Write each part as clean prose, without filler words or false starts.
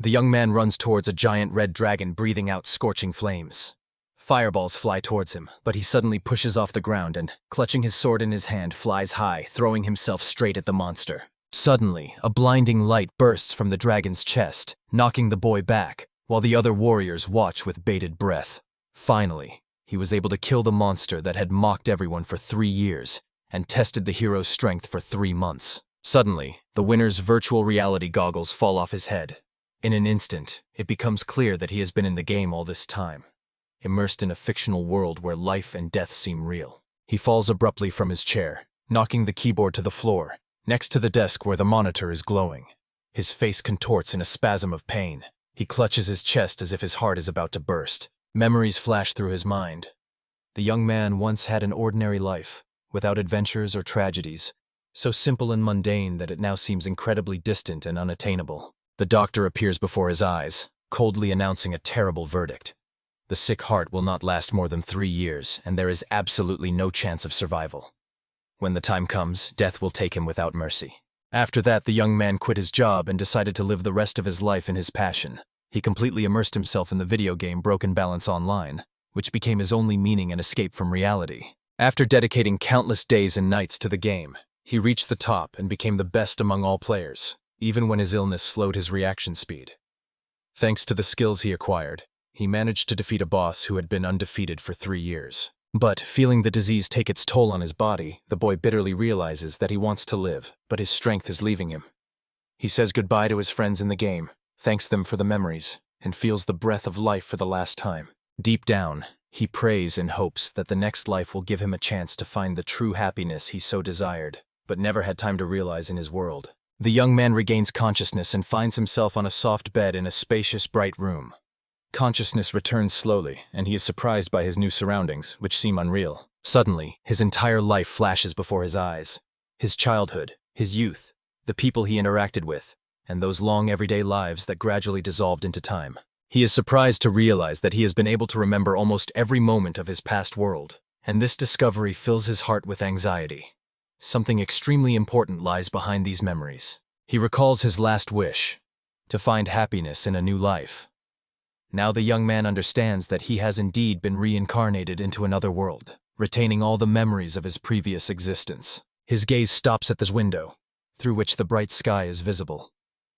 The young man runs towards a giant red dragon breathing out scorching flames. Fireballs fly towards him, but he suddenly pushes off the ground and, clutching his sword in his hand, flies high, throwing himself straight at the monster. Suddenly, a blinding light bursts from the dragon's chest, knocking the boy back, while the other warriors watch with bated breath. Finally, he was able to kill the monster that had mocked everyone for 3 years and tested the hero's strength for 3 months. Suddenly, the winner's virtual reality goggles fall off his head. In an instant, it becomes clear that he has been in the game all this time, immersed in a fictional world where life and death seem real. He falls abruptly from his chair, knocking the keyboard to the floor, next to the desk where the monitor is glowing. His face contorts in a spasm of pain. He clutches his chest as if his heart is about to burst. Memories flash through his mind. The young man once had an ordinary life, without adventures or tragedies, so simple and mundane that it now seems incredibly distant and unattainable. The doctor appears before his eyes, coldly announcing a terrible verdict. The sick heart will not last more than 3 years, and there is absolutely no chance of survival. When the time comes, death will take him without mercy. After that, the young man quit his job and decided to live the rest of his life in his passion. He completely immersed himself in the video game Broken Balance Online, which became his only meaning and escape from reality. After dedicating countless days and nights to the game, he reached the top and became the best among all players, even when his illness slowed his reaction speed. Thanks to the skills he acquired, he managed to defeat a boss who had been undefeated for 3 years. But, feeling the disease take its toll on his body, the boy bitterly realizes that he wants to live, but his strength is leaving him. He says goodbye to his friends in the game, thanks them for the memories, and feels the breath of life for the last time. Deep down, he prays and hopes that the next life will give him a chance to find the true happiness he so desired, but never had time to realize in his world. The young man regains consciousness and finds himself on a soft bed in a spacious, bright room. Consciousness returns slowly, and he is surprised by his new surroundings, which seem unreal. Suddenly, his entire life flashes before his eyes. His childhood, his youth, the people he interacted with, and those long everyday lives that gradually dissolved into time. He is surprised to realize that he has been able to remember almost every moment of his past world, and this discovery fills his heart with anxiety. Something extremely important lies behind these memories. He recalls his last wish, to find happiness in a new life. Now the young man understands that he has indeed been reincarnated into another world, retaining all the memories of his previous existence. His gaze stops at this window, through which the bright sky is visible.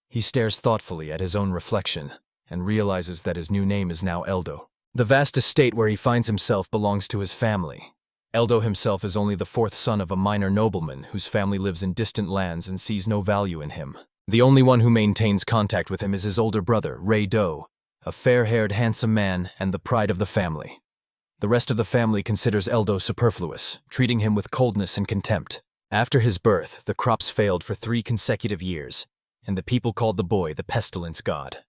He stares thoughtfully at his own reflection, and realizes that his new name is now Eldo. The vast estate where he finds himself belongs to his family. Eldo himself is only the 4th son of a minor nobleman whose family lives in distant lands and sees no value in him. The only one who maintains contact with him is his older brother, Ray-Do, a fair-haired, handsome man and the pride of the family. The rest of the family considers Eldo superfluous, treating him with coldness and contempt. After his birth, the crops failed for 3 consecutive years, and the people called the boy the pestilence god.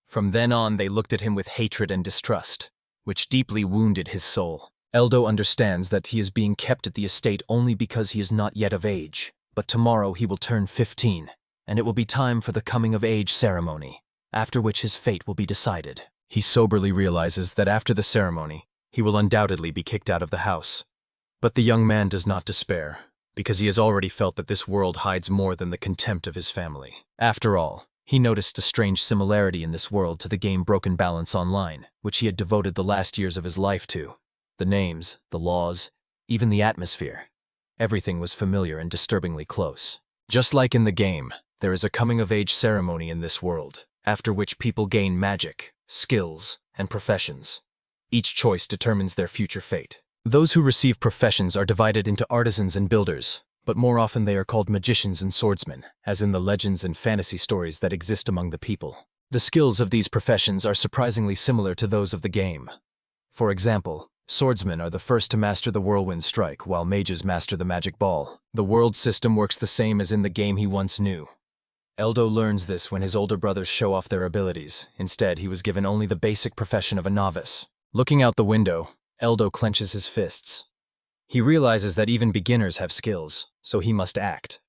From then on, they looked at him with hatred and distrust, which deeply wounded his soul. Eldo understands that he is being kept at the estate only because he is not yet of age, but tomorrow he will turn 15, and it will be time for the coming-of-age ceremony, after which his fate will be decided. He soberly realizes that after the ceremony, he will undoubtedly be kicked out of the house. But the young man does not despair, because he has already felt that this world hides more than the contempt of his family. After all, he noticed a strange similarity in this world to the game Broken Balance Online, which he had devoted the last years of his life to. The names, the laws, even the atmosphere. Everything was familiar and disturbingly close. Just like in the game, there is a coming-of-age ceremony in this world, after which people gain magic, skills, and professions. Each choice determines their future fate. Those who receive professions are divided into artisans and builders, but more often they are called magicians and swordsmen, as in the legends and fantasy stories that exist among the people. The skills of these professions are surprisingly similar to those of the game. For example, swordsmen are the first to master the whirlwind strike, while mages master the magic ball. The world system works the same as in the game he once knew. Eldo learns this when his older brothers show off their abilities. Instead, he was given only the basic profession of a novice. Looking out the window, Eldo clenches his fists. He realizes that even beginners have skills, so he must act.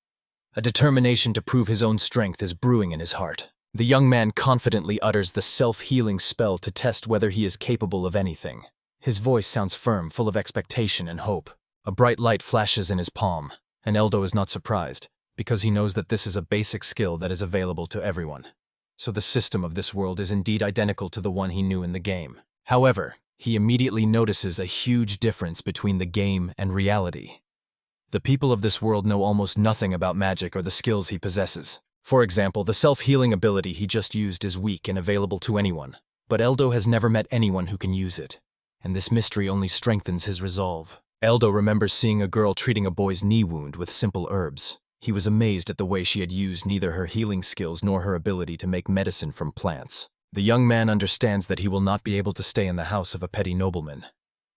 A determination to prove his own strength is brewing in his heart. The young man confidently utters the self-healing spell to test whether he is capable of anything. His voice sounds firm, full of expectation and hope. A bright light flashes in his palm, and Eldo is not surprised, because he knows that this is a basic skill that is available to everyone. so the system of this world is indeed identical to the one he knew in the game. However, he immediately notices a huge difference between the game and reality. The people of this world know almost nothing about magic or the skills he possesses. For example, the self-healing ability he just used is weak and available to anyone, but Eldo has never met anyone who can use it, and this mystery only strengthens his resolve. Eldo remembers seeing a girl treating a boy's knee wound with simple herbs. He was amazed at the way she had used neither her healing skills nor her ability to make medicine from plants. The young man understands that he will not be able to stay in the house of a petty nobleman,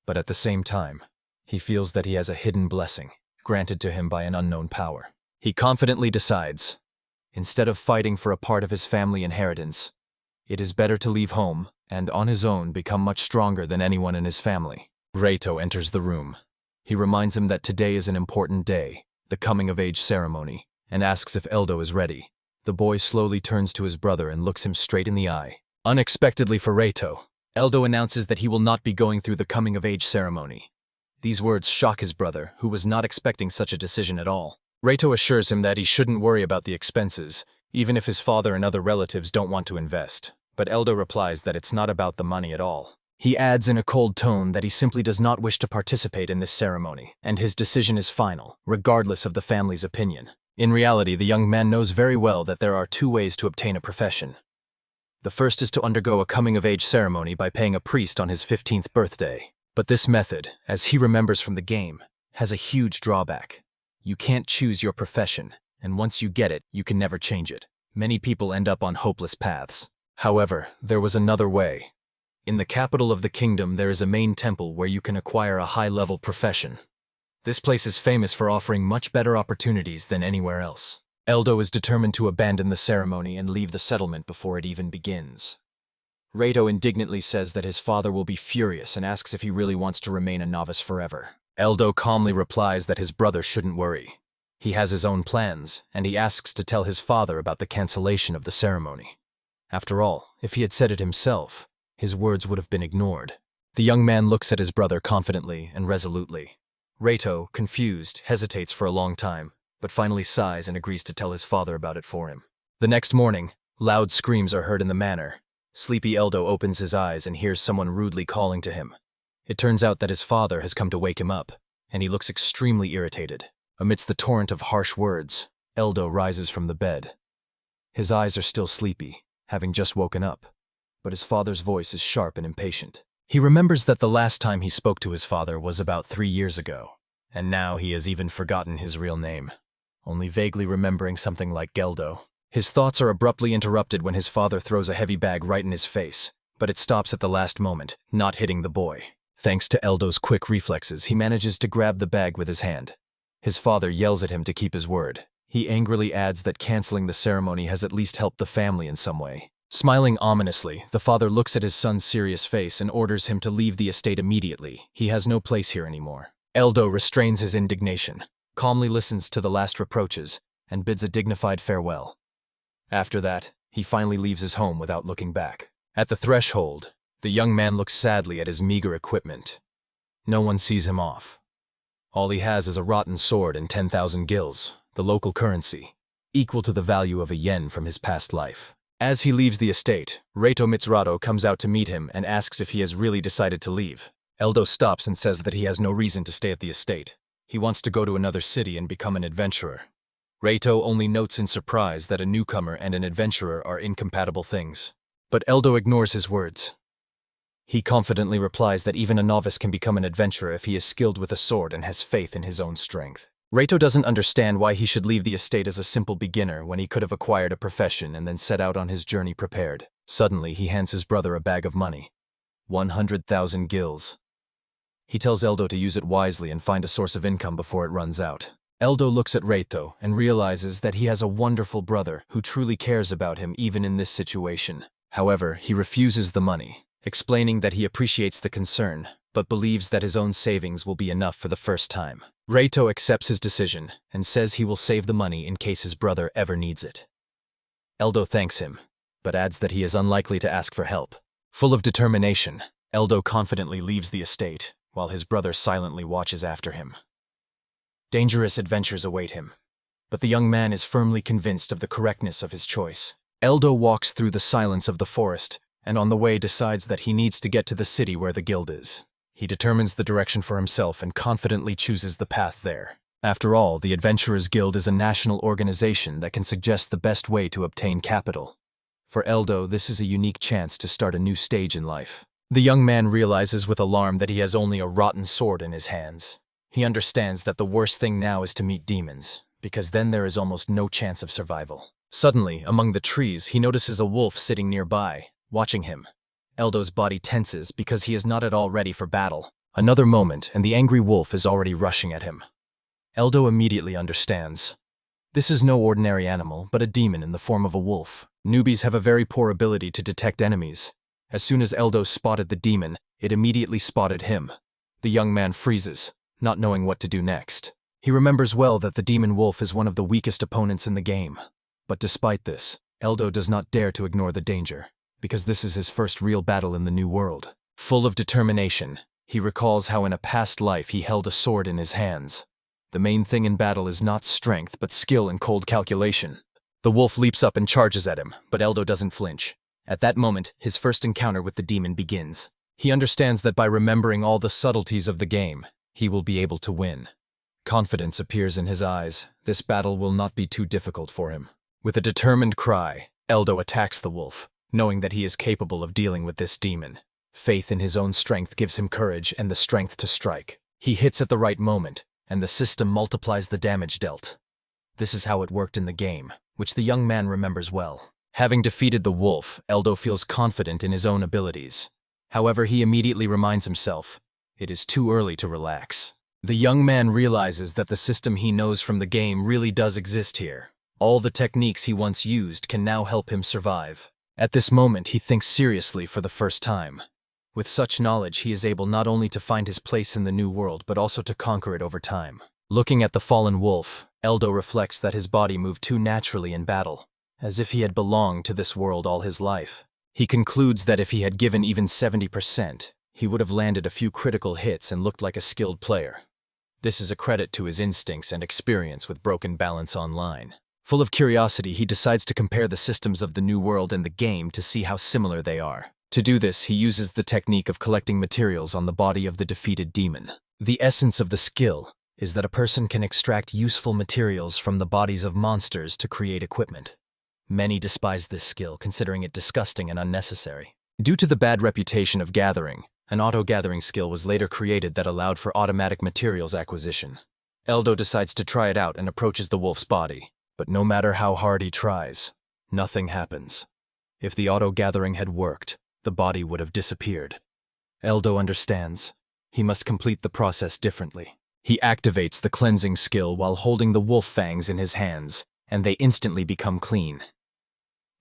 but at the same time, he feels that he has a hidden blessing, granted to him by an unknown power. He confidently decides, instead of fighting for a part of his family inheritance, it is better to leave home and, on his own, become much stronger than anyone in his family. Reito enters the room. He reminds him that today is an important day, the coming-of-age ceremony, and asks if Eldo is ready. The boy slowly turns to his brother and looks him straight in the eye. Unexpectedly for Reito, Eldo announces that he will not be going through the coming-of-age ceremony. These words shock his brother, who was not expecting such a decision at all. Reito assures him that he shouldn't worry about the expenses, even if his father and other relatives don't want to invest. But Eldo replies that it's not about the money at all. He adds in a cold tone that he simply does not wish to participate in this ceremony, and his decision is final, regardless of the family's opinion. In reality, the young man knows very well that there are two ways to obtain a profession. The first is to undergo a coming-of-age ceremony by paying a priest on his 15th birthday. But this method, as he remembers from the game, has a huge drawback. You can't choose your profession, and once you get it, you can never change it. Many people end up on hopeless paths. However, there was another way. In the capital of the kingdom, there is a main temple where you can acquire a high-level profession. This place is famous for offering much better opportunities than anywhere else. Eldo is determined to abandon the ceremony and leave the settlement before it even begins. Reito indignantly says that his father will be furious and asks if he really wants to remain a novice forever. Eldo calmly replies that his brother shouldn't worry. He has his own plans, and he asks to tell his father about the cancellation of the ceremony. After all, if he had said it himself, his words would have been ignored. The young man looks at his brother confidently and resolutely. Reito, confused, hesitates for a long time, but finally sighs and agrees to tell his father about it for him. The next morning, loud screams are heard in the manor. Sleepy Eldo opens his eyes and hears someone rudely calling to him. It turns out that his father has come to wake him up, and he looks extremely irritated. Amidst the torrent of harsh words, Eldo rises from the bed. His eyes are still sleepy, having just woken up, but his father's voice is sharp and impatient. He remembers that the last time he spoke to his father was about 3 years ago, and now he has even forgotten his real name, only vaguely remembering something like Geldo. His thoughts are abruptly interrupted when his father throws a heavy bag right in his face, but it stops at the last moment, not hitting the boy. Thanks to Eldo's quick reflexes, he manages to grab the bag with his hand. His father yells at him to keep his word. He angrily adds that canceling the ceremony has at least helped the family in some way. Smiling ominously, the father looks at his son's serious face and orders him to leave the estate immediately. He has no place here anymore. Eldo restrains his indignation, calmly listens to the last reproaches, and bids a dignified farewell. After that, he finally leaves his home without looking back. At the threshold, the young man looks sadly at his meager equipment. No one sees him off. All he has is a rotten sword and 10,000 gills, the local currency, equal to the value of a yen from his past life. As he leaves the estate, Reito Mitsurado comes out to meet him and asks if he has really decided to leave. Eldo stops and says that he has no reason to stay at the estate. He wants to go to another city and become an adventurer. Reito only notes in surprise that a newcomer and an adventurer are incompatible things. But Eldo ignores his words. He confidently replies that even a novice can become an adventurer if he is skilled with a sword and has faith in his own strength. Reito doesn't understand why he should leave the estate as a simple beginner when he could have acquired a profession and then set out on his journey prepared. Suddenly, he hands his brother a bag of money. 100,000 gills. He tells Eldo to use it wisely and find a source of income before it runs out. Eldo looks at Reito and realizes that he has a wonderful brother who truly cares about him even in this situation. However, he refuses the money, explaining that he appreciates the concern, but believes that his own savings will be enough for the first time. Reito accepts his decision and says he will save the money in case his brother ever needs it. Eldo thanks him, but adds that he is unlikely to ask for help. Full of determination, Eldo confidently leaves the estate, while his brother silently watches after him. Dangerous adventures await him, but the young man is firmly convinced of the correctness of his choice. Eldo walks through the silence of the forest, and on the way decides that he needs to get to the city where the guild is. He determines the direction for himself and confidently chooses the path there. After all, the Adventurers Guild is a national organization that can suggest the best way to obtain capital. For Eldo, this is a unique chance to start a new stage in life. The young man realizes with alarm that he has only a rotten sword in his hands. He understands that the worst thing now is to meet demons, because then there is almost no chance of survival. Suddenly, among the trees, he notices a wolf sitting nearby, watching him. Eldo's body tenses because he is not at all ready for battle. Another moment, and the angry wolf is already rushing at him. Eldo immediately understands. This is no ordinary animal, but a demon in the form of a wolf. Newbies have a very poor ability to detect enemies. As soon as Eldo spotted the demon, it immediately spotted him. The young man freezes, not knowing what to do next. He remembers well that the demon wolf is one of the weakest opponents in the game. But despite this, Eldo does not dare to ignore the danger, because this is his first real battle in the new world. Full of determination, he recalls how in a past life he held a sword in his hands. The main thing in battle is not strength, but skill and cold calculation. The wolf leaps up and charges at him, but Eldo doesn't flinch. At that moment, his first encounter with the demon begins. He understands that by remembering all the subtleties of the game, he will be able to win. Confidence appears in his eyes. This battle will not be too difficult for him. With a determined cry, Eldo attacks the wolf, knowing that he is capable of dealing with this demon. Faith in his own strength gives him courage and the strength to strike. He hits at the right moment, and the system multiplies the damage dealt. This is how it worked in the game, which the young man remembers well. Having defeated the wolf, Eldo feels confident in his own abilities. However, he immediately reminds himself, it is too early to relax. The young man realizes that the system he knows from the game really does exist here. All the techniques he once used can now help him survive. At this moment, he thinks seriously for the first time. With such knowledge, he is able not only to find his place in the new world, but also to conquer it over time. Looking at the fallen wolf, Eldo reflects that his body moved too naturally in battle, as if he had belonged to this world all his life. He concludes that if he had given even 70%, he would have landed a few critical hits and looked like a skilled player. This is a credit to his instincts and experience with Broken Balance Online. Full of curiosity, he decides to compare the systems of the new world and the game to see how similar they are. To do this, he uses the technique of collecting materials on the body of the defeated demon. The essence of the skill is that a person can extract useful materials from the bodies of monsters to create equipment. Many despise this skill, considering it disgusting and unnecessary. Due to the bad reputation of gathering, an auto-gathering skill was later created that allowed for automatic materials acquisition. Eldo decides to try it out and approaches the wolf's body. But no matter how hard he tries, nothing happens. If the auto-gathering had worked, the body would have disappeared. Eldo understands. He must complete the process differently. He activates the cleansing skill while holding the wolf fangs in his hands, and they instantly become clean.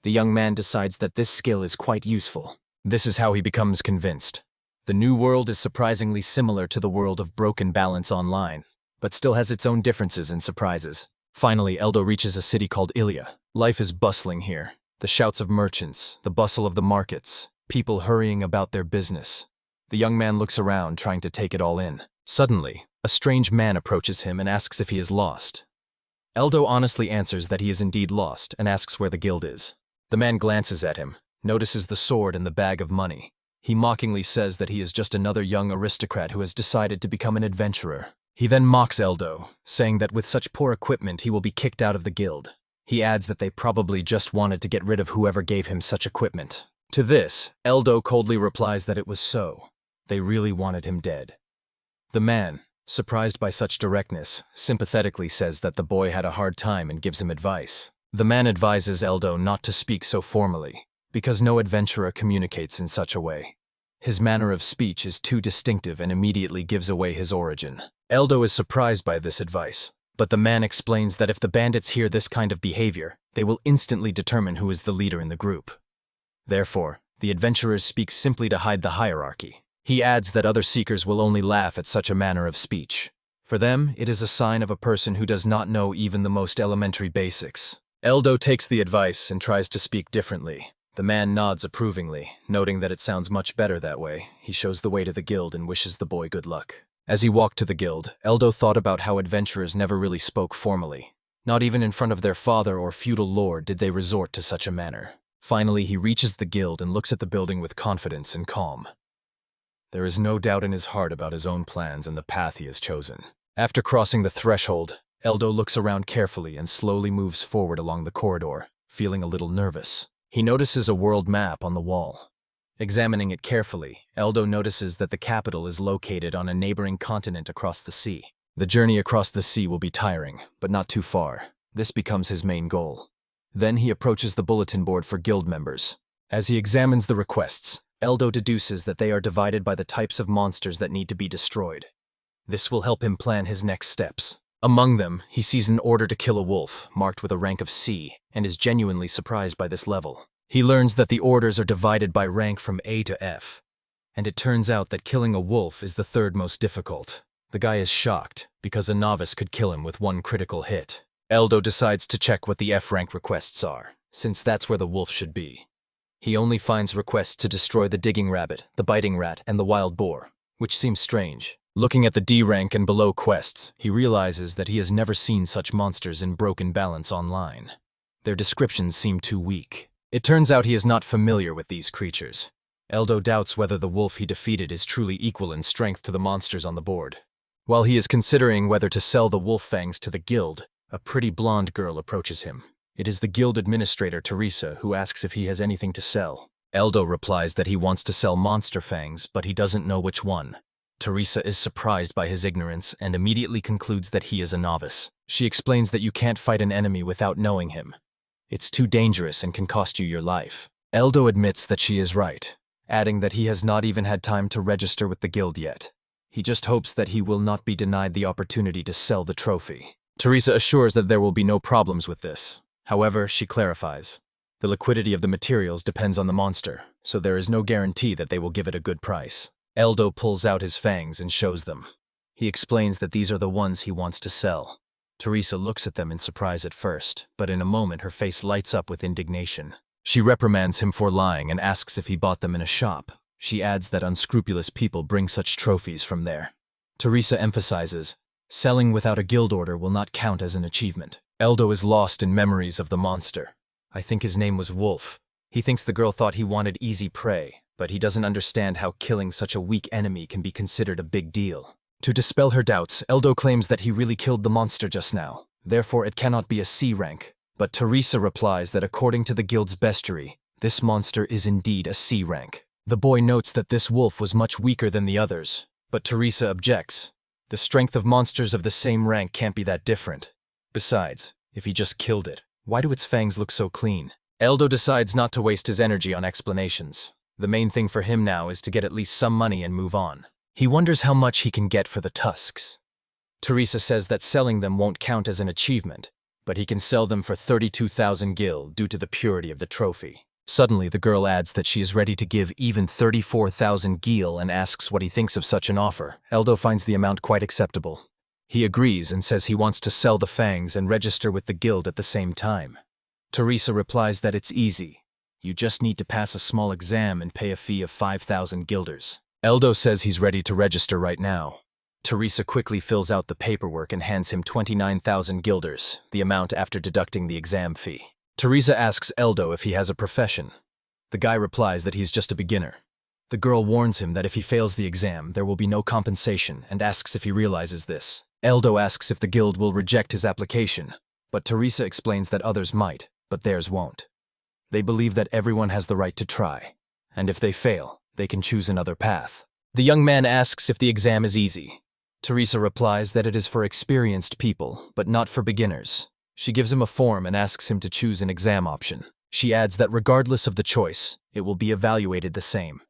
The young man decides that this skill is quite useful. This is how he becomes convinced. The new world is surprisingly similar to the world of Broken Balance Online, but still has its own differences and surprises. Finally, Eldo reaches a city called Ilia. Life is bustling here. The shouts of merchants, the bustle of the markets, people hurrying about their business. The young man looks around, trying to take it all in. Suddenly, a strange man approaches him and asks if he is lost. Eldo honestly answers that he is indeed lost and asks where the guild is. The man glances at him, notices the sword and the bag of money. He mockingly says that he is just another young aristocrat who has decided to become an adventurer. He then mocks Eldo, saying that with such poor equipment he will be kicked out of the guild. He adds that they probably just wanted to get rid of whoever gave him such equipment. To this, Eldo coldly replies that it was so. They really wanted him dead. The man, surprised by such directness, sympathetically says that the boy had a hard time and gives him advice. The man advises Eldo not to speak so formally, because no adventurer communicates in such a way. His manner of speech is too distinctive and immediately gives away his origin. Eldo is surprised by this advice, but the man explains that if the bandits hear this kind of behavior, they will instantly determine who is the leader in the group. Therefore, the adventurers speak simply to hide the hierarchy. He adds that other seekers will only laugh at such a manner of speech. For them, it is a sign of a person who does not know even the most elementary basics. Eldo takes the advice and tries to speak differently. The man nods approvingly, noting that it sounds much better that way. He shows the way to the guild and wishes the boy good luck. As he walked to the guild, Eldo thought about how adventurers never really spoke formally. Not even in front of their father or feudal lord did they resort to such a manner. Finally, he reaches the guild and looks at the building with confidence and calm. There is no doubt in his heart about his own plans and the path he has chosen. After crossing the threshold, Eldo looks around carefully and slowly moves forward along the corridor, feeling a little nervous. He notices a world map on the wall. Examining it carefully, Eldo notices that the capital is located on a neighboring continent across the sea. The journey across the sea will be tiring, but not too far. This becomes his main goal. Then he approaches the bulletin board for guild members. As he examines the requests, Eldo deduces that they are divided by the types of monsters that need to be destroyed. This will help him plan his next steps. Among them, he sees an order to kill a wolf, marked with a rank of C, and is genuinely surprised by this level. He learns that the orders are divided by rank from A to F, and it turns out that killing a wolf is the third most difficult. The guy is shocked, because a novice could kill him with one critical hit. Eldo decides to check what the F-rank requests are, since that's where the wolf should be. He only finds requests to destroy the digging rabbit, the biting rat, and the wild boar, which seems strange. Looking at the D-rank and below quests, he realizes that he has never seen such monsters in Broken Balance online. Their descriptions seem too weak. It turns out he is not familiar with these creatures. Eldo doubts whether the wolf he defeated is truly equal in strength to the monsters on the board. While he is considering whether to sell the wolf fangs to the guild, a pretty blonde girl approaches him. It is the guild administrator, Teresa, who asks if he has anything to sell. Eldo replies that he wants to sell monster fangs, but he doesn't know which one. Teresa is surprised by his ignorance and immediately concludes that he is a novice. She explains that you can't fight an enemy without knowing him. It's too dangerous and can cost you your life. Eldo admits that she is right, adding that he has not even had time to register with the guild yet. He just hopes that he will not be denied the opportunity to sell the trophy. Teresa assures that there will be no problems with this. However, she clarifies, the liquidity of the materials depends on the monster, so there is no guarantee that they will give it a good price. Eldo pulls out his fangs and shows them. He explains that these are the ones he wants to sell. Teresa looks at them in surprise at first, but in a moment her face lights up with indignation. She reprimands him for lying and asks if he bought them in a shop. She adds that unscrupulous people bring such trophies from there. Teresa emphasizes, selling without a guild order will not count as an achievement. Eldo is lost in memories of the monster. I think his name was Wolf. He thinks the girl thought he wanted easy prey, but he doesn't understand how killing such a weak enemy can be considered a big deal. To dispel her doubts, Eldo claims that he really killed the monster just now. Therefore, it cannot be a C rank. But Teresa replies that according to the guild's bestiary, this monster is indeed a C rank. The boy notes that this wolf was much weaker than the others, but Teresa objects. The strength of monsters of the same rank can't be that different. Besides, if he just killed it, why do its fangs look so clean? Eldo decides not to waste his energy on explanations. The main thing for him now is to get at least some money and move on. He wonders how much he can get for the tusks. Teresa says that selling them won't count as an achievement, but he can sell them for 32,000 gil due to the purity of the trophy. Suddenly, the girl adds that she is ready to give even 34,000 gil and asks what he thinks of such an offer. Eldo finds the amount quite acceptable. He agrees and says he wants to sell the fangs and register with the guild at the same time. Teresa replies that it's easy. You just need to pass a small exam and pay a fee of 5,000 guilders. Eldo says he's ready to register right now. Teresa quickly fills out the paperwork and hands him 29,000 guilders, the amount after deducting the exam fee. Teresa asks Eldo if he has a profession. The guy replies that he's just a beginner. The girl warns him that if he fails the exam, there will be no compensation and asks if he realizes this. Eldo asks if the guild will reject his application, but Teresa explains that others might, but theirs won't. They believe that everyone has the right to try, and if they fail, they can choose another path. The young man asks if the exam is easy. Teresa replies that it is for experienced people, but not for beginners. She gives him a form and asks him to choose an exam option. She adds that regardless of the choice, it will be evaluated the same.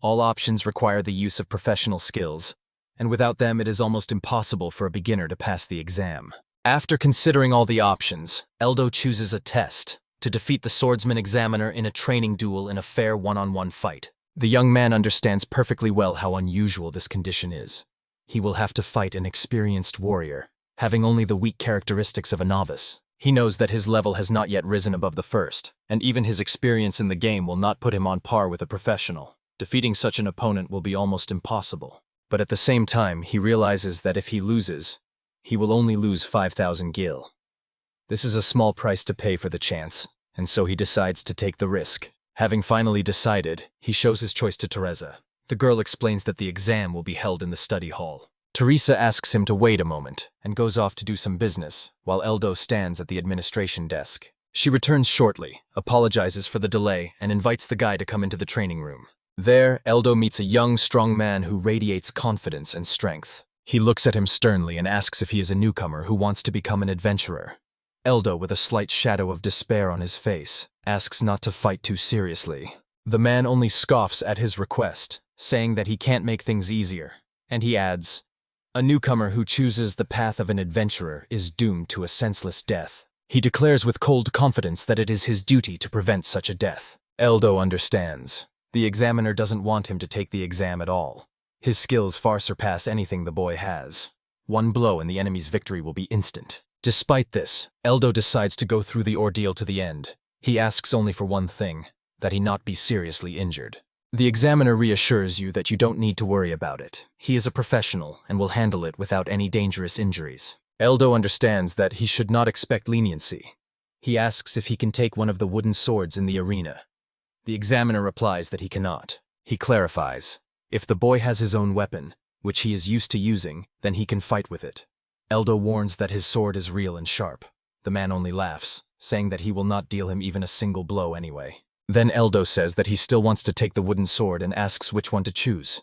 All options require the use of professional skills, and without them it is almost impossible for a beginner to pass the exam. After considering all the options, Eldo chooses a test to defeat the swordsman examiner in a training duel in a fair one-on-one fight. The young man understands perfectly well how unusual this condition is. He will have to fight an experienced warrior, having only the weak characteristics of a novice. He knows that his level has not yet risen above the first, and even his experience in the game will not put him on par with a professional. Defeating such an opponent will be almost impossible. But at the same time, he realizes that if he loses, he will only lose 5,000 gil. This is a small price to pay for the chance, and so he decides to take the risk. Having finally decided, he shows his choice to Teresa. The girl explains that the exam will be held in the study hall. Teresa asks him to wait a moment and goes off to do some business, while Eldo stands at the administration desk. She returns shortly, apologizes for the delay, and invites the guy to come into the training room. There, Eldo meets a young, strong man who radiates confidence and strength. He looks at him sternly and asks if he is a newcomer who wants to become an adventurer. Eldo, with a slight shadow of despair on his face, asks not to fight too seriously. The man only scoffs at his request, saying that he can't make things easier, and he adds, "A newcomer who chooses the path of an adventurer is doomed to a senseless death." He declares with cold confidence that it is his duty to prevent such a death. Eldo understands. The examiner doesn't want him to take the exam at all. His skills far surpass anything the boy has. One blow and the enemy's victory will be instant. Despite this, Eldo decides to go through the ordeal to the end. He asks only for one thing, that he not be seriously injured. The examiner reassures you that you don't need to worry about it. He is a professional and will handle it without any dangerous injuries. Eldo understands that he should not expect leniency. He asks if he can take one of the wooden swords in the arena. The examiner replies that he cannot. He clarifies, if the boy has his own weapon, which he is used to using, then he can fight with it. Eldo warns that his sword is real and sharp. The man only laughs, saying that he will not deal him even a single blow anyway. Then Eldo says that he still wants to take the wooden sword and asks which one to choose.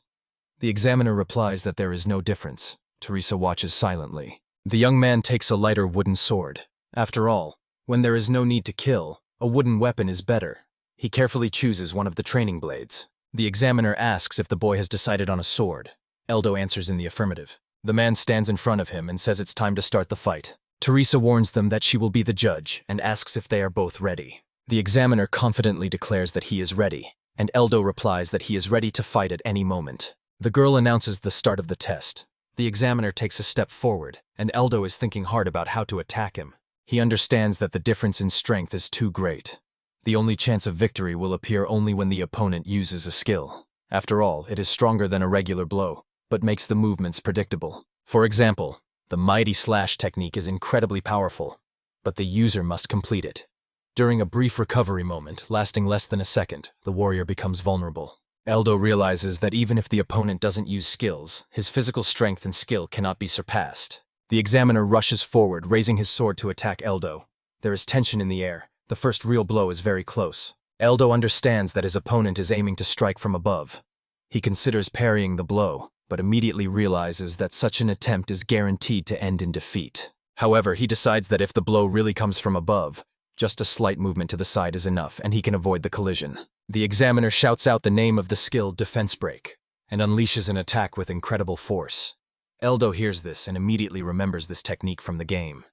The examiner replies that there is no difference. Teresa watches silently. The young man takes a lighter wooden sword. After all, when there is no need to kill, a wooden weapon is better. He carefully chooses one of the training blades. The examiner asks if the boy has decided on a sword. Eldo answers in the affirmative. The man stands in front of him and says it's time to start the fight. Teresa warns them that she will be the judge and asks if they are both ready. The examiner confidently declares that he is ready, and Eldo replies that he is ready to fight at any moment. The girl announces the start of the test. The examiner takes a step forward, and Eldo is thinking hard about how to attack him. He understands that the difference in strength is too great. The only chance of victory will appear only when the opponent uses a skill. After all, it is stronger than a regular blow, but makes the movements predictable. For example, the mighty slash technique is incredibly powerful, but the user must complete it. During a brief recovery moment, lasting less than a second, the warrior becomes vulnerable. Eldo realizes that even if the opponent doesn't use skills, his physical strength and skill cannot be surpassed. The examiner rushes forward, raising his sword to attack Eldo. There is tension in the air. The first real blow is very close. Eldo understands that his opponent is aiming to strike from above. He considers parrying the blow, but immediately realizes that such an attempt is guaranteed to end in defeat. However, he decides that if the blow really comes from above, just a slight movement to the side is enough, and he can avoid the collision. The examiner shouts out the name of the skill Defense Break, and unleashes an attack with incredible force. Eldo hears this and immediately remembers this technique from the game.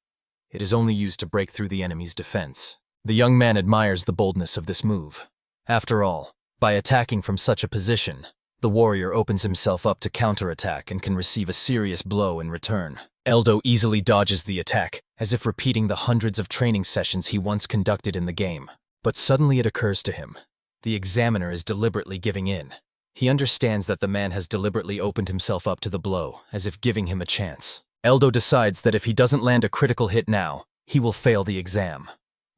It is only used to break through the enemy's defense. The young man admires the boldness of this move. After all, by attacking from such a position, the warrior opens himself up to counterattack and can receive a serious blow in return. Eldo easily dodges the attack, as if repeating the hundreds of training sessions he once conducted in the game. But suddenly it occurs to him. The examiner is deliberately giving in. He understands that the man has deliberately opened himself up to the blow, as if giving him a chance. Eldo decides that if he doesn't land a critical hit now, he will fail the exam.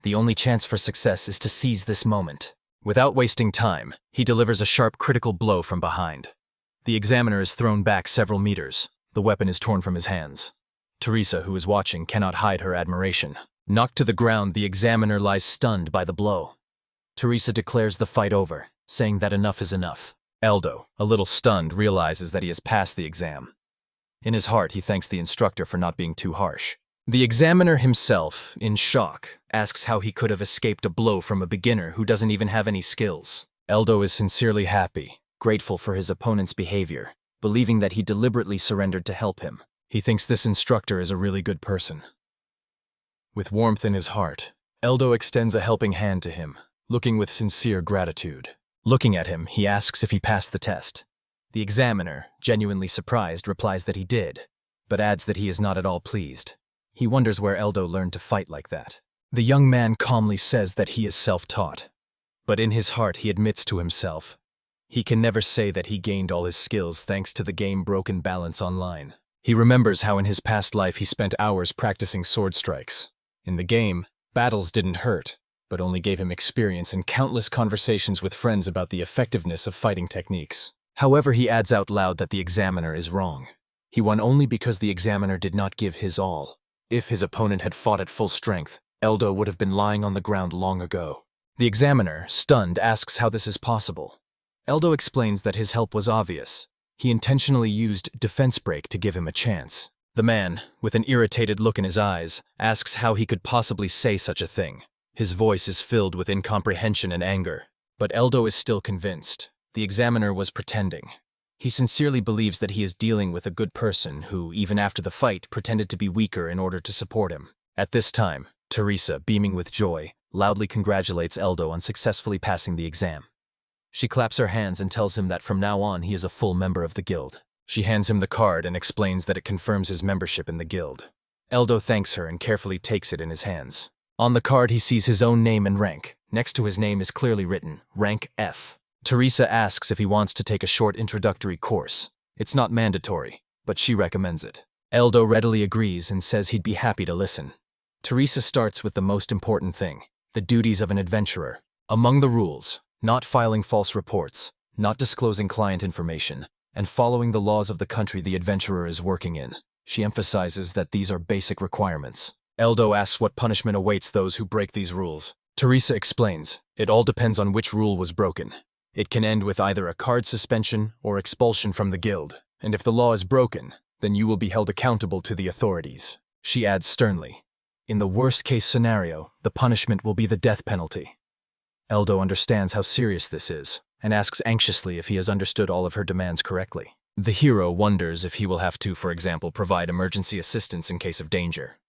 The only chance for success is to seize this moment. Without wasting time, he delivers a sharp critical blow from behind. The examiner is thrown back several meters. The weapon is torn from his hands. Teresa, who is watching, cannot hide her admiration. Knocked to the ground, the examiner lies stunned by the blow. Teresa declares the fight over, saying that enough is enough. Eldo, a little stunned, realizes that he has passed the exam. In his heart, he thanks the instructor for not being too harsh. The examiner himself, in shock, asks how he could have escaped a blow from a beginner who doesn't even have any skills. Eldo is sincerely happy, grateful for his opponent's behavior, believing that he deliberately surrendered to help him. He thinks this instructor is a really good person. With warmth in his heart, Eldo extends a helping hand to him, looking with sincere gratitude. Looking at him, he asks if he passed the test. The examiner, genuinely surprised, replies that he did, but adds that he is not at all pleased. He wonders where Eldo learned to fight like that. The young man calmly says that he is self-taught, but in his heart he admits to himself, he can never say that he gained all his skills thanks to the game Broken Balance Online. He remembers how in his past life he spent hours practicing sword strikes. In the game, battles didn't hurt, but only gave him experience and countless conversations with friends about the effectiveness of fighting techniques. However, he adds out loud that the examiner is wrong. He won only because the examiner did not give his all. If his opponent had fought at full strength, Eldo would have been lying on the ground long ago. The examiner, stunned, asks how this is possible. Eldo explains that his help was obvious. He intentionally used defense break to give him a chance. The man, with an irritated look in his eyes, asks how he could possibly say such a thing. His voice is filled with incomprehension and anger. But Eldo is still convinced. The examiner was pretending. He sincerely believes that he is dealing with a good person who, even after the fight, pretended to be weaker in order to support him. At this time, Teresa, beaming with joy, loudly congratulates Eldo on successfully passing the exam. She claps her hands and tells him that from now on he is a full member of the guild. She hands him the card and explains that it confirms his membership in the guild. Eldo thanks her and carefully takes it in his hands. On the card he sees his own name and rank. Next to his name is clearly written, Rank F. Teresa asks if he wants to take a short introductory course. It's not mandatory, but she recommends it. Eldo readily agrees and says he'd be happy to listen. Teresa starts with the most important thing, the duties of an adventurer. Among the rules, not filing false reports, not disclosing client information, and following the laws of the country the adventurer is working in. She emphasizes that these are basic requirements. Eldo asks what punishment awaits those who break these rules. Teresa explains, it all depends on which rule was broken. It can end with either a card suspension or expulsion from the guild, and if the law is broken, then you will be held accountable to the authorities. She adds sternly, in the worst-case scenario, the punishment will be the death penalty. Eldo understands how serious this is, and asks anxiously if he has understood all of her demands correctly. The hero wonders if he will have to, for example, provide emergency assistance in case of danger.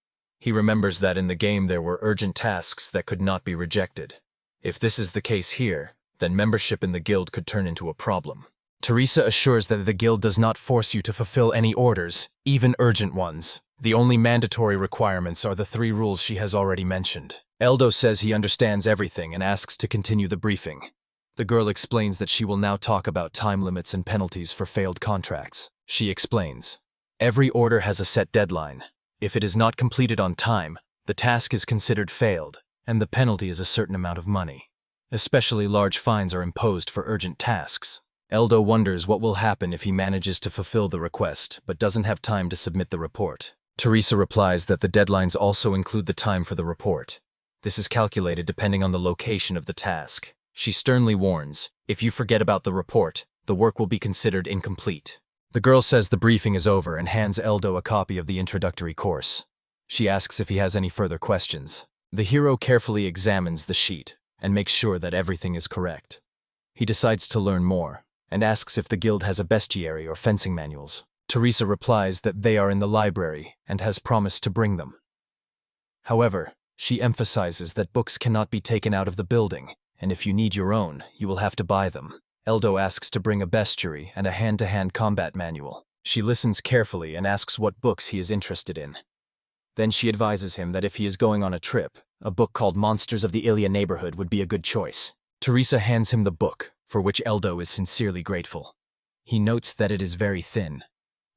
He remembers that in the game there were urgent tasks that could not be rejected. If this is the case here, then membership in the guild could turn into a problem. Teresa assures that the guild does not force you to fulfill any orders, even urgent ones. The only mandatory requirements are the 3 rules she has already mentioned. Eldo says he understands everything and asks to continue the briefing. The girl explains that she will now talk about time limits and penalties for failed contracts. She explains, every order has a set deadline. If it is not completed on time, the task is considered failed, and the penalty is a certain amount of money. Especially large fines are imposed for urgent tasks. Eldo wonders what will happen if he manages to fulfill the request, but doesn't have time to submit the report. Teresa replies that the deadlines also include the time for the report. This is calculated depending on the location of the task. She sternly warns, if you forget about the report, the work will be considered incomplete. The girl says the briefing is over and hands Eldo a copy of the introductory course. She asks if he has any further questions. The hero carefully examines the sheet and makes sure that everything is correct. He decides to learn more and asks if the guild has a bestiary or fencing manuals. Teresa replies that they are in the library and has promised to bring them. However, she emphasizes that books cannot be taken out of the building, and if you need your own, you will have to buy them. Eldo asks to bring a bestiary and a hand-to-hand combat manual. She listens carefully and asks what books he is interested in. Then she advises him that if he is going on a trip, a book called Monsters of the Ilia Neighborhood would be a good choice. Teresa hands him the book, for which Eldo is sincerely grateful. He notes that it is very thin.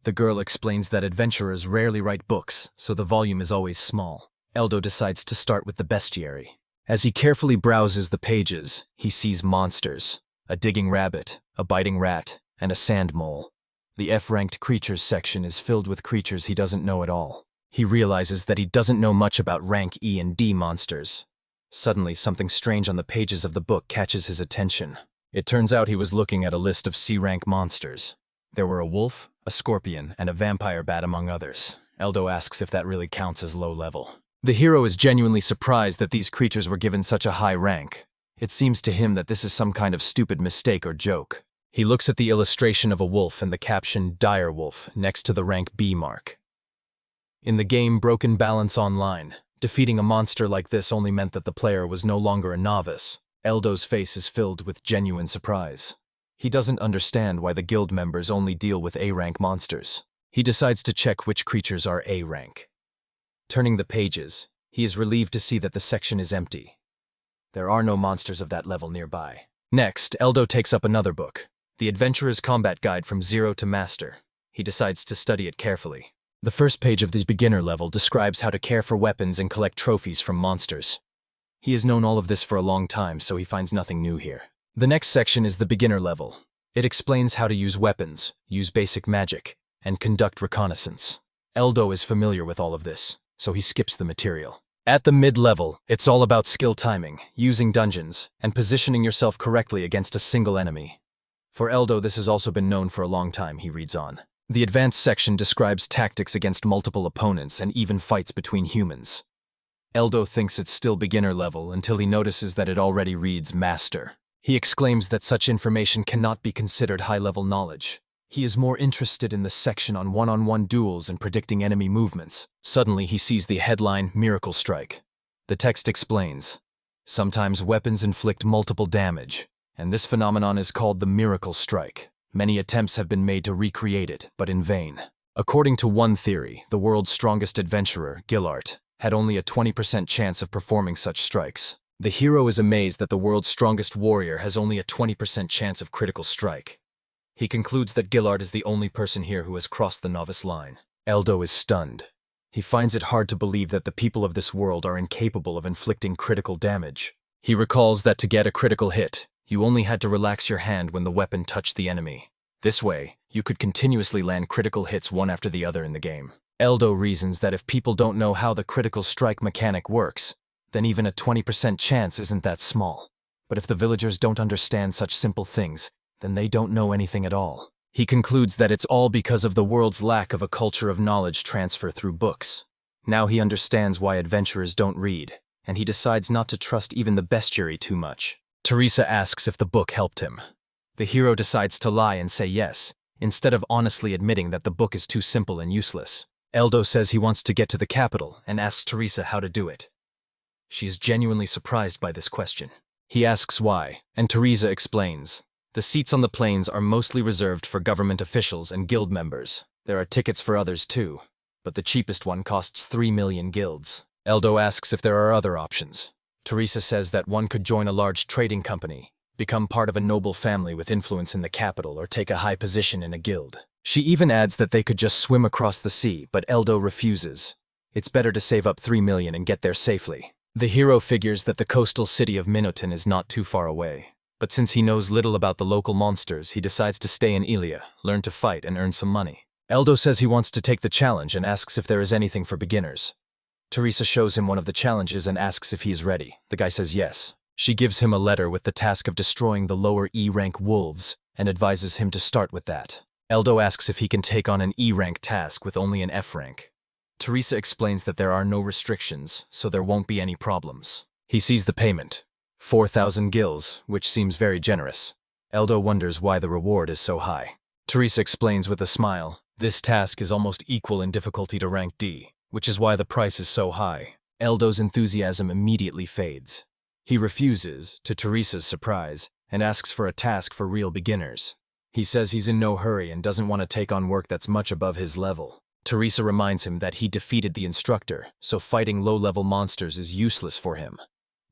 The girl explains that adventurers rarely write books, so the volume is always small. Eldo decides to start with the bestiary. As he carefully browses the pages, he sees monsters. A digging rabbit, a biting rat, and a sand mole. The F-ranked creatures section is filled with creatures he doesn't know at all. He realizes that he doesn't know much about rank E and D monsters. Suddenly, something strange on the pages of the book catches his attention. It turns out he was looking at a list of C-rank monsters. There were a wolf, a scorpion, and a vampire bat among others. Eldo asks if that really counts as low level. The hero is genuinely surprised that these creatures were given such a high rank. It seems to him that this is some kind of stupid mistake or joke. He looks at the illustration of a wolf and the caption Dire Wolf next to the rank B mark. In the game Broken Balance Online, defeating a monster like this only meant that the player was no longer a novice. Eldo's face is filled with genuine surprise. He doesn't understand why the guild members only deal with A-rank monsters. He decides to check which creatures are A-rank. Turning the pages, he is relieved to see that the section is empty. There are no monsters of that level nearby. Next, Eldo takes up another book, The Adventurer's Combat Guide from Zero to Master. He decides to study it carefully. The first page of this beginner level describes how to care for weapons and collect trophies from monsters. He has known all of this for a long time, so he finds nothing new here. The next section is the beginner level. It explains how to use weapons, use basic magic, and conduct reconnaissance. Eldo is familiar with all of this, so he skips the material. At the mid-level, it's all about skill timing, using dungeons, and positioning yourself correctly against a single enemy. For Eldo, this has also been known for a long time, he reads on. The advanced section describes tactics against multiple opponents and even fights between humans. Eldo thinks it's still beginner level until he notices that it already reads Master. He exclaims that such information cannot be considered high-level knowledge. He is more interested in the section on one-on-one duels and predicting enemy movements. Suddenly, he sees the headline, Miracle Strike. The text explains, sometimes weapons inflict multiple damage, and this phenomenon is called the Miracle Strike. Many attempts have been made to recreate it, but in vain. According to one theory, the world's strongest adventurer, Gillart, had only a 20% chance of performing such strikes. The hero is amazed that the world's strongest warrior has only a 20% chance of critical strike. He concludes that Gillart is the only person here who has crossed the novice line. Eldo is stunned. He finds it hard to believe that the people of this world are incapable of inflicting critical damage. He recalls that to get a critical hit, you only had to relax your hand when the weapon touched the enemy. This way, you could continuously land critical hits one after the other in the game. Eldo reasons that if people don't know how the critical strike mechanic works, then even a 20% chance isn't that small. But if the villagers don't understand such simple things, then they don't know anything at all. He concludes that it's all because of the world's lack of a culture of knowledge transfer through books. Now he understands why adventurers don't read, and he decides not to trust even the bestiary too much. Teresa asks if the book helped him. The hero decides to lie and say yes, instead of honestly admitting that the book is too simple and useless. Eldo says he wants to get to the capital and asks Teresa how to do it. She is genuinely surprised by this question. He asks why, and Teresa explains. The seats on the planes are mostly reserved for government officials and guild members. There are tickets for others too, but the cheapest one costs 3 million guilds. Eldo asks if there are other options. Teresa says that one could join a large trading company, become part of a noble family with influence in the capital, or take a high position in a guild. She even adds that they could just swim across the sea, but Eldo refuses. It's better to save up 3 million and get there safely. The hero figures that the coastal city of Minotan is not too far away. But since he knows little about the local monsters, he decides to stay in Ilia, learn to fight, and earn some money. Eldo says he wants to take the challenge and asks if there is anything for beginners. Teresa shows him one of the challenges and asks if he is ready. The guy says yes. She gives him a letter with the task of destroying the lower E-rank wolves and advises him to start with that. Eldo asks if he can take on an E-rank task with only an F rank. Teresa explains that there are no restrictions, so there won't be any problems. He sees the payment. 4,000 gills, which seems very generous. Eldo wonders why the reward is so high. Teresa explains with a smile, this task is almost equal in difficulty to rank D, which is why the price is so high. Eldo's enthusiasm immediately fades. He refuses, to Teresa's surprise, and asks for a task for real beginners. He says he's in no hurry and doesn't want to take on work that's much above his level. Teresa reminds him that he defeated the instructor, so fighting low-level monsters is useless for him.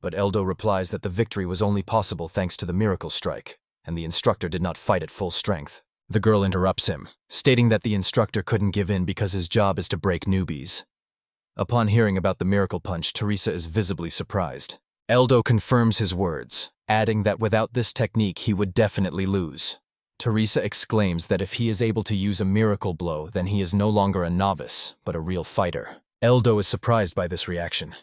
But Eldo replies that the victory was only possible thanks to the miracle strike, and the instructor did not fight at full strength. The girl interrupts him, stating that the instructor couldn't give in because his job is to break newbies. Upon hearing about the miracle punch, Teresa is visibly surprised. Eldo confirms his words, adding that without this technique he would definitely lose. Teresa exclaims that if he is able to use a miracle blow, then he is no longer a novice, but a real fighter. Eldo is surprised by this reaction.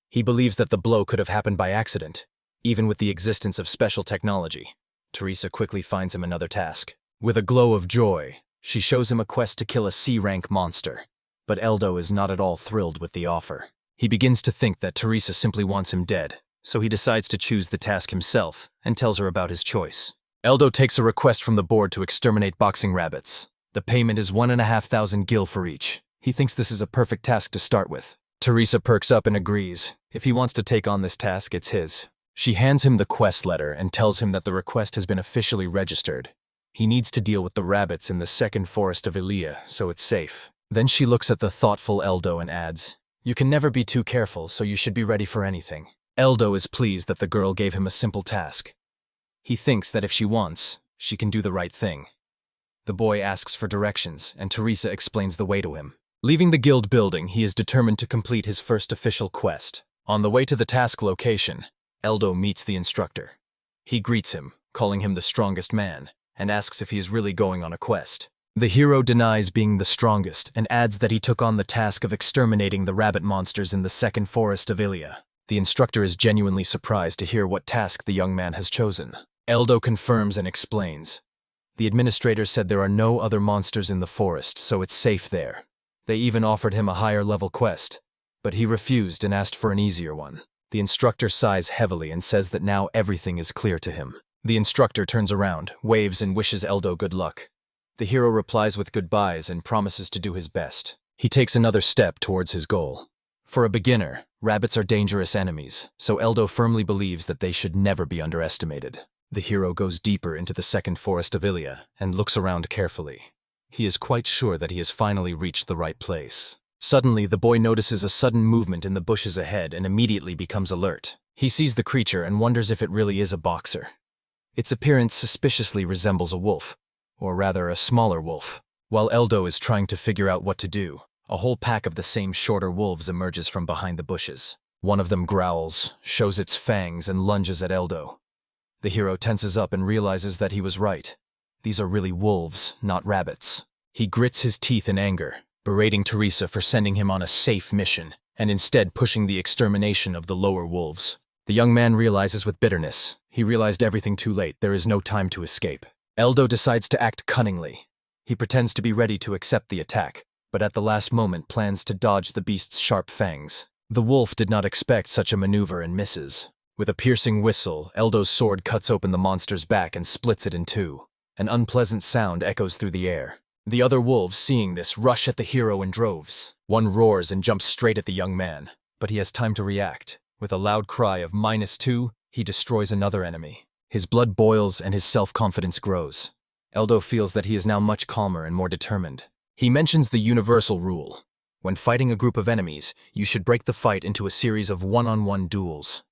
He believes that the blow could have happened by accident, even with the existence of special technology. Teresa quickly finds him another task. With a glow of joy, she shows him a quest to kill a C-rank monster. But Eldo is not at all thrilled with the offer. He begins to think that Teresa simply wants him dead, so he decides to choose the task himself and tells her about his choice. Eldo takes a request from the board to exterminate boxing rabbits. The payment is 1,500 gil for each. He thinks this is a perfect task to start with. Teresa perks up and agrees. If he wants to take on this task, it's his. She hands him the quest letter and tells him that the request has been officially registered. He needs to deal with the rabbits in the second forest of Ilia, so it's safe. Then she looks at the thoughtful Eldo and adds, "You can never be too careful, so you should be ready for anything." Eldo is pleased that the girl gave him a simple task. He thinks that if she wants, she can do the right thing. The boy asks for directions, and Teresa explains the way to him. Leaving the guild building, he is determined to complete his first official quest. On the way to the task location, Eldo meets the instructor. He greets him, calling him the strongest man, and asks if he is really going on a quest. The hero denies being the strongest and adds that he took on the task of exterminating the rabbit monsters in the second forest of Ilia. The instructor is genuinely surprised to hear what task the young man has chosen. Eldo confirms and explains. The administrator said there are no other monsters in the forest, so it's safe there. They even offered him a higher level quest, but he refused and asked for an easier one. The instructor sighs heavily and says that now everything is clear to him. The instructor turns around, waves and wishes Eldo good luck. The hero replies with goodbyes and promises to do his best. He takes another step towards his goal. For a beginner, rabbits are dangerous enemies, so Eldo firmly believes that they should never be underestimated. The hero goes deeper into the second forest of Ilia and looks around carefully. He is quite sure that he has finally reached the right place. Suddenly, the boy notices a sudden movement in the bushes ahead and immediately becomes alert. He sees the creature and wonders if it really is a boxer. Its appearance suspiciously resembles a wolf, or rather a smaller wolf. While Eldo is trying to figure out what to do, a whole pack of the same shorter wolves emerges from behind the bushes. One of them growls, shows its fangs, and lunges at Eldo. The hero tenses up and realizes that he was right. These are really wolves, not rabbits. He grits his teeth in anger, berating Teresa for sending him on a safe mission, and instead pushing the extermination of the lower wolves. The young man realizes with bitterness. He realized everything too late. There is no time to escape. Eldo decides to act cunningly. He pretends to be ready to accept the attack, but at the last moment plans to dodge the beast's sharp fangs. The wolf did not expect such a maneuver and misses. With a piercing whistle, Eldo's sword cuts open the monster's back and splits it in two. An unpleasant sound echoes through the air. The other wolves, seeing this, rush at the hero in droves. One roars and jumps straight at the young man, but he has time to react. With a loud cry of -2, he destroys another enemy. His blood boils and his self-confidence grows. Eldo feels that he is now much calmer and more determined. He mentions the universal rule. When fighting a group of enemies, you should break the fight into a series of one-on-one duels.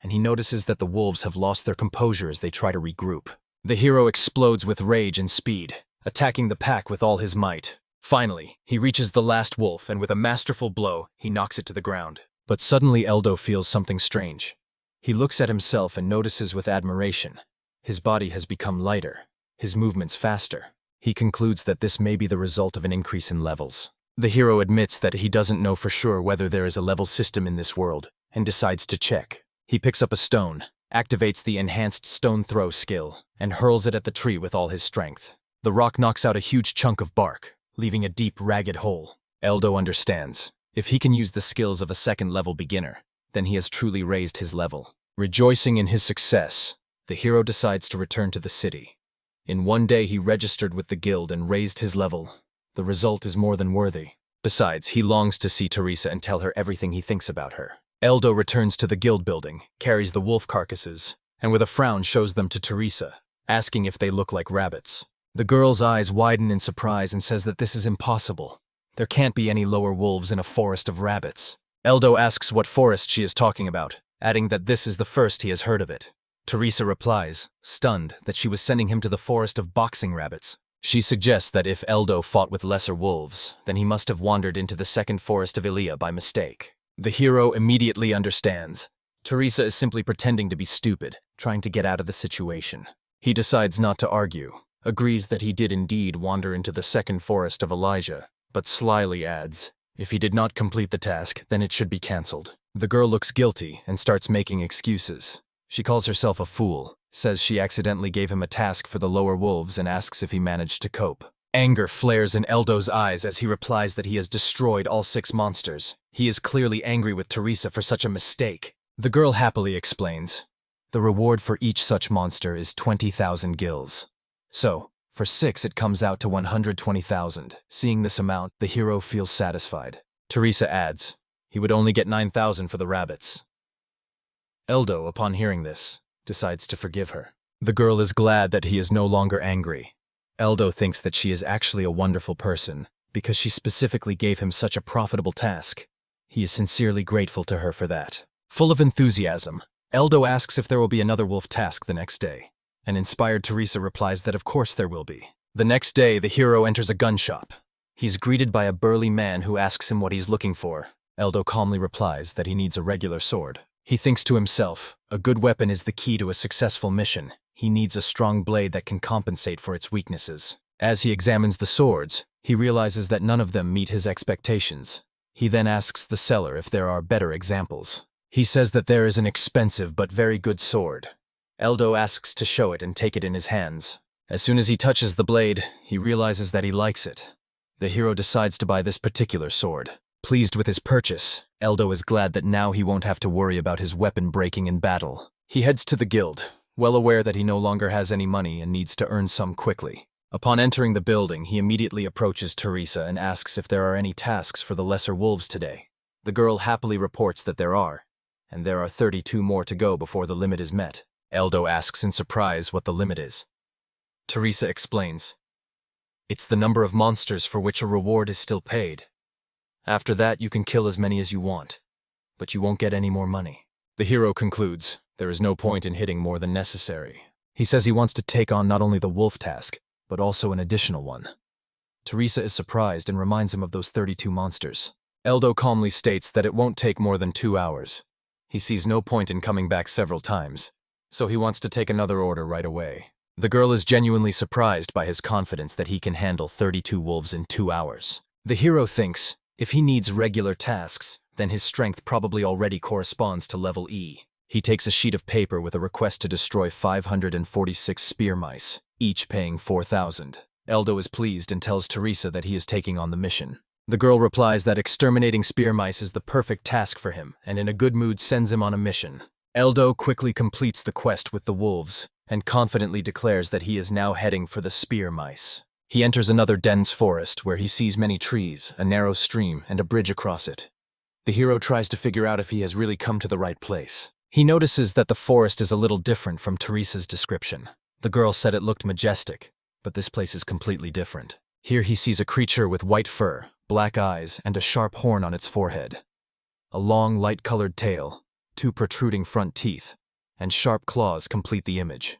And he notices that the wolves have lost their composure as they try to regroup. The hero explodes with rage and speed, attacking the pack with all his might. Finally, he reaches the last wolf, and with a masterful blow, he knocks it to the ground. But suddenly Eldo feels something strange. He looks at himself and notices with admiration. His body has become lighter, his movements faster. He concludes that this may be the result of an increase in levels. The hero admits that he doesn't know for sure whether there is a level system in this world, and decides to check. He picks up a stone, activates the enhanced stone throw skill, and hurls it at the tree with all his strength. The rock knocks out a huge chunk of bark, leaving a deep, ragged hole. Eldo understands. If he can use the skills of a second-level beginner, then he has truly raised his level. Rejoicing in his success, the hero decides to return to the city. In one day he registered with the guild and raised his level. The result is more than worthy. Besides, he longs to see Teresa and tell her everything he thinks about her. Eldo returns to the guild building, carries the wolf carcasses, and with a frown shows them to Teresa, asking if they look like rabbits. The girl's eyes widen in surprise and says that this is impossible. There can't be any lower wolves in a forest of rabbits. Eldo asks what forest she is talking about, adding that this is the first he has heard of it. Teresa replies, stunned, that she was sending him to the forest of boxing rabbits. She suggests that if Eldo fought with lesser wolves, then he must have wandered into the second forest of Ilia by mistake. The hero immediately understands. Teresa is simply pretending to be stupid, trying to get out of the situation. He decides not to argue, agrees that he did indeed wander into the second forest of Elijah, but slyly adds, if he did not complete the task, then it should be cancelled. The girl looks guilty and starts making excuses. She calls herself a fool, says she accidentally gave him a task for the lower wolves and asks if he managed to cope. Anger flares in Eldo's eyes as he replies that he has destroyed all 6 monsters. He is clearly angry with Teresa for such a mistake. The girl happily explains. The reward for each such monster is 20,000 gills. So, for 6 it comes out to 120,000. Seeing this amount, the hero feels satisfied. Teresa adds, he would only get 9,000 for the rabbits. Eldo, upon hearing this, decides to forgive her. The girl is glad that he is no longer angry. Eldo thinks that she is actually a wonderful person, because she specifically gave him such a profitable task. He is sincerely grateful to her for that. Full of enthusiasm, Eldo asks if there will be another wolf task the next day. An inspired Teresa replies that of course there will be. The next day, the hero enters a gun shop. He's greeted by a burly man who asks him what he's looking for. Eldo calmly replies that he needs a regular sword. He thinks to himself, a good weapon is the key to a successful mission. He needs a strong blade that can compensate for its weaknesses. As he examines the swords, he realizes that none of them meet his expectations. He then asks the seller if there are better examples. He says that there is an expensive but very good sword. Eldo asks to show it and take it in his hands. As soon as he touches the blade, he realizes that he likes it. The hero decides to buy this particular sword. Pleased with his purchase, Eldo is glad that now he won't have to worry about his weapon breaking in battle. He heads to the guild, well aware that he no longer has any money and needs to earn some quickly. Upon entering the building, he immediately approaches Teresa and asks if there are any tasks for the lesser wolves today. The girl happily reports that there are, and there are 32 more to go before the limit is met. Eldo asks in surprise what the limit is. Teresa explains. It's the number of monsters for which a reward is still paid. After that, you can kill as many as you want, but you won't get any more money. The hero concludes, there is no point in hitting more than necessary. He says he wants to take on not only the wolf task, but also an additional one. Teresa is surprised and reminds him of those 32 monsters. Eldo calmly states that it won't take more than 2 hours. He sees no point in coming back several times, so he wants to take another order right away. The girl is genuinely surprised by his confidence that he can handle 32 wolves in 2 hours. The hero thinks, if he needs regular tasks, then his strength probably already corresponds to level E. He takes a sheet of paper with a request to destroy 546 spear mice, each paying 4,000. Eldo is pleased and tells Teresa that he is taking on the mission. The girl replies that exterminating spear mice is the perfect task for him, and in a good mood sends him on a mission. Eldo quickly completes the quest with the wolves, and confidently declares that he is now heading for the spear mice. He enters another dense forest where he sees many trees, a narrow stream, and a bridge across it. The hero tries to figure out if he has really come to the right place. He notices that the forest is a little different from Teresa's description. The girl said it looked majestic, but this place is completely different. Here he sees a creature with white fur, black eyes, and a sharp horn on its forehead. A long, light-colored tail, 2 protruding front teeth, and sharp claws complete the image.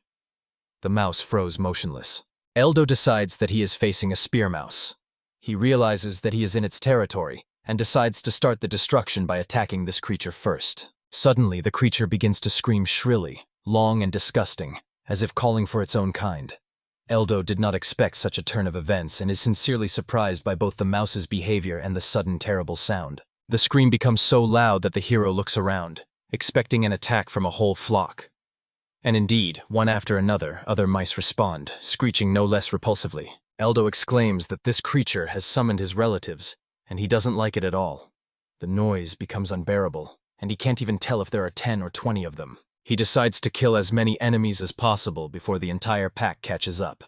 The mouse froze motionless. Eldo decides that he is facing a spear mouse. He realizes that he is in its territory, and decides to start the destruction by attacking this creature first. Suddenly, the creature begins to scream shrilly, long and disgusting, as if calling for its own kind. Eldo did not expect such a turn of events and is sincerely surprised by both the mouse's behavior and the sudden terrible sound. The scream becomes so loud that the hero looks around, expecting an attack from a whole flock. And indeed, one after another, other mice respond, screeching no less repulsively. Eldo exclaims that this creature has summoned his relatives, and he doesn't like it at all. The noise becomes unbearable, and he can't even tell if there are 10 or 20 of them. He decides to kill as many enemies as possible before the entire pack catches up.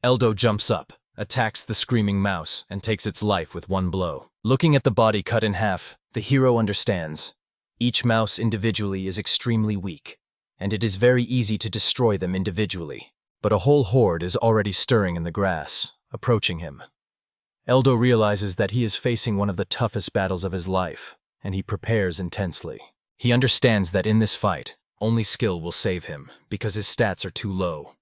Eldo jumps up, attacks the screaming mouse, and takes its life with one blow. Looking at the body cut in half, the hero understands. Each mouse individually is extremely weak, and it is very easy to destroy them individually. But a whole horde is already stirring in the grass, approaching him. Eldo realizes that he is facing one of the toughest battles of his life, and he prepares intensely. He understands that in this fight, only skill will save him, because his stats are too low.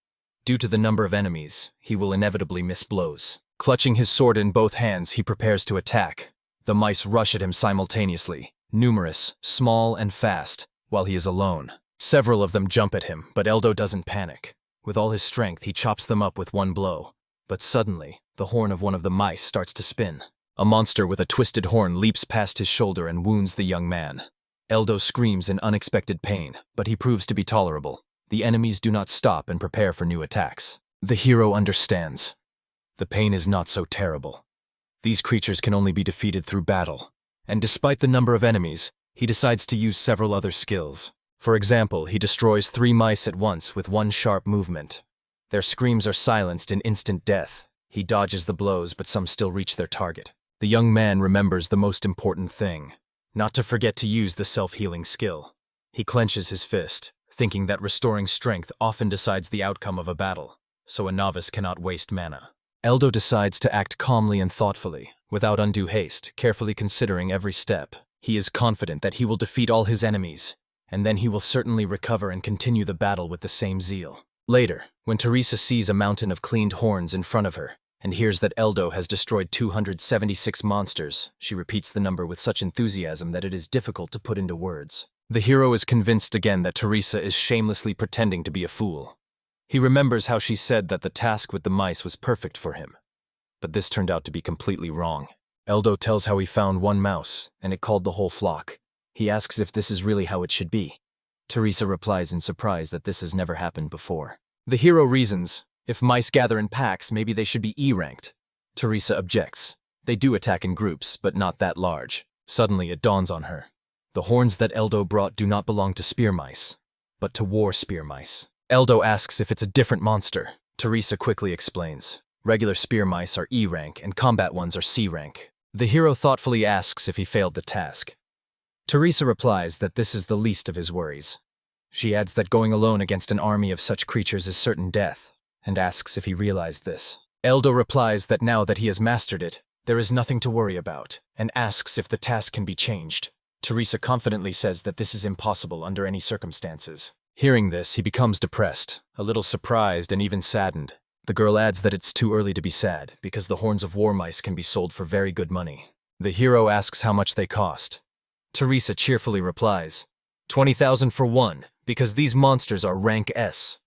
Due to the number of enemies, he will inevitably miss blows. Clutching his sword in both hands, he prepares to attack. The mice rush at him simultaneously, numerous, small, and fast, while he is alone. Several of them jump at him, but Eldo doesn't panic. With all his strength, he chops them up with one blow. But suddenly, the horn of one of the mice starts to spin. A monster with a twisted horn leaps past his shoulder and wounds the young man. Eldo screams in unexpected pain, but he proves to be tolerable. The enemies do not stop and prepare for new attacks. The hero understands. The pain is not so terrible. These creatures can only be defeated through battle. And despite the number of enemies, he decides to use several other skills. For example, he destroys 3 mice at once with one sharp movement. Their screams are silenced in instant death. He dodges the blows, but some still reach their target. The young man remembers the most important thing, not to forget to use the self-healing skill. He clenches his fist, thinking that restoring strength often decides the outcome of a battle, so a novice cannot waste mana. Eldo decides to act calmly and thoughtfully, without undue haste, carefully considering every step. He is confident that he will defeat all his enemies, and then he will certainly recover and continue the battle with the same zeal. Later, when Teresa sees a mountain of cleaned horns in front of her, and hears that Eldo has destroyed 276 monsters. She repeats the number with such enthusiasm that it is difficult to put into words. The hero is convinced again that Teresa is shamelessly pretending to be a fool. He remembers how she said that the task with the mice was perfect for him. But this turned out to be completely wrong. Eldo tells how he found one mouse, and it called the whole flock. He asks if this is really how it should be. Teresa replies in surprise that this has never happened before. The hero reasons, if mice gather in packs, maybe they should be E-ranked. Teresa objects. They do attack in groups, but not that large. Suddenly it dawns on her. The horns that Eldo brought do not belong to spear mice, but to war spear mice. Eldo asks if it's a different monster. Teresa quickly explains. Regular spear mice are E rank and combat ones are C rank. The hero thoughtfully asks if he failed the task. Teresa replies that this is the least of his worries. She adds that going alone against an army of such creatures is certain death, and asks if he realized this. Eldo replies that now that he has mastered it, there is nothing to worry about, and asks if the task can be changed. Teresa confidently says that this is impossible under any circumstances. Hearing this, he becomes depressed, a little surprised and even saddened. The girl adds that it's too early to be sad, because the horns of war mice can be sold for very good money. The hero asks how much they cost. Teresa cheerfully replies, 20,000 for one, because these monsters are rank S.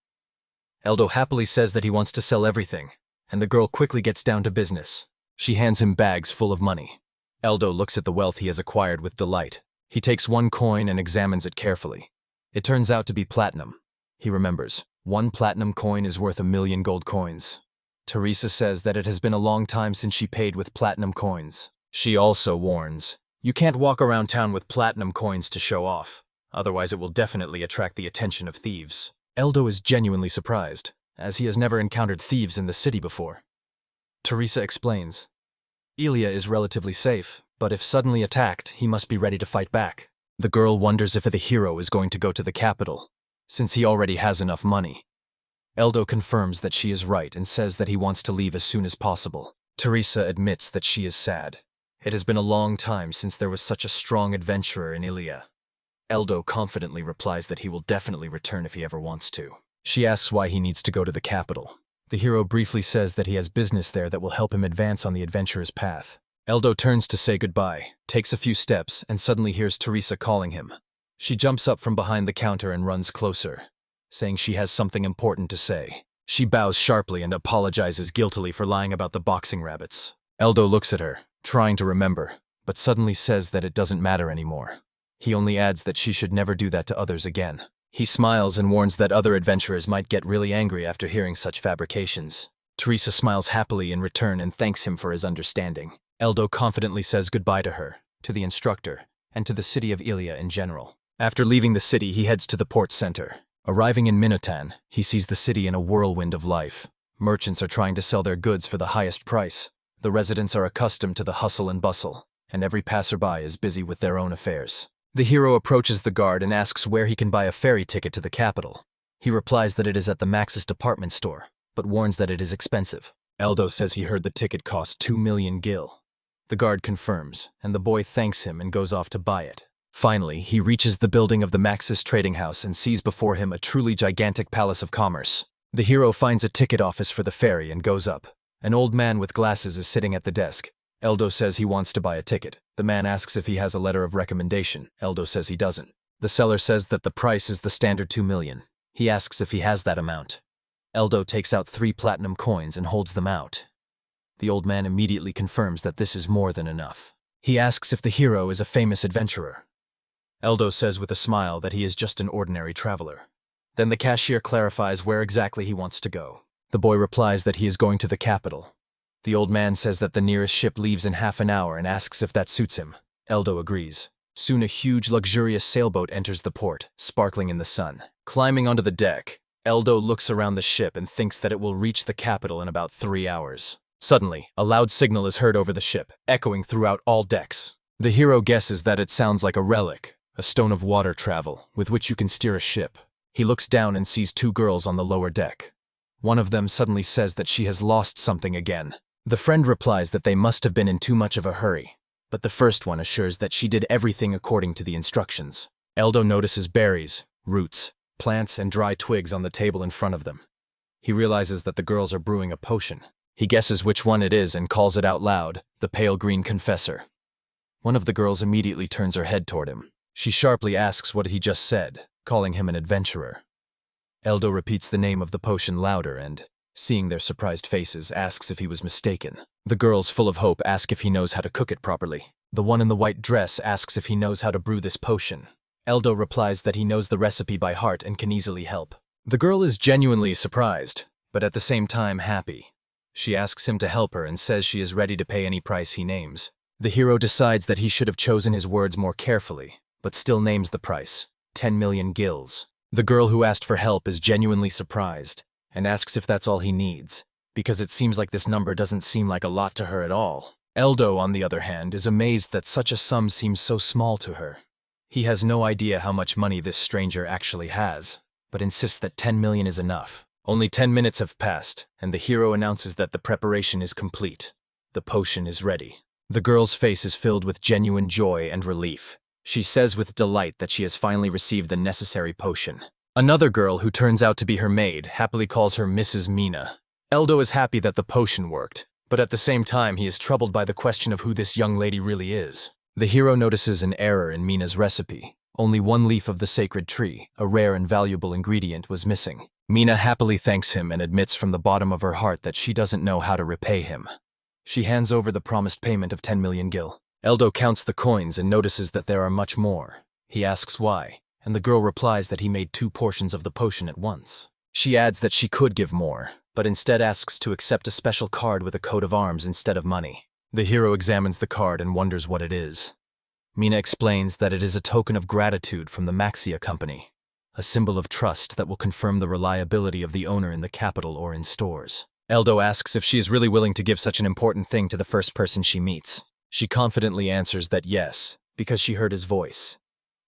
Eldo happily says that he wants to sell everything, and the girl quickly gets down to business. She hands him bags full of money. Eldo looks at the wealth he has acquired with delight. He takes one coin and examines it carefully. It turns out to be platinum. He remembers, 1 platinum coin is worth 1,000,000 gold coins. Teresa says that it has been a long time since she paid with platinum coins. She also warns, you can't walk around town with platinum coins to show off, otherwise it will definitely attract the attention of thieves. Eldo is genuinely surprised, as he has never encountered thieves in the city before. Teresa explains, Ilia is relatively safe, but if suddenly attacked, he must be ready to fight back. The girl wonders if the hero is going to go to the capital, since he already has enough money. Eldo confirms that she is right and says that he wants to leave as soon as possible. Teresa admits that she is sad. It has been a long time since there was such a strong adventurer in Ilia. Eldo confidently replies that he will definitely return if he ever wants to. She asks why he needs to go to the capital. The hero briefly says that he has business there that will help him advance on the adventurer's path. Eldo turns to say goodbye, takes a few steps, and suddenly hears Teresa calling him. She jumps up from behind the counter and runs closer, saying she has something important to say. She bows sharply and apologizes guiltily for lying about the boxing rabbits. Eldo looks at her, trying to remember, but suddenly says that it doesn't matter anymore. He only adds that she should never do that to others again. He smiles and warns that other adventurers might get really angry after hearing such fabrications. Teresa smiles happily in return and thanks him for his understanding. Eldo confidently says goodbye to her, to the instructor, and to the city of Ilia in general. After leaving the city, he heads to the port center. Arriving in Minotan, he sees the city in a whirlwind of life. Merchants are trying to sell their goods for the highest price. The residents are accustomed to the hustle and bustle, and every passerby is busy with their own affairs. The hero approaches the guard and asks where he can buy a ferry ticket to the capital. He replies that it is at the Maxis department store, but warns that it is expensive. Eldo says he heard the ticket cost 2,000,000 gil. The guard confirms, and the boy thanks him and goes off to buy it. Finally, he reaches the building of the Maxis trading house and sees before him a truly gigantic palace of commerce. The hero finds a ticket office for the ferry and goes up. An old man with glasses is sitting at the desk. Eldo says he wants to buy a ticket. The man asks if he has a letter of recommendation. Eldo says he doesn't. The seller says that the price is the standard 2,000,000. He asks if he has that amount. Eldo takes out 3 platinum coins and holds them out. The old man immediately confirms that this is more than enough. He asks if the hero is a famous adventurer. Eldo says with a smile that he is just an ordinary traveler. Then the cashier clarifies where exactly he wants to go. The boy replies that he is going to the capital. The old man says that the nearest ship leaves in half an hour and asks if that suits him. Eldo agrees. Soon a huge, luxurious sailboat enters the port, sparkling in the sun. Climbing onto the deck, Eldo looks around the ship and thinks that it will reach the capital in about 3 hours. Suddenly, a loud signal is heard over the ship, echoing throughout all decks. The hero guesses that it sounds like a relic, a stone of water travel, with which you can steer a ship. He looks down and sees 2 girls on the lower deck. One of them suddenly says that she has lost something again. The friend replies that they must have been in too much of a hurry, but the first one assures that she did everything according to the instructions. Eldo notices berries, roots, plants, and dry twigs on the table in front of them. He realizes that the girls are brewing a potion. He guesses which one it is and calls it out loud, the pale green confessor. One of the girls immediately turns her head toward him. She sharply asks what he just said, calling him an adventurer. Eldo repeats the name of the potion louder and, seeing their surprised faces, asks if he was mistaken. The girls, full of hope, ask if he knows how to cook it properly. The one in the white dress asks if he knows how to brew this potion. Eldo replies that he knows the recipe by heart and can easily help. The girl is genuinely surprised, but at the same time happy. She asks him to help her and says she is ready to pay any price he names. The hero decides that he should have chosen his words more carefully, but still names the price, 10 million gills. The girl who asked for help is genuinely surprised and asks if that's all he needs, because it seems like this number doesn't seem like a lot to her at all. Eldo, on the other hand, is amazed that such a sum seems so small to her. He has no idea how much money this stranger actually has, but insists that 10 million is enough. Only 10 minutes have passed, and the hero announces that the preparation is complete. The potion is ready. The girl's face is filled with genuine joy and relief. She says with delight that she has finally received the necessary potion. Another girl, who turns out to be her maid, happily calls her Mrs. Mina. Eldo is happy that the potion worked, but at the same time he is troubled by the question of who this young lady really is. The hero notices an error in Mina's recipe. Only one leaf of the sacred tree, a rare and valuable ingredient, was missing. Mina happily thanks him and admits from the bottom of her heart that she doesn't know how to repay him. She hands over the promised payment of 10 million gil. Eldo counts the coins and notices that there are much more. He asks why, and the girl replies that he made 2 portions of the potion at once. She adds that she could give more, but instead asks to accept a special card with a coat of arms instead of money. The hero examines the card and wonders what it is. Mina explains that it is a token of gratitude from the Maxia company, a symbol of trust that will confirm the reliability of the owner in the capital or in stores. Eldo asks if she is really willing to give such an important thing to the first person she meets. She confidently answers that yes, because she heard his voice.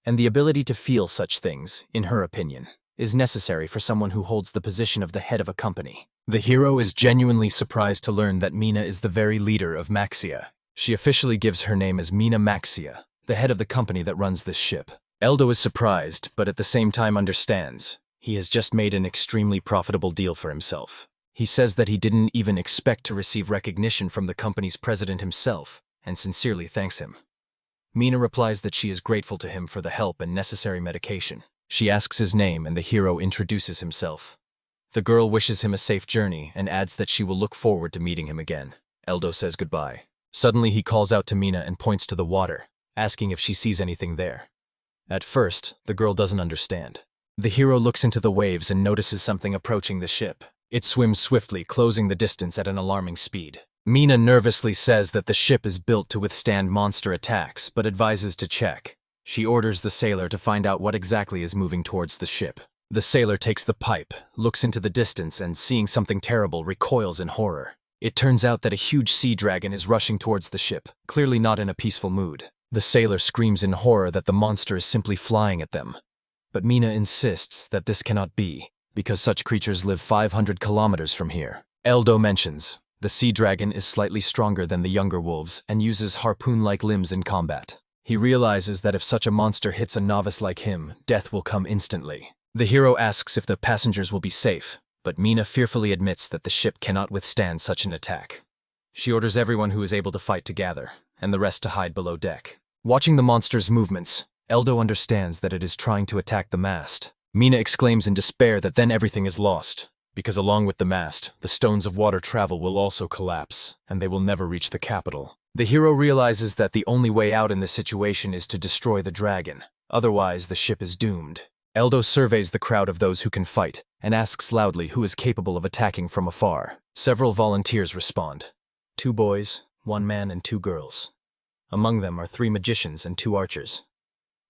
And the ability to feel such things, in her opinion, is necessary for someone who holds the position of the head of a company. The hero is genuinely surprised to learn that Mina is the very leader of Maxia. She officially gives her name as Mina Maxia, the head of the company that runs this ship. Eldo is surprised, but at the same time understands. He has just made an extremely profitable deal for himself. He says that he didn't even expect to receive recognition from the company's president himself, and sincerely thanks him. Mina replies that she is grateful to him for the help and necessary medication. She asks his name and the hero introduces himself. The girl wishes him a safe journey and adds that she will look forward to meeting him again. Eldo says goodbye. Suddenly he calls out to Mina and points to the water, asking if she sees anything there. At first, the girl doesn't understand. The hero looks into the waves and notices something approaching the ship. It swims swiftly, closing the distance at an alarming speed. Mina nervously says that the ship is built to withstand monster attacks, but advises to check. She orders the sailor to find out what exactly is moving towards the ship. The sailor takes the pipe, looks into the distance, and seeing something terrible, recoils in horror. It turns out that a huge sea dragon is rushing towards the ship, clearly not in a peaceful mood. The sailor screams in horror that the monster is simply flying at them. But Mina insists that this cannot be, because such creatures live 500 kilometers from here. Eldo mentions the sea dragon is slightly stronger than the younger wolves and uses harpoon-like limbs in combat. He realizes that if such a monster hits a novice like him, death will come instantly. The hero asks if the passengers will be safe, but Mina fearfully admits that the ship cannot withstand such an attack. She orders everyone who is able to fight to gather, and the rest to hide below deck. Watching the monster's movements, Eldo understands that it is trying to attack the mast. Mina exclaims in despair that then everything is lost, because along with the mast, the stones of water travel will also collapse, and they will never reach the capital. The hero realizes that the only way out in this situation is to destroy the dragon, otherwise the ship is doomed. Eldo surveys the crowd of those who can fight, and asks loudly who is capable of attacking from afar. Several volunteers respond. 2 boys, 1 man, and 2 girls. Among them are 3 magicians and 2 archers.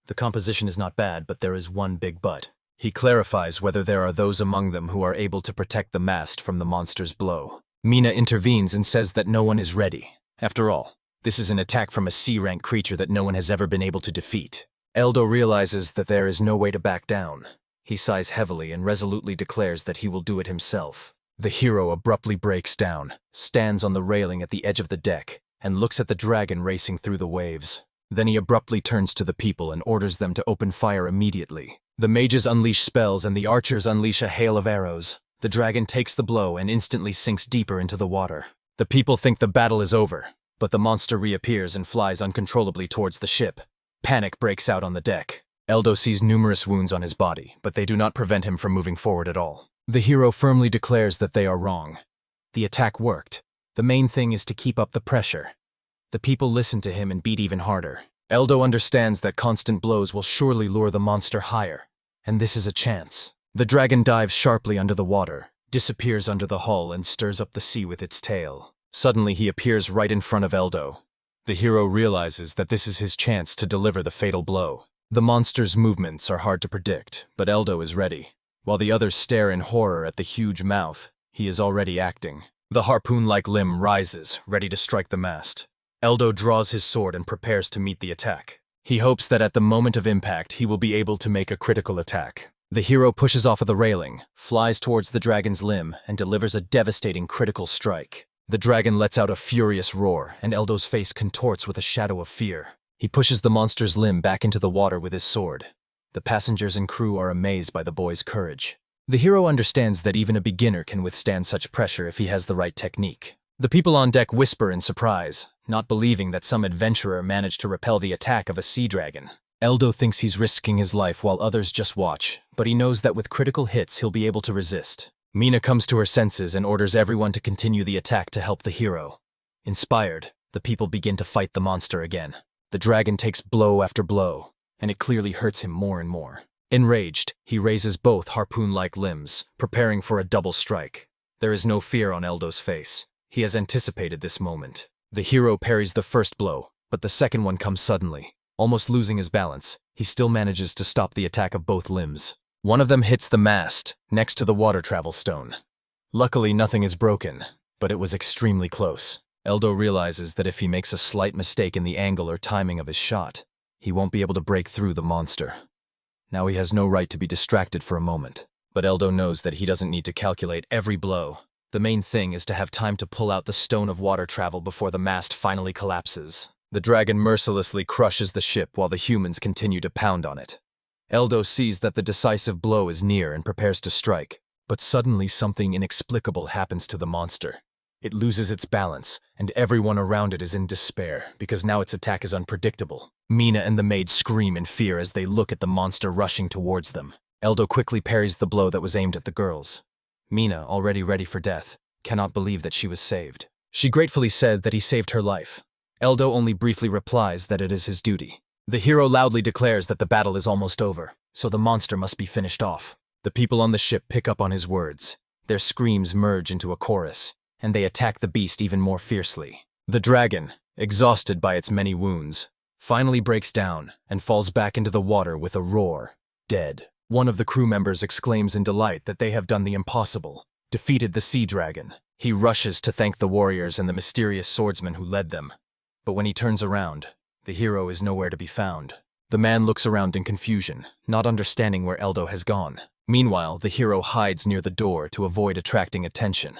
The composition is not bad, but there is one big but. He clarifies whether there are those among them who are able to protect the mast from the monster's blow. Mina intervenes and says that no one is ready. After all, this is an attack from a C-rank creature that no one has ever been able to defeat. Eldo realizes that there is no way to back down. He sighs heavily and resolutely declares that he will do it himself. The hero abruptly breaks down, stands on the railing at the edge of the deck, and looks at the dragon racing through the waves. Then he abruptly turns to the people and orders them to open fire immediately. The mages unleash spells and the archers unleash a hail of arrows. The dragon takes the blow and instantly sinks deeper into the water. The people think the battle is over, but the monster reappears and flies uncontrollably towards the ship. Panic breaks out on the deck. Eldo sees numerous wounds on his body, but they do not prevent him from moving forward at all. The hero firmly declares that they are wrong. The attack worked. The main thing is to keep up the pressure. The people listen to him and beat even harder. Eldo understands that constant blows will surely lure the monster higher, and this is a chance. The dragon dives sharply under the water, disappears under the hull, and stirs up the sea with its tail. Suddenly he appears right in front of Eldo. The hero realizes that this is his chance to deliver the fatal blow. The monster's movements are hard to predict, but Eldo is ready. While the others stare in horror at the huge mouth, he is already acting. The harpoon-like limb rises, ready to strike the mast. Eldo draws his sword and prepares to meet the attack. He hopes that at the moment of impact he will be able to make a critical attack. The hero pushes off of the railing, flies towards the dragon's limb, and delivers a devastating critical strike. The dragon lets out a furious roar, and Eldo's face contorts with a shadow of fear. He pushes the monster's limb back into the water with his sword. The passengers and crew are amazed by the boy's courage. The hero understands that even a beginner can withstand such pressure if he has the right technique. The people on deck whisper in surprise, not believing that some adventurer managed to repel the attack of a sea dragon. Eldo thinks he's risking his life while others just watch, but he knows that with critical hits he'll be able to resist. Mina comes to her senses and orders everyone to continue the attack to help the hero. Inspired, the people begin to fight the monster again. The dragon takes blow after blow, and it clearly hurts him more and more. Enraged, he raises both harpoon-like limbs, preparing for a double strike. There is no fear on Eldo's face. He has anticipated this moment. The hero parries the first blow, but the second one comes suddenly. Almost losing his balance, he still manages to stop the attack of both limbs. One of them hits the mast, next to the water travel stone. Luckily, nothing is broken, but it was extremely close. Eldo realizes that if he makes a slight mistake in the angle or timing of his shot, he won't be able to break through the monster. Now he has no right to be distracted for a moment, but Eldo knows that he doesn't need to calculate every blow. The main thing is to have time to pull out the stone of water travel before the mast finally collapses. The dragon mercilessly crushes the ship while the humans continue to pound on it. Eldo sees that the decisive blow is near and prepares to strike, but suddenly something inexplicable happens to the monster. It loses its balance, and everyone around it is in despair, because now its attack is unpredictable. Mina and the maid scream in fear as they look at the monster rushing towards them. Eldo quickly parries the blow that was aimed at the girls. Mina, already ready for death, cannot believe that she was saved. She gratefully says that he saved her life. Eldo only briefly replies that it is his duty. The hero loudly declares that the battle is almost over, so the monster must be finished off. The people on the ship pick up on his words. Their screams merge into a chorus, and they attack the beast even more fiercely. The dragon, exhausted by its many wounds, finally breaks down and falls back into the water with a roar, dead. One of the crew members exclaims in delight that they have done the impossible, defeated the sea dragon. He rushes to thank the warriors and the mysterious swordsman who led them. But when he turns around, the hero is nowhere to be found. The man looks around in confusion, not understanding where Eldo has gone. Meanwhile, the hero hides near the door to avoid attracting attention.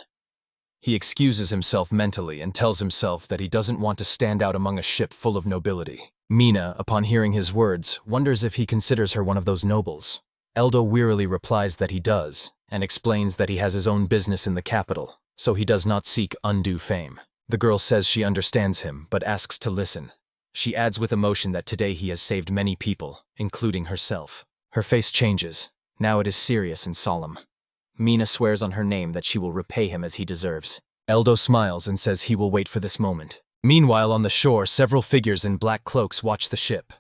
He excuses himself mentally and tells himself that he doesn't want to stand out among a ship full of nobility. Mina, upon hearing his words, wonders if he considers her one of those nobles. Eldo wearily replies that he does, and explains that he has his own business in the capital, so he does not seek undue fame. The girl says she understands him, but asks to listen. She adds with emotion that today he has saved many people, including herself. Her face changes. Now it is serious and solemn. Mina swears on her name that she will repay him as he deserves. Eldo smiles and says he will wait for this moment. Meanwhile, on the shore, several figures in black cloaks watch the ship.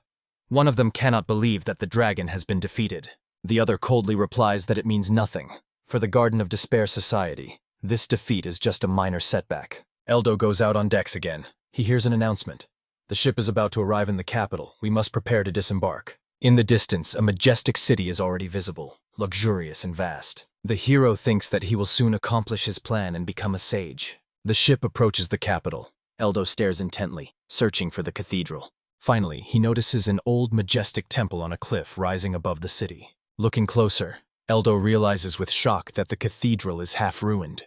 One of them cannot believe that the dragon has been defeated. The other coldly replies that it means nothing. For the Garden of Despair Society, this defeat is just a minor setback. Eldo goes out on decks again. He hears an announcement. The ship is about to arrive in the capital. We must prepare to disembark. In the distance, a majestic city is already visible, luxurious and vast. The hero thinks that he will soon accomplish his plan and become a sage. The ship approaches the capital. Eldo stares intently, searching for the cathedral. Finally, he notices an old, majestic temple on a cliff rising above the city. Looking closer, Eldo realizes with shock that the cathedral is half ruined.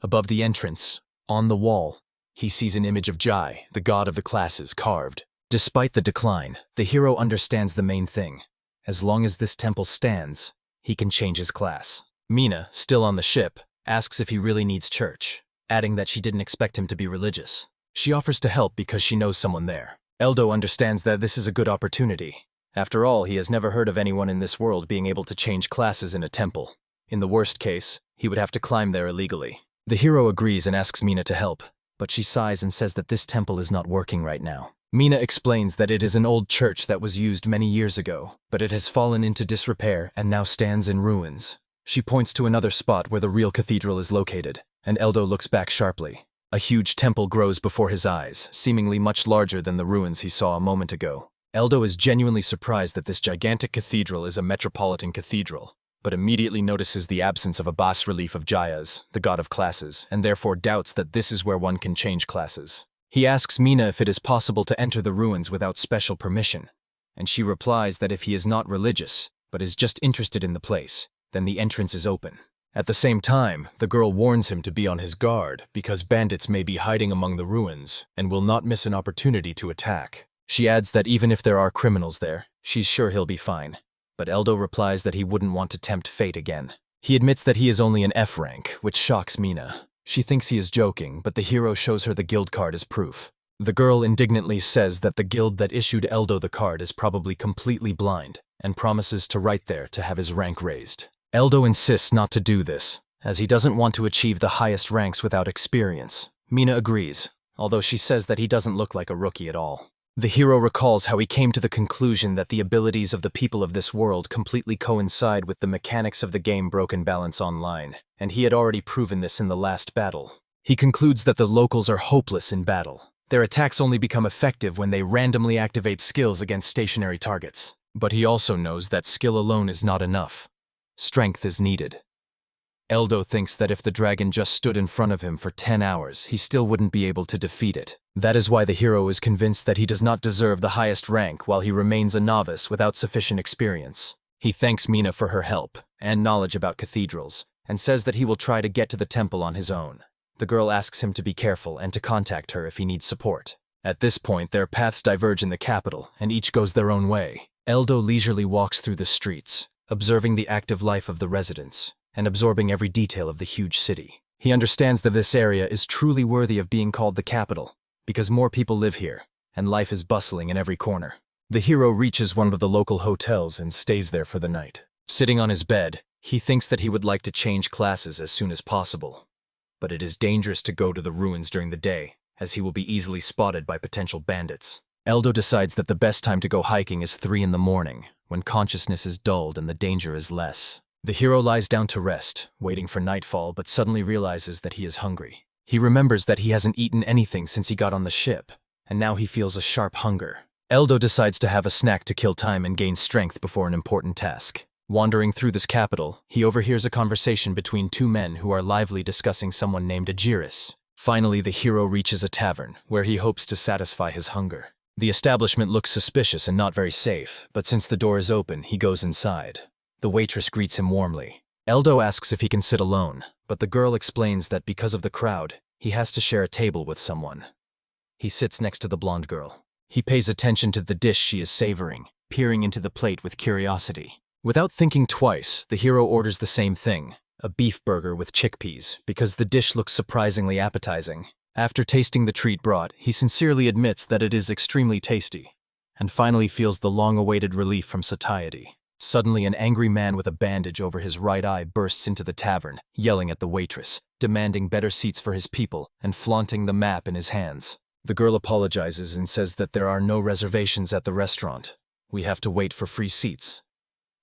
Above the entrance, on the wall, he sees an image of Jai, the god of the classes, carved. Despite the decline, the hero understands the main thing. As long as this temple stands, he can change his class. Mina, still on the ship, asks if he really needs church, adding that she didn't expect him to be religious. She offers to help because she knows someone there. Eldo understands that this is a good opportunity. After all, he has never heard of anyone in this world being able to change classes in a temple. In the worst case, he would have to climb there illegally. The hero agrees and asks Mina to help, but she sighs and says that this temple is not working right now. Mina explains that it is an old church that was used many years ago, but it has fallen into disrepair and now stands in ruins. She points to another spot where the real cathedral is located, and Eldo looks back sharply. A huge temple grows before his eyes, seemingly much larger than the ruins he saw a moment ago. Eldo is genuinely surprised that this gigantic cathedral is a metropolitan cathedral, but immediately notices the absence of a bas-relief of Jayas, the god of classes, and therefore doubts that this is where one can change classes. He asks Mina if it is possible to enter the ruins without special permission, and she replies that if he is not religious, but is just interested in the place, then the entrance is open. At the same time, the girl warns him to be on his guard because bandits may be hiding among the ruins and will not miss an opportunity to attack. She adds that even if there are criminals there, she's sure he'll be fine. But Eldo replies that he wouldn't want to tempt fate again. He admits that he is only an F rank, which shocks Mina. She thinks he is joking, but the hero shows her the guild card as proof. The girl indignantly says that the guild that issued Eldo the card is probably completely blind and promises to write there to have his rank raised. Eldo insists not to do this, as he doesn't want to achieve the highest ranks without experience. Mina agrees, although she says that he doesn't look like a rookie at all. The hero recalls how he came to the conclusion that the abilities of the people of this world completely coincide with the mechanics of the game Broken Balance Online, and he had already proven this in the last battle. He concludes that the locals are hopeless in battle. Their attacks only become effective when they randomly activate skills against stationary targets. But he also knows that skill alone is not enough. Strength is needed. Eldo thinks that if the dragon just stood in front of him for 10 hours, he still wouldn't be able to defeat it. That is why the hero is convinced that he does not deserve the highest rank while he remains a novice without sufficient experience. He thanks Mina for her help and knowledge about cathedrals, and says that he will try to get to the temple on his own. The girl asks him to be careful and to contact her if he needs support. At this point, their paths diverge in the capital, and each goes their own way. Eldo leisurely walks through the streets, observing the active life of the residents, and absorbing every detail of the huge city. He understands that this area is truly worthy of being called the capital, because more people live here, and life is bustling in every corner. The hero reaches one of the local hotels and stays there for the night. Sitting on his bed, he thinks that he would like to change classes as soon as possible. But it is dangerous to go to the ruins during the day, as he will be easily spotted by potential bandits. Eldo decides that the best time to go hiking is 3 in the morning, when consciousness is dulled and the danger is less. The hero lies down to rest, waiting for nightfall, but suddenly realizes that he is hungry. He remembers that he hasn't eaten anything since he got on the ship, and now he feels a sharp hunger. Eldo decides to have a snack to kill time and gain strength before an important task. Wandering through this capital, he overhears a conversation between 2 men who are lively discussing someone named Agiris. Finally, the hero reaches a tavern, where he hopes to satisfy his hunger. The establishment looks suspicious and not very safe, but since the door is open, he goes inside. The waitress greets him warmly. Eldo asks if he can sit alone, but the girl explains that because of the crowd, he has to share a table with someone. He sits next to the blonde girl. He pays attention to the dish she is savoring, peering into the plate with curiosity. Without thinking twice, the hero orders the same thing, a beef burger with chickpeas, because the dish looks surprisingly appetizing. After tasting the treat brought, he sincerely admits that it is extremely tasty, and finally feels the long-awaited relief from satiety. Suddenly, an angry man with a bandage over his right eye bursts into the tavern, yelling at the waitress, demanding better seats for his people, and flaunting the map in his hands. The girl apologizes and says that there are no reservations at the restaurant. We have to wait for free seats.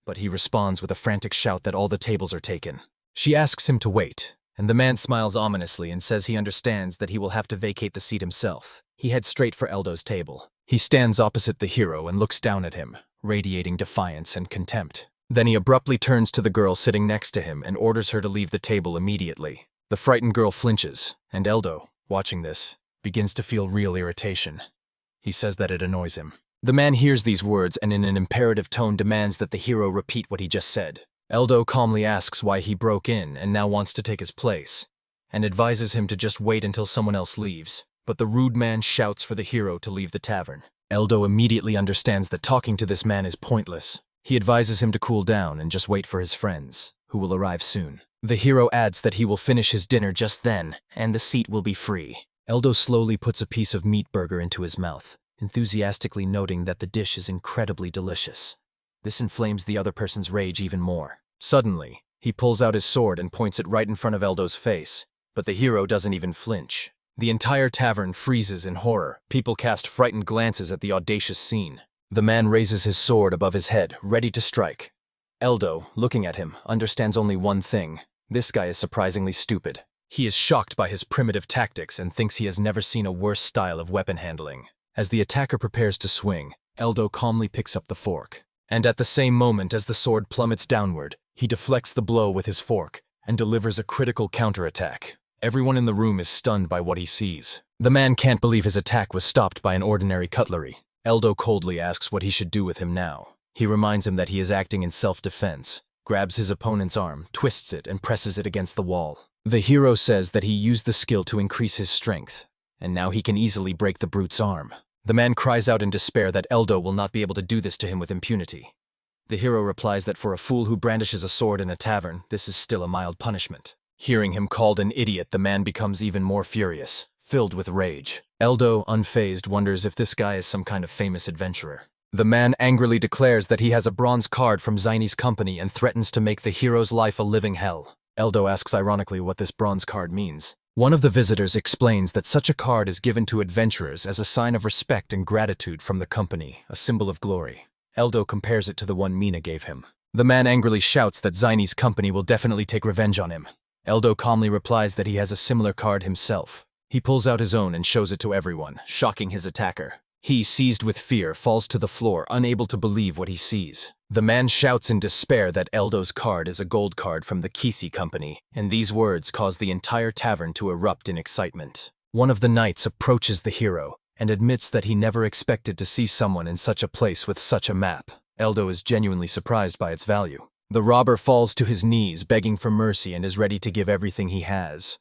But he responds with a frantic shout that all the tables are taken. She asks him to wait, and the man smiles ominously and says he understands that he will have to vacate the seat himself. He heads straight for Eldo's table. He stands opposite the hero and looks down at him, radiating defiance and contempt. Then he abruptly turns to the girl sitting next to him and orders her to leave the table immediately. The frightened girl flinches, and Eldo, watching this, begins to feel real irritation. He says that it annoys him. The man hears these words and in an imperative tone demands that the hero repeat what he just said. Eldo calmly asks why he broke in and now wants to take his place, and advises him to just wait until someone else leaves. But the rude man shouts for the hero to leave the tavern. Eldo immediately understands that talking to this man is pointless. He advises him to cool down and just wait for his friends. who will arrive soon. The hero adds that he will finish his dinner just then, and the seat will be free. Eldo slowly puts a piece of meat burger into his mouth, enthusiastically noting that the dish is incredibly delicious. This inflames the other person's rage even more. Suddenly, he pulls out his sword and points it right in front of Eldo's face, but the hero doesn't even flinch. The entire tavern freezes in horror. People cast frightened glances at the audacious scene. The man raises his sword above his head, ready to strike. Eldo, looking at him, understands only one thing. This guy is surprisingly stupid. He is shocked by his primitive tactics and thinks he has never seen a worse style of weapon handling. As the attacker prepares to swing, Eldo calmly picks up the fork. And at the same moment as the sword plummets downward, he deflects the blow with his fork and delivers a critical counterattack. Everyone in the room is stunned by what he sees. The man can't believe his attack was stopped by an ordinary cutlery. Eldo coldly asks what he should do with him now. He reminds him that he is acting in self-defense, grabs his opponent's arm, twists it, and presses it against the wall. The hero says that he used the skill to increase his strength, and now he can easily break the brute's arm. The man cries out in despair that Eldo will not be able to do this to him with impunity. The hero replies that for a fool who brandishes a sword in a tavern, this is still a mild punishment. Hearing him called an idiot, the man becomes even more furious, filled with rage. Eldo, unfazed, wonders if this guy is some kind of famous adventurer. The man angrily declares that he has a bronze card from Zainy's company and threatens to make the hero's life a living hell. Eldo asks ironically what this bronze card means. One of the visitors explains that such a card is given to adventurers as a sign of respect and gratitude from the company, a symbol of glory. Eldo compares it to the one Mina gave him. The man angrily shouts that Zainy's company will definitely take revenge on him. Eldo calmly replies that he has a similar card himself. He pulls out his own and shows it to everyone, shocking his attacker. He, seized with fear, falls to the floor, unable to believe what he sees. The man shouts in despair that Eldo's card is a gold card from the Kisi company, and these words cause the entire tavern to erupt in excitement. One of the knights approaches the hero and admits that he never expected to see someone in such a place with such a map. Eldo is genuinely surprised by its value. The robber falls to his knees, begging for mercy, and is ready to give everything he has.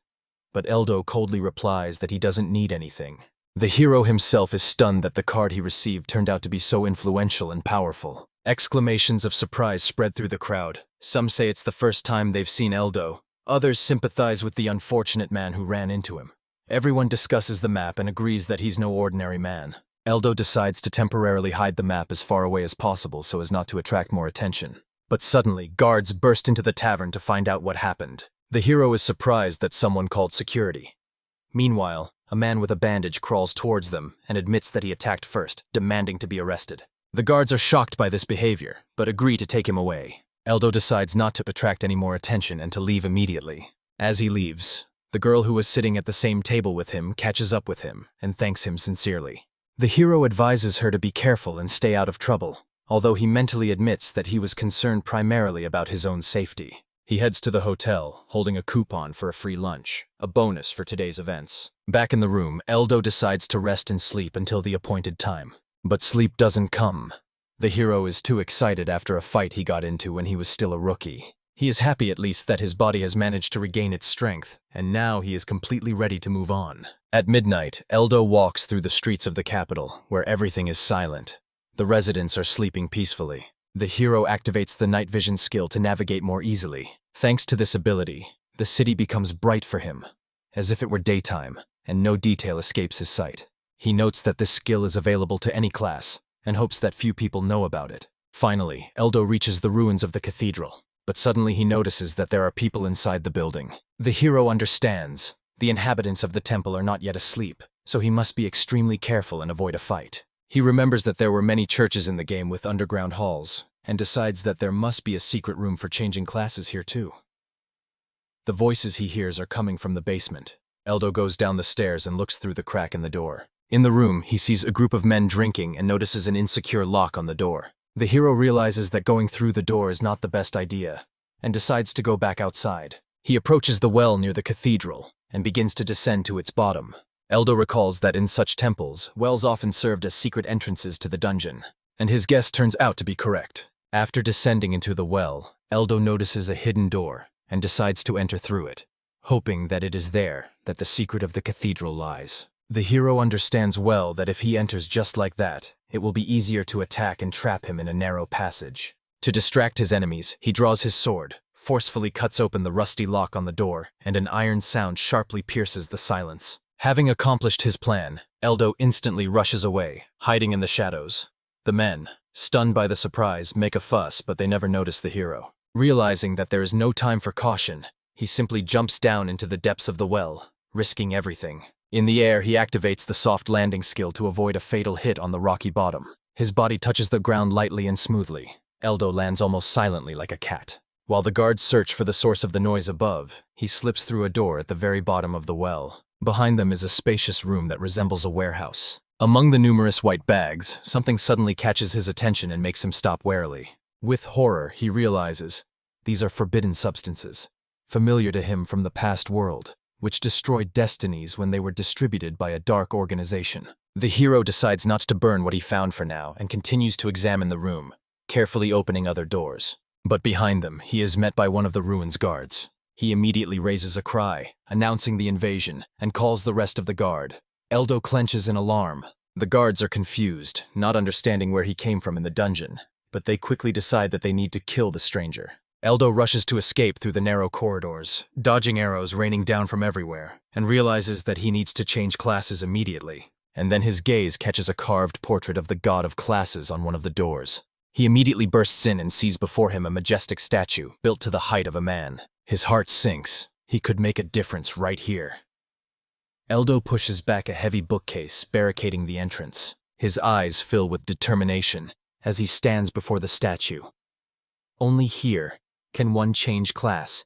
But Eldo coldly replies that he doesn't need anything. The hero himself is stunned that the card he received turned out to be so influential and powerful. Exclamations of surprise spread through the crowd. Some say it's the first time they've seen Eldo. Others sympathize with the unfortunate man who ran into him. Everyone discusses the map and agrees that he's no ordinary man. Eldo decides to temporarily hide the map as far away as possible so as not to attract more attention. But suddenly, guards burst into the tavern to find out what happened. The hero is surprised that someone called security. Meanwhile, a man with a bandage crawls towards them and admits that he attacked first, demanding to be arrested. The guards are shocked by this behavior, but agree to take him away. Eldo decides not to attract any more attention and to leave immediately. As he leaves, the girl who was sitting at the same table with him catches up with him and thanks him sincerely. The hero advises her to be careful and stay out of trouble, although he mentally admits that he was concerned primarily about his own safety. He heads to the hotel, holding a coupon for a free lunch, a bonus for today's events. Back in the room, Eldo decides to rest and sleep until the appointed time. But sleep doesn't come. The hero is too excited after a fight he got into when he was still a rookie. He is happy at least that his body has managed to regain its strength, and now he is completely ready to move on. At midnight, Eldo walks through the streets of the capital, where everything is silent. The residents are sleeping peacefully. The hero activates the night vision skill to navigate more easily. Thanks to this ability, the city becomes bright for him, as if it were daytime, and no detail escapes his sight. He notes that this skill is available to any class, and hopes that few people know about it. Finally, Eldo reaches the ruins of the cathedral, but suddenly he notices that there are people inside the building. The hero understands. The inhabitants of the temple are not yet asleep, so he must be extremely careful and avoid a fight. He remembers that there were many churches in the game with underground halls, and decides that there must be a secret room for changing classes here too. The voices he hears are coming from the basement. Eldo goes down the stairs and looks through the crack in the door. In the room, he sees a group of men drinking and notices an insecure lock on the door. The hero realizes that going through the door is not the best idea, and decides to go back outside. He approaches the well near the cathedral, and begins to descend to its bottom. Eldo recalls that in such temples, wells often served as secret entrances to the dungeon, and his guess turns out to be correct. After descending into the well, Eldo notices a hidden door, and decides to enter through it, hoping that it is there that the secret of the cathedral lies. The hero understands well that if he enters just like that, it will be easier to attack and trap him in a narrow passage. To distract his enemies, he draws his sword, forcefully cuts open the rusty lock on the door, and an iron sound sharply pierces the silence. Having accomplished his plan, Eldo instantly rushes away, hiding in the shadows. The men, stunned by the surprise, make a fuss, but they never notice the hero. Realizing that there is no time for caution, he simply jumps down into the depths of the well, risking everything. In the air, he activates the soft landing skill to avoid a fatal hit on the rocky bottom. His body touches the ground lightly and smoothly. Eldo lands almost silently like a cat. While the guards search for the source of the noise above, he slips through a door at the very bottom of the well. Behind them is a spacious room that resembles a warehouse. Among the numerous white bags, something suddenly catches his attention and makes him stop warily. With horror, he realizes these are forbidden substances, familiar to him from the past world, which destroyed destinies when they were distributed by a dark organization. The hero decides not to burn what he found for now and continues to examine the room, carefully opening other doors. But behind them, he is met by one of the ruins guards. He immediately raises a cry, announcing the invasion, and calls the rest of the guard. Eldo clenches in alarm. The guards are confused, not understanding where he came from in the dungeon, but they quickly decide that they need to kill the stranger. Eldo rushes to escape through the narrow corridors, dodging arrows raining down from everywhere, and realizes that he needs to change classes immediately. And then his gaze catches a carved portrait of the god of classes on one of the doors. He immediately bursts in and sees before him a majestic statue built to the height of a man. His heart sinks. He could make a difference right here. Eldo pushes back a heavy bookcase, barricading the entrance. His eyes fill with determination as he stands before the statue. Only here can one change class,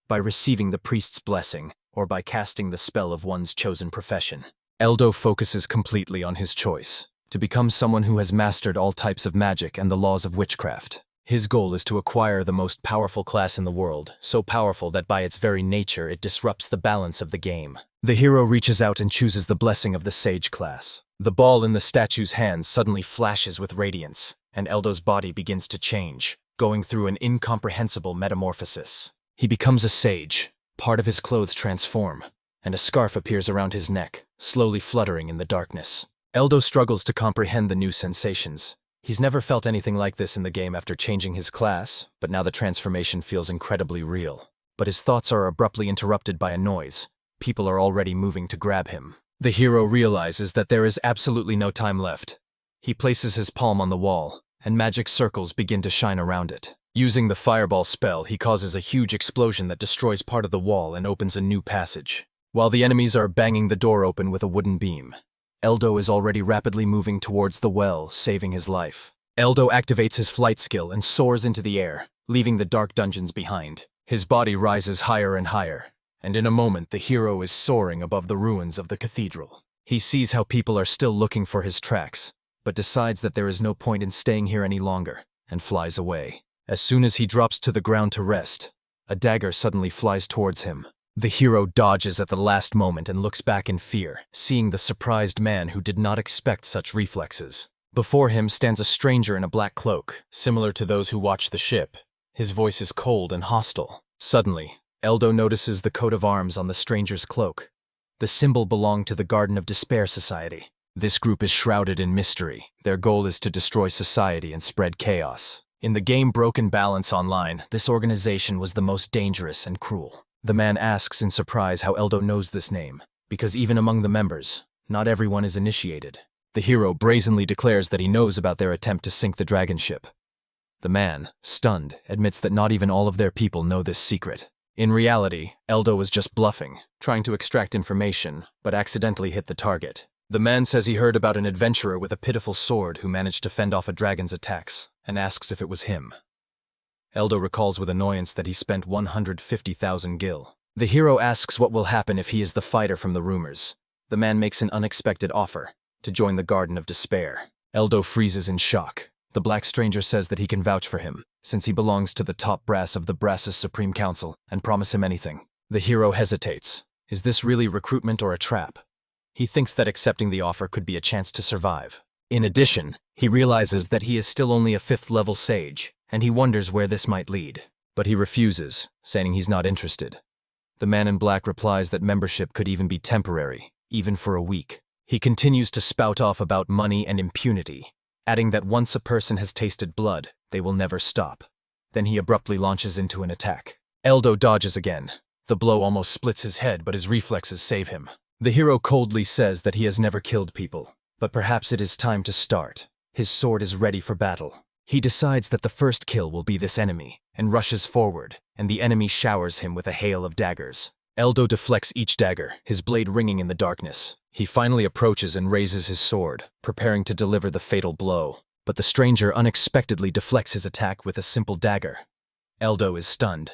by receiving the priest's blessing or by casting the spell of one's chosen profession. Eldo focuses completely on his choice, to become someone who has mastered all types of magic and the laws of witchcraft. His goal is to acquire the most powerful class in the world, so powerful that by its very nature it disrupts the balance of the game. The hero reaches out and chooses the blessing of the sage class. The ball in the statue's hands suddenly flashes with radiance, and Eldo's body begins to change, going through an incomprehensible metamorphosis. He becomes a sage, part of his clothes transform, and a scarf appears around his neck, slowly fluttering in the darkness. Eldo struggles to comprehend the new sensations. He's never felt anything like this in the game after changing his class, but now the transformation feels incredibly real. But his thoughts are abruptly interrupted by a noise. People are already moving to grab him. The hero realizes that there is absolutely no time left. He places his palm on the wall, and magic circles begin to shine around it. Using the fireball spell, he causes a huge explosion that destroys part of the wall and opens a new passage. While the enemies are banging the door open with a wooden beam, Eldo is already rapidly moving towards the well, saving his life. Eldo activates his flight skill and soars into the air, leaving the dark dungeons behind. His body rises higher and higher, and in a moment the hero is soaring above the ruins of the cathedral. He sees how people are still looking for his tracks, but decides that there is no point in staying here any longer, and flies away. As soon as he drops to the ground to rest, a dagger suddenly flies towards him. The hero dodges at the last moment and looks back in fear, seeing the surprised man who did not expect such reflexes. Before him stands a stranger in a black cloak, similar to those who watch the ship. His voice is cold and hostile. Suddenly, Eldo notices the coat of arms on the stranger's cloak. The symbol belonged to the Garden of Despair Society. This group is shrouded in mystery. Their goal is to destroy society and spread chaos. In the game Broken Balance Online, this organization was the most dangerous and cruel. The man asks in surprise how Eldo knows this name, because even among the members, not everyone is initiated. The hero brazenly declares that he knows about their attempt to sink the dragon ship. The man, stunned, admits that not even all of their people know this secret. In reality, Eldo was just bluffing, trying to extract information, but accidentally hit the target. The man says he heard about an adventurer with a pitiful sword who managed to fend off a dragon's attacks, and asks if it was him. Eldo recalls with annoyance that he spent 150,000 gil. The hero asks what will happen if he is the fighter from the rumors. The man makes an unexpected offer, to join the Garden of Despair. Eldo freezes in shock. The black stranger says that he can vouch for him, since he belongs to the top brass of the Brass's Supreme Council, and promise him anything. The hero hesitates. Is this really recruitment or a trap? He thinks that accepting the offer could be a chance to survive. In addition, he realizes that he is still only a 5th-level sage, and he wonders where this might lead. But he refuses, saying he's not interested. The man in black replies that membership could even be temporary, even for a week. He continues to spout off about money and impunity, adding that once a person has tasted blood, they will never stop. Then he abruptly launches into an attack. Eldo dodges again. The blow almost splits his head, but his reflexes save him. The hero coldly says that he has never killed people, but perhaps it is time to start. His sword is ready for battle. He decides that the first kill will be this enemy, and rushes forward, and the enemy showers him with a hail of daggers. Eldo deflects each dagger, his blade ringing in the darkness. He finally approaches and raises his sword, preparing to deliver the fatal blow. But the stranger unexpectedly deflects his attack with a simple dagger. Eldo is stunned.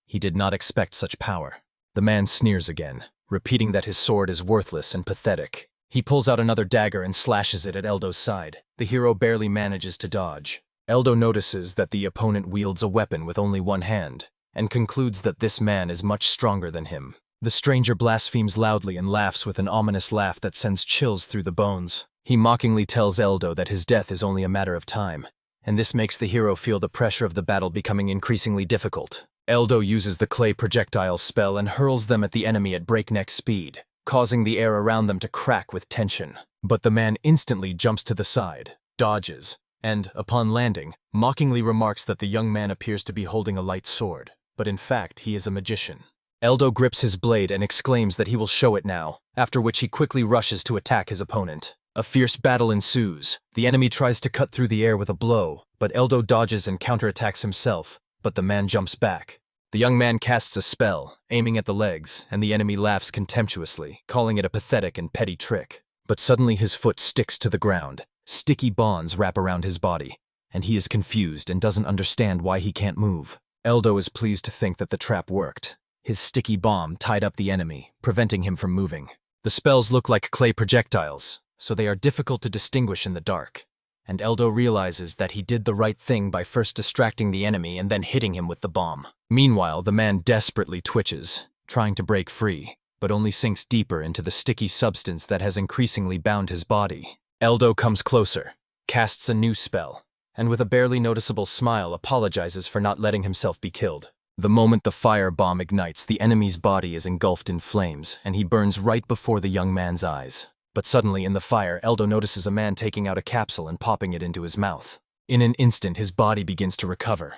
He did not expect such power. The man sneers again, repeating that his sword is worthless and pathetic. He pulls out another dagger and slashes it at Eldo's side. The hero barely manages to dodge. Eldo notices that the opponent wields a weapon with only one hand, and concludes that this man is much stronger than him. The stranger blasphemes loudly and laughs with an ominous laugh that sends chills through the bones. He mockingly tells Eldo that his death is only a matter of time, and this makes the hero feel the pressure of the battle becoming increasingly difficult. Eldo uses the clay projectile spell and hurls them at the enemy at breakneck speed, causing the air around them to crack with tension. But the man instantly jumps to the side, dodges, and, upon landing, mockingly remarks that the young man appears to be holding a light sword, but in fact he is a magician. Eldo grips his blade and exclaims that he will show it now, after which he quickly rushes to attack his opponent. A fierce battle ensues. The enemy tries to cut through the air with a blow, but Eldo dodges and counterattacks himself, but the man jumps back. The young man casts a spell, aiming at the legs, and the enemy laughs contemptuously, calling it a pathetic and petty trick. But suddenly his foot sticks to the ground. Sticky bonds wrap around his body, and he is confused and doesn't understand why he can't move. Eldo is pleased to think that the trap worked. His sticky bomb tied up the enemy, preventing him from moving. The spells look like clay projectiles, so they are difficult to distinguish in the dark. And Eldo realizes that he did the right thing by first distracting the enemy and then hitting him with the bomb. Meanwhile, the man desperately twitches, trying to break free, but only sinks deeper into the sticky substance that has increasingly bound his body. Eldo comes closer, casts a new spell, and with a barely noticeable smile apologizes for not letting himself be killed. The moment the fire bomb ignites, the enemy's body is engulfed in flames, and he burns right before the young man's eyes. But suddenly, in the fire, Eldo notices a man taking out a capsule and popping it into his mouth. In an instant, his body begins to recover.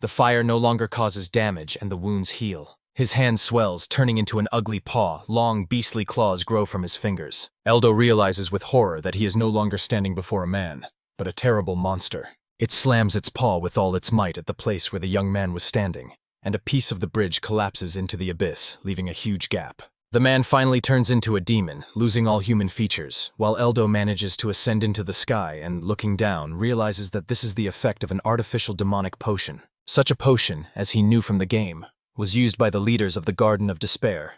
The fire no longer causes damage, and the wounds heal. His hand swells, turning into an ugly paw. Long, beastly claws grow from his fingers. Eldo realizes with horror that he is no longer standing before a man, but a terrible monster. It slams its paw with all its might at the place where the young man was standing, and a piece of the bridge collapses into the abyss, leaving a huge gap. The man finally turns into a demon, losing all human features, while Eldo manages to ascend into the sky and, looking down, realizes that this is the effect of an artificial demonic potion. Such a potion, as he knew from the game, was used by the leaders of the Garden of Despair.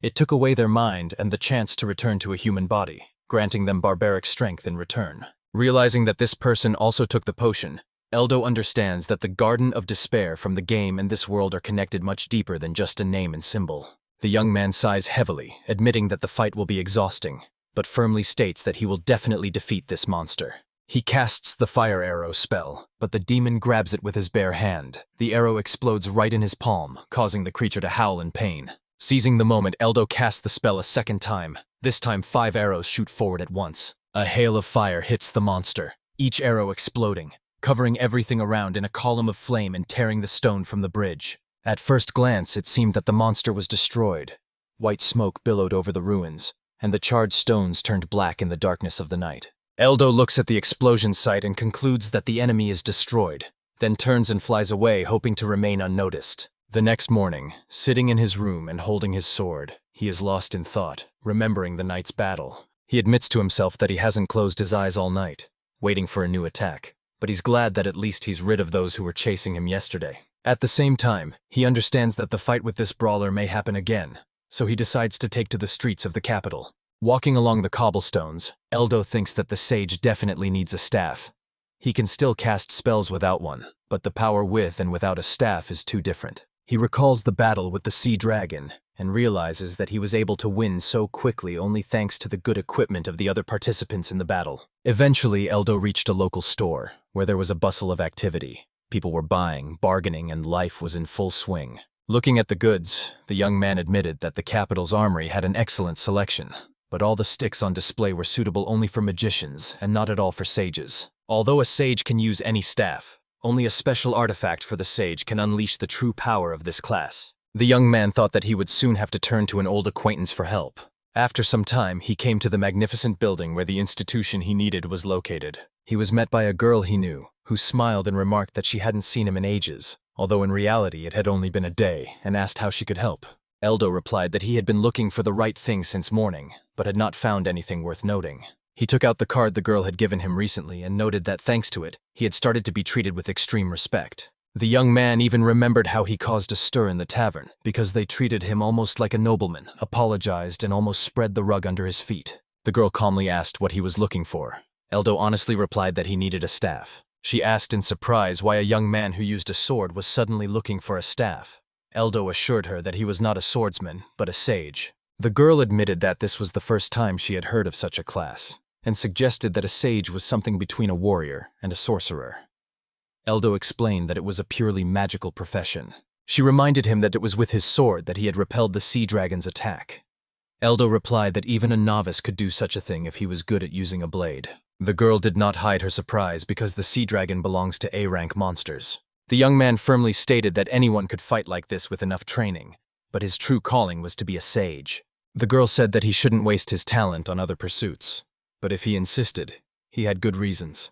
It took away their mind and the chance to return to a human body, granting them barbaric strength in return. Realizing that this person also took the potion, Eldo understands that the Garden of Despair from the game and this world are connected much deeper than just a name and symbol. The young man sighs heavily, admitting that the fight will be exhausting, but firmly states that he will definitely defeat this monster. He casts the fire arrow spell, but the demon grabs it with his bare hand. The arrow explodes right in his palm, causing the creature to howl in pain. Seizing the moment, Eldo casts the spell a second time. This time 5 arrows shoot forward at once. A hail of fire hits the monster, each arrow exploding, covering everything around in a column of flame and tearing the stone from the bridge. At first glance, it seemed that the monster was destroyed. White smoke billowed over the ruins, and the charred stones turned black in the darkness of the night. Eldo looks at the explosion site and concludes that the enemy is destroyed, then turns and flies away, hoping to remain unnoticed. The next morning, sitting in his room and holding his sword, he is lost in thought, remembering the night's battle. He admits to himself that he hasn't closed his eyes all night, waiting for a new attack, but he's glad that at least he's rid of those who were chasing him yesterday. At the same time, he understands that the fight with this brawler may happen again, so he decides to take to the streets of the capital. Walking along the cobblestones, Eldo thinks that the sage definitely needs a staff. He can still cast spells without one, but the power with and without a staff is too different. He recalls the battle with the sea dragon, and realizes that he was able to win so quickly only thanks to the good equipment of the other participants in the battle. Eventually, Eldo reached a local store, where there was a bustle of activity. People were buying, bargaining, and life was in full swing. Looking at the goods, the young man admitted that the capital's armory had an excellent selection, but all the sticks on display were suitable only for magicians and not at all for sages. Although a sage can use any staff, Only a special artifact for the sage can unleash the true power of this class. The young man thought that he would soon have to turn to an old acquaintance for help. After some time, he came to the magnificent building where the institution he needed was located. He was met by a girl he knew, who smiled and remarked that she hadn't seen him in ages, although in reality it had only been a day, and asked how she could help. Eldo replied that he had been looking for the right thing since morning, but had not found anything worth noting. He took out the card the girl had given him recently and noted that thanks to it, he had started to be treated with extreme respect. The young man even remembered how he caused a stir in the tavern, because they treated him almost like a nobleman, apologized, and almost spread the rug under his feet. The girl calmly asked what he was looking for. Eldo honestly replied that he needed a staff. She asked in surprise why a young man who used a sword was suddenly looking for a staff. Eldo assured her that he was not a swordsman, but a sage. The girl admitted that this was the first time she had heard of such a class, and suggested that a sage was something between a warrior and a sorcerer. Eldo explained that it was a purely magical profession. She reminded him that it was with his sword that he had repelled the sea dragon's attack. Eldo replied that even a novice could do such a thing if he was good at using a blade. The girl did not hide her surprise because the sea dragon belongs to A-rank monsters. The young man firmly stated that anyone could fight like this with enough training, but his true calling was to be a sage. The girl said that he shouldn't waste his talent on other pursuits, but if he insisted, he had good reasons.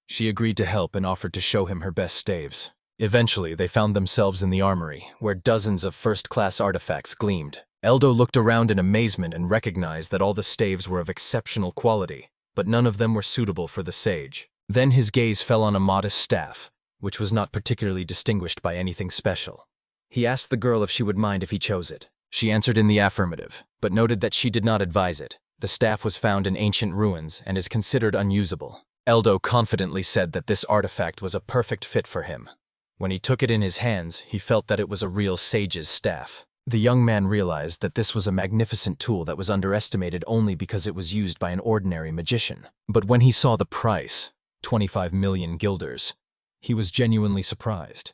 She agreed to help and offered to show him her best staves. Eventually, they found themselves in the armory, where dozens of first-class artifacts gleamed. Eldo looked around in amazement and recognized that all the staves were of exceptional quality, but none of them were suitable for the sage. Then his gaze fell on a modest staff, which was not particularly distinguished by anything special. He asked the girl if she would mind if he chose it. She answered in the affirmative, but noted that she did not advise it. The staff was found in ancient ruins and is considered unusable. Eldo confidently said that this artifact was a perfect fit for him. When he took it in his hands, he felt that it was a real sage's staff. The young man realized that this was a magnificent tool that was underestimated only because it was used by an ordinary magician. But when he saw the price, 25 million guilders, he was genuinely surprised.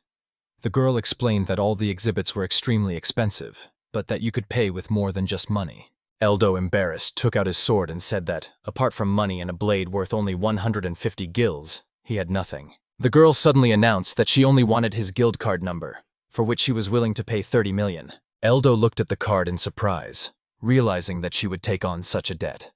The girl explained that all the exhibits were extremely expensive, but that you could pay with more than just money. Eldo, embarrassed, took out his sword and said that, apart from money and a blade worth only 150 gills, he had nothing. The girl suddenly announced that she only wanted his guild card number, for which she was willing to pay 30 million. Eldo looked at the card in surprise, realizing that she would take on such a debt.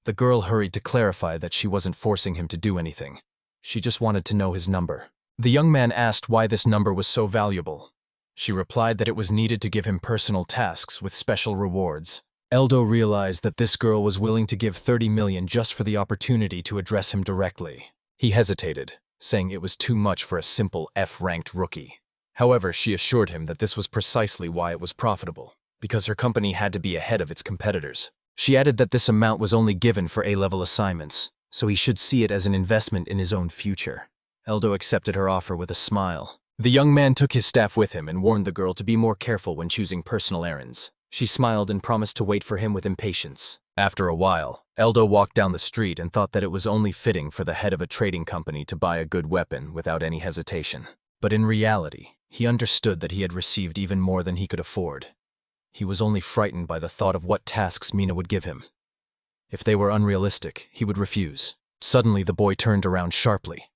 The girl hurried to clarify that she wasn't forcing him to do anything. She just wanted to know his number. The young man asked why this number was so valuable. She replied that it was needed to give him personal tasks with special rewards. Eldo realized that this girl was willing to give 30 million just for the opportunity to address him directly. He hesitated, saying it was too much for a simple F-ranked rookie. However, she assured him that this was precisely why it was profitable, because her company had to be ahead of its competitors. She added that this amount was only given for A-level assignments, so he should see it as an investment in his own future. Eldo accepted her offer with a smile. The young man took his staff with him and warned the girl to be more careful when choosing personal errands. She smiled and promised to wait for him with impatience. After a while, Eldo walked down the street and thought that it was only fitting for the head of a trading company to buy a good weapon without any hesitation. But in reality, he understood that he had received even more than he could afford. He was only frightened by the thought of what tasks Mina would give him. If they were unrealistic, he would refuse. Suddenly, the boy turned around sharply.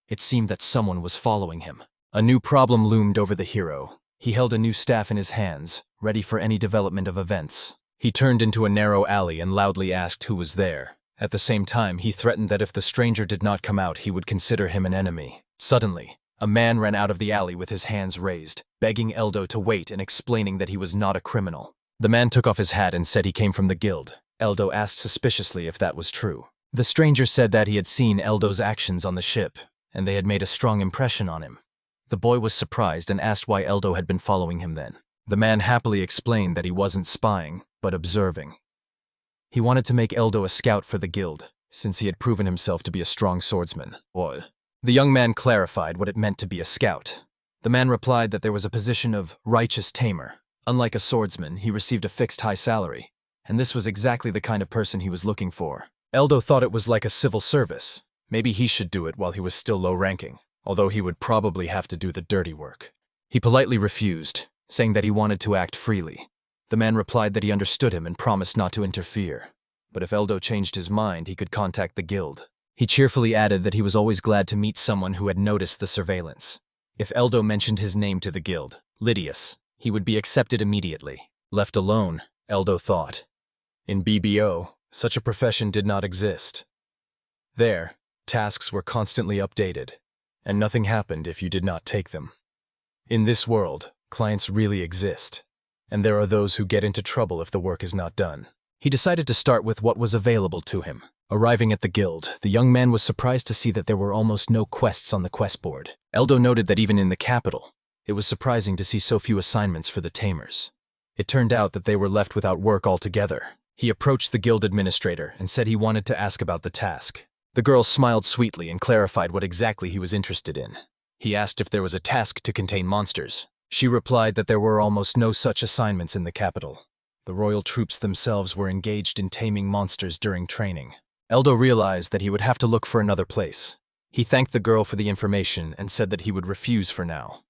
It seemed that someone was following him. A new problem loomed over the hero. He held a new staff in his hands, ready for any development of events. He turned into a narrow alley and loudly asked who was there. At the same time, he threatened that if the stranger did not come out, he would consider him an enemy. Suddenly, a man ran out of the alley with his hands raised, begging Eldo to wait and explaining that he was not a criminal. The man took off his hat and said he came from the guild. Eldo asked suspiciously if that was true. The stranger said that he had seen Eldo's actions on the ship, and they had made a strong impression on him. The boy was surprised and asked why Eldo had been following him then. The man happily explained that he wasn't spying, but observing. He wanted to make Eldo a scout for the guild, since he had proven himself to be a strong swordsman. The young man clarified what it meant to be a scout. The man replied that there was a position of righteous tamer. Unlike a swordsman, he received a fixed high salary, and this was exactly the kind of person he was looking for. Eldo thought it was like a civil service. Maybe he should do it while he was still low-ranking, although he would probably have to do the dirty work. He politely refused, saying that he wanted to act freely. The man replied that he understood him and promised not to interfere. But if Eldo changed his mind, he could contact the guild. He cheerfully added that he was always glad to meet someone who had noticed the surveillance. If Eldo mentioned his name to the guild, Lydius, he would be accepted immediately. Left alone, Eldo thought. In BBO, such a profession did not exist. There, tasks were constantly updated, and nothing happened if you did not take them. In this world, clients really exist, and there are those who get into trouble if the work is not done. He decided to start with what was available to him. Arriving at the guild, the young man was surprised to see that there were almost no quests on the quest board. Eldo noted that even in the capital, it was surprising to see so few assignments for the tamers. It turned out that they were left without work altogether. He approached the guild administrator and said he wanted to ask about the task. The girl smiled sweetly and clarified what exactly he was interested in. He asked if there was a task to contain monsters. She replied that there were almost no such assignments in the capital. The royal troops themselves were engaged in taming monsters during training. Eldo realized that he would have to look for another place. He thanked the girl for the information and said that he would refuse for now.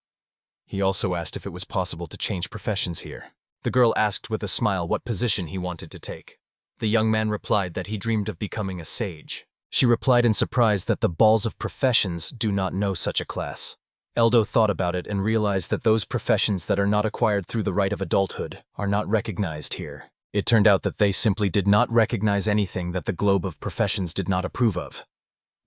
He also asked if it was possible to change professions here. The girl asked with a smile what position he wanted to take. The young man replied that he dreamed of becoming a sage. She replied in surprise that the balls of professions do not know such a class. Eldo thought about it and realized that those professions that are not acquired through the right of adulthood are not recognized here. It turned out that they simply did not recognize anything that the globe of professions did not approve of.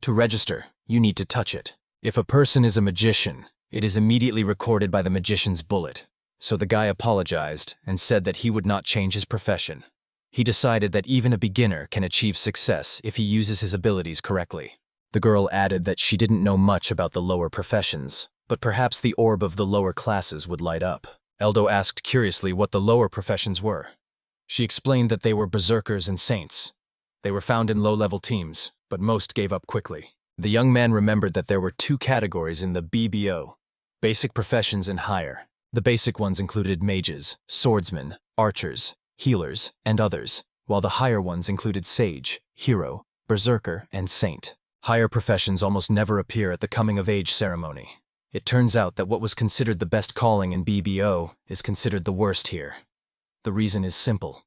To register, you need to touch it. If a person is a magician, it is immediately recorded by the magician's bullet. So the guy apologized and said that he would not change his profession. He decided that even a beginner can achieve success if he uses his abilities correctly. The girl added that she didn't know much about the lower professions, but perhaps the orb of the lower classes would light up. Eldo asked curiously what the lower professions were. She explained that they were berserkers and saints. They were found in low-level teams, but most gave up quickly. The young man remembered that there were two categories in the BBO, basic professions and higher. The basic ones included mages, swordsmen, archers, healers, and others, while the higher ones included sage, hero, berserker, and saint. Higher professions almost never appear at the coming-of-age ceremony. It turns out that what was considered the best calling in BBO is considered the worst here. The reason is simple.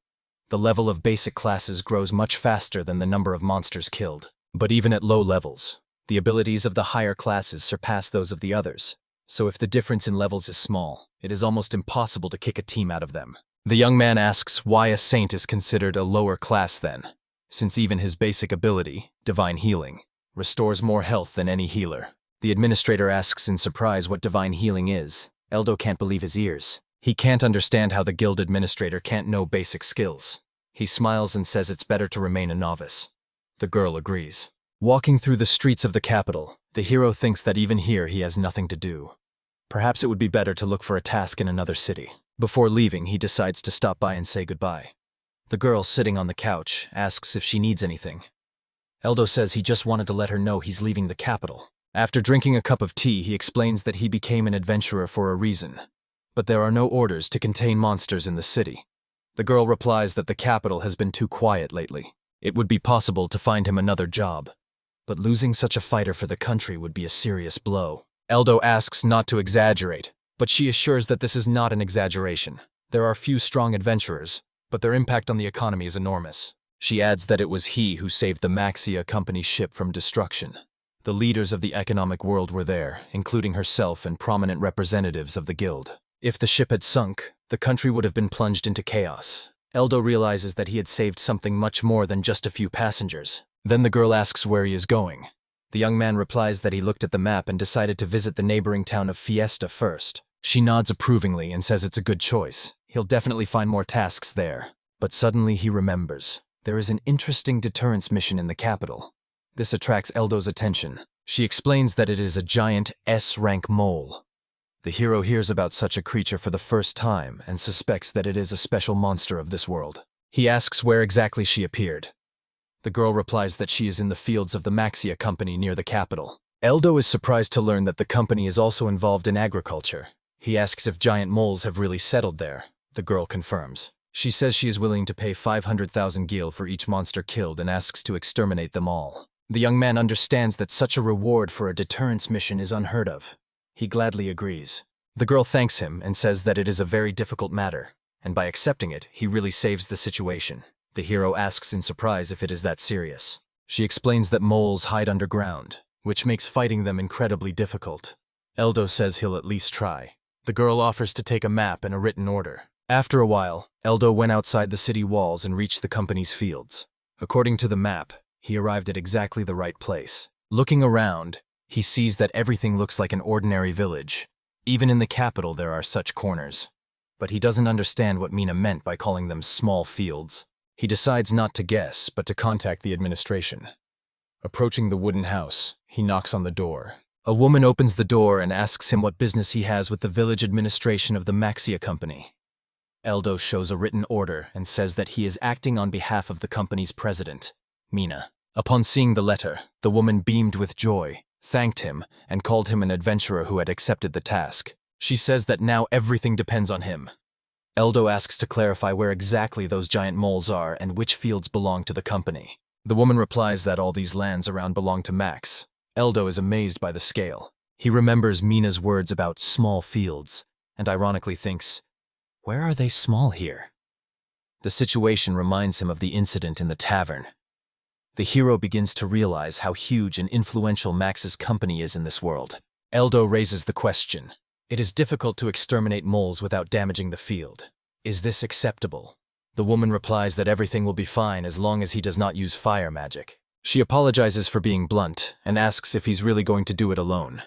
The level of basic classes grows much faster than the number of monsters killed. But even at low levels, the abilities of the higher classes surpass those of the others. So if the difference in levels is small, it is almost impossible to kick a team out of them. The young man asks why a saint is considered a lower class then, since even his basic ability, divine healing, restores more health than any healer. The administrator asks in surprise what divine healing is. Eldo can't believe his ears. He can't understand how the guild administrator can't know basic skills. He smiles and says it's better to remain a novice. The girl agrees. Walking through the streets of the capital, the hero thinks that even here he has nothing to do. Perhaps it would be better to look for a task in another city. Before leaving, he decides to stop by and say goodbye. The girl, sitting on the couch, asks if she needs anything. Eldo says he just wanted to let her know he's leaving the capital. After drinking a cup of tea, he explains that he became an adventurer for a reason. But there are no orders to contain monsters in the city. The girl replies that the capital has been too quiet lately. It would be possible to find him another job. But losing such a fighter for the country would be a serious blow. Eldo asks not to exaggerate, but she assures that this is not an exaggeration. There are few strong adventurers, but their impact on the economy is enormous. She adds that it was he who saved the Maxia company's ship from destruction. The leaders of the economic world were there, including herself and prominent representatives of the guild. If the ship had sunk, the country would have been plunged into chaos. Eldo realizes that he had saved something much more than just a few passengers. Then the girl asks where he is going. The young man replies that he looked at the map and decided to visit the neighboring town of Fiesta first. She nods approvingly and says it's a good choice. He'll definitely find more tasks there. But suddenly he remembers. There is an interesting deterrence mission in the capital. This attracts Eldo's attention. She explains that it is a giant S-rank mole. The hero hears about such a creature for the first time and suspects that it is a special monster of this world. He asks where exactly she appeared. The girl replies that she is in the fields of the Maxia company near the capital. Eldo is surprised to learn that the company is also involved in agriculture. He asks if giant moles have really settled there. The girl confirms. She says she is willing to pay 500,000 gil for each monster killed and asks to exterminate them all. The young man understands that such a reward for a deterrence mission is unheard of. He gladly agrees. The girl thanks him and says that it is a very difficult matter, and by accepting it, he really saves the situation. The hero asks in surprise if it is that serious. She explains that moles hide underground, which makes fighting them incredibly difficult. Eldo says he'll at least try. The girl offers to take a map and a written order. After a while, Eldo went outside the city walls and reached the company's fields. According to the map, he arrived at exactly the right place. Looking around, he sees that everything looks like an ordinary village. Even in the capital there are such corners. But he doesn't understand what Mina meant by calling them small fields. He decides not to guess, but to contact the administration. Approaching the wooden house, he knocks on the door. A woman opens the door and asks him what business he has with the village administration of the Maxia company. Eldo shows a written order and says that he is acting on behalf of the company's president, Mina. Upon seeing the letter, the woman beamed with joy, thanked him, and called him an adventurer who had accepted the task. She says that now everything depends on him. Eldo asks to clarify where exactly those giant moles are and which fields belong to the company. The woman replies that all these lands around belong to Max. Eldo is amazed by the scale. He remembers Mina's words about small fields, and ironically thinks, where are they small here? The situation reminds him of the incident in the tavern. The hero begins to realize how huge and influential Max's company is in this world. Eldo raises the question. It is difficult to exterminate moles without damaging the field. Is this acceptable? The woman replies that everything will be fine as long as he does not use fire magic. She apologizes for being blunt and asks if he's really going to do it alone.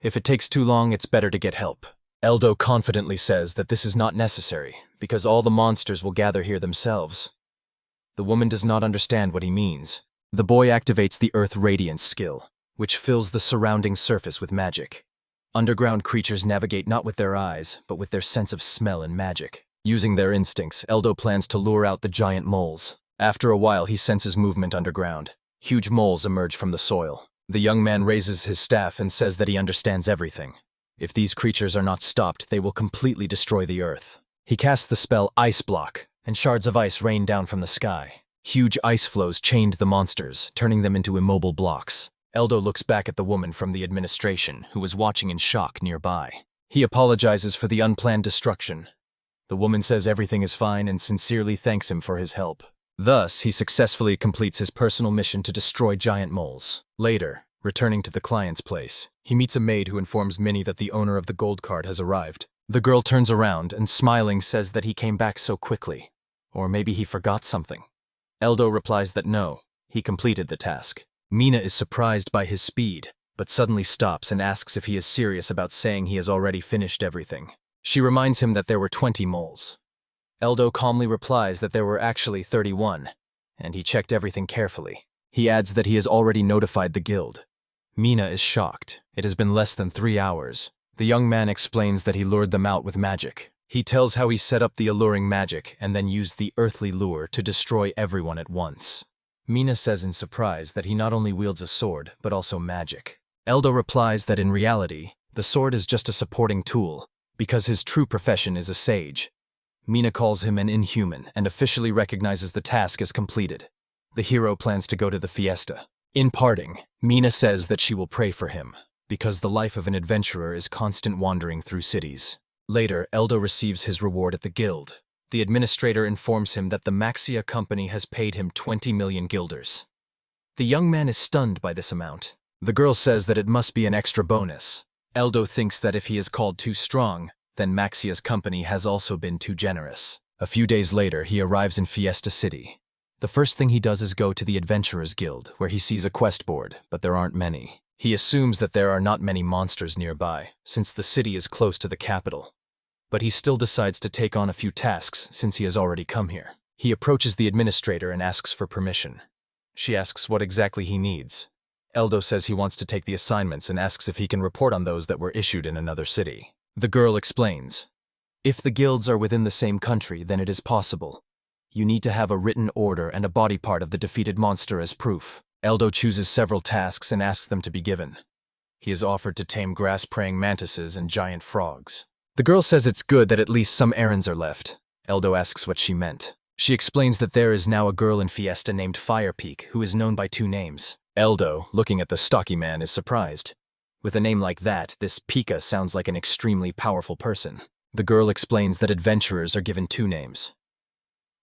If it takes too long, it's better to get help. Eldo confidently says that this is not necessary, because all the monsters will gather here themselves. The woman does not understand what he means. The boy activates the Earth Radiance skill, which fills the surrounding surface with magic. Underground creatures navigate not with their eyes, but with their sense of smell and magic. Using their instincts, Eldo plans to lure out the giant moles. After a while, he senses movement underground. Huge moles emerge from the soil. The young man raises his staff and says that he understands everything. If these creatures are not stopped, they will completely destroy the earth. He casts the spell Ice Block, and shards of ice rain down from the sky. Huge ice flows chained the monsters, turning them into immobile blocks. Eldo looks back at the woman from the administration, who was watching in shock nearby. He apologizes for the unplanned destruction. The woman says everything is fine and sincerely thanks him for his help. Thus, he successfully completes his personal mission to destroy giant moles. Later, returning to the client's place, he meets a maid who informs Minnie that the owner of the gold card has arrived. The girl turns around and smiling says that he came back so quickly. Or maybe he forgot something. Eldo replies that no, he completed the task. Mina is surprised by his speed, but suddenly stops and asks if he is serious about saying he has already finished everything. She reminds him that there were 20 moles. Eldo calmly replies that there were actually 31, and he checked everything carefully. He adds that he has already notified the guild. Mina is shocked. It has been less than 3 hours. The young man explains that he lured them out with magic. He tells how he set up the alluring magic and then used the earthly lure to destroy everyone at once. Mina says in surprise that he not only wields a sword, but also magic. Eldo replies that in reality, the sword is just a supporting tool, because his true profession is a sage. Mina calls him an inhuman and officially recognizes the task as completed. The hero plans to go to the fiesta. In parting, Mina says that she will pray for him, because the life of an adventurer is constant wandering through cities. Later, Eldo receives his reward at the guild. The administrator informs him that the Maxia company has paid him 20 million guilders. The young man is stunned by this amount. The girl says that it must be an extra bonus. Eldo thinks that if he is called too strong, then Maxia's company has also been too generous. A few days later, he arrives in Fiesta City. The first thing he does is go to the Adventurers Guild, where he sees a quest board, but there aren't many. He assumes that there are not many monsters nearby, since the city is close to the capital. But he still decides to take on a few tasks since he has already come here. He approaches the administrator and asks for permission. She asks what exactly he needs. Eldo says he wants to take the assignments and asks if he can report on those that were issued in another city. The girl explains. If the guilds are within the same country, then it is possible. You need to have a written order and a body part of the defeated monster as proof. Eldo chooses several tasks and asks them to be given. He is offered to tame grass-praying mantises and giant frogs. The girl says it's good that at least some errands are left. Eldo asks what she meant. She explains that there is now a girl in Fiesta named Firepeak who is known by 2 names. Eldo, looking at the stocky man, is surprised. With a name like that, this Pika sounds like an extremely powerful person. The girl explains that adventurers are given 2 names.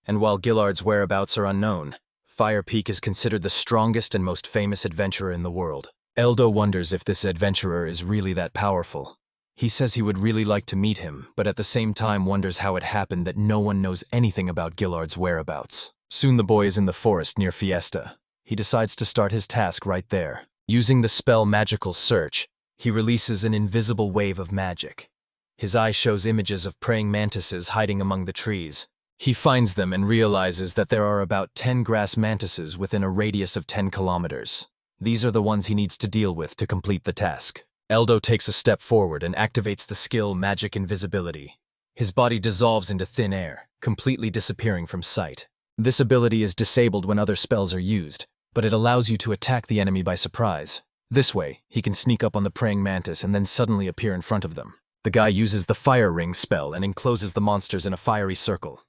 And while Gillard's whereabouts are unknown, Fire Peak is considered the strongest and most famous adventurer in the world. Eldo wonders if this adventurer is really that powerful. He says he would really like to meet him, but at the same time wonders how it happened that no one knows anything about Gillard's whereabouts. Soon the boy is in the forest near Fiesta. He decides to start his task right there. Using the spell Magical Search, he releases an invisible wave of magic. His eye shows images of praying mantises hiding among the trees. He finds them and realizes that there are about 10 grass mantises within a radius of 10 kilometers. These are the ones he needs to deal with to complete the task. Eldo takes a step forward and activates the skill Magic Invisibility. His body dissolves into thin air, completely disappearing from sight. This ability is disabled when other spells are used, but it allows you to attack the enemy by surprise. This way, he can sneak up on the praying mantis and then suddenly appear in front of them. The guy uses the Fire Ring spell and encloses the monsters in a fiery circle.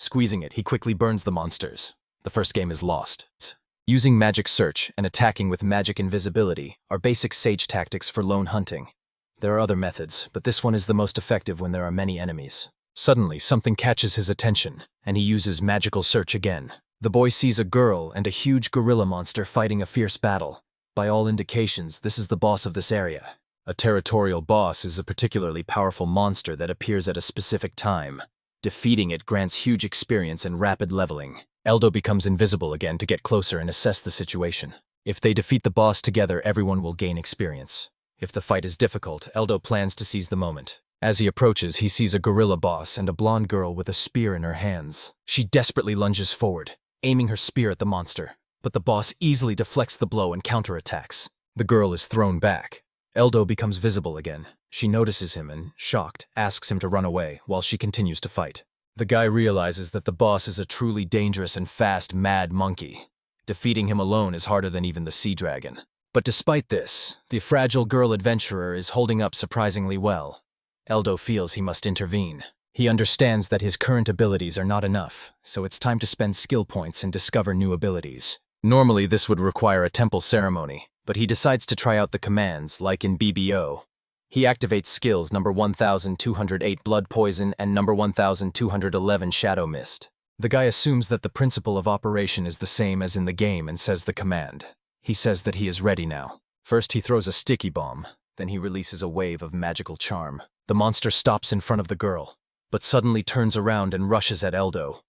Squeezing it, he quickly burns the monsters. The first game is lost. Using Magic Search and attacking with Magic Invisibility are basic sage tactics for lone hunting. There are other methods, but this one is the most effective when there are many enemies. Suddenly, something catches his attention, and he uses Magical Search again. The boy sees a girl and a huge gorilla monster fighting a fierce battle. By all indications, this is the boss of this area. A territorial boss is a particularly powerful monster that appears at a specific time. Defeating it grants huge experience and rapid leveling. Eldo becomes invisible again to get closer and assess the situation. If they defeat the boss together, everyone will gain experience. If the fight is difficult, Eldo plans to seize the moment. As he approaches, he sees a gorilla boss and a blonde girl with a spear in her hands. She desperately lunges forward, aiming her spear at the monster, but the boss easily deflects the blow and counterattacks. The girl is thrown back. Eldo becomes visible again. She notices him and, shocked, asks him to run away while she continues to fight. The guy realizes that the boss is a truly dangerous and fast mad monkey. Defeating him alone is harder than even the sea dragon. But despite this, the fragile girl adventurer is holding up surprisingly well. Eldo feels he must intervene. He understands that his current abilities are not enough, so it's time to spend skill points and discover new abilities. Normally this would require a temple ceremony, but he decides to try out the commands, like in BBO. He activates skills number 1208 Blood Poison and number 1211 Shadow Mist. The guy assumes that the principle of operation is the same as in the game and says the command. He says that he is ready now. First he throws a sticky bomb, then he releases a wave of magical charm. The monster stops in front of the girl, but suddenly turns around and rushes at Eldo.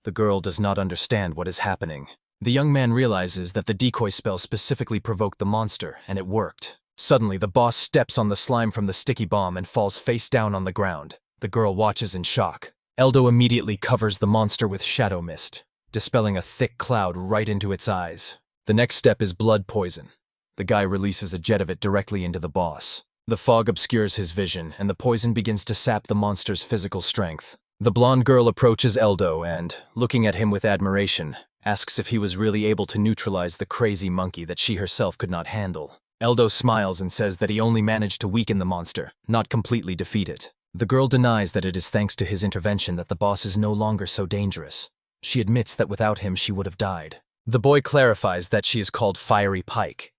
The girl does not understand what is happening. The young man realizes that the decoy spell specifically provoked the monster, and it worked. Suddenly, the boss steps on the slime from the sticky bomb and falls face down on the ground. The girl watches in shock. Eldo immediately covers the monster with shadow mist, dispelling a thick cloud right into its eyes. The next step is blood poison. The guy releases a jet of it directly into the boss. The fog obscures his vision, and the poison begins to sap the monster's physical strength. The blonde girl approaches Eldo and, looking at him with admiration, asks if he was really able to neutralize the crazy monkey that she herself could not handle. Eldo smiles and says that he only managed to weaken the monster, not completely defeat it. The girl denies that it is thanks to his intervention that the boss is no longer so dangerous. She admits that without him she would have died. The boy clarifies that she is called Fiery Pike.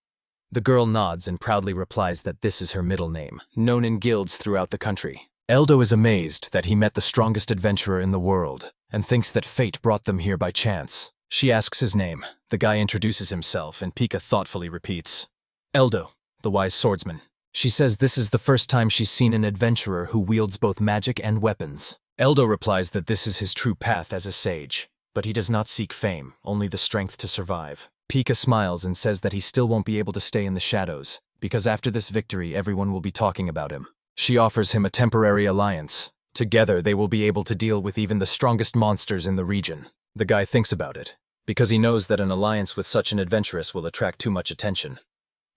The girl nods and proudly replies that this is her middle name, known in guilds throughout the country. Eldo is amazed that he met the strongest adventurer in the world, and thinks that fate brought them here by chance. She asks his name. The guy introduces himself, and Pika thoughtfully repeats, Eldo, the wise swordsman. She says this is the first time she's seen an adventurer who wields both magic and weapons. Eldo replies that this is his true path as a sage, but he does not seek fame, only the strength to survive. Pika smiles and says that he still won't be able to stay in the shadows, because after this victory everyone will be talking about him. She offers him a temporary alliance. Together they will be able to deal with even the strongest monsters in the region. The guy thinks about it, because he knows that an alliance with such an adventuress will attract too much attention.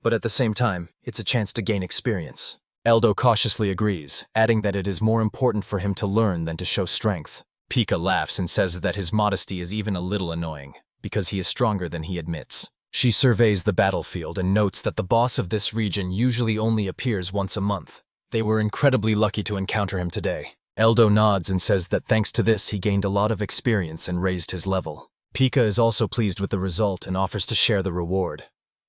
But at the same time, it's a chance to gain experience. Eldo cautiously agrees, adding that it is more important for him to learn than to show strength. Pika laughs and says that his modesty is even a little annoying, because he is stronger than he admits. She surveys the battlefield and notes that the boss of this region usually only appears once a month. They were incredibly lucky to encounter him today. Eldo nods and says that thanks to this he gained a lot of experience and raised his level. Pika is also pleased with the result and offers to share the reward.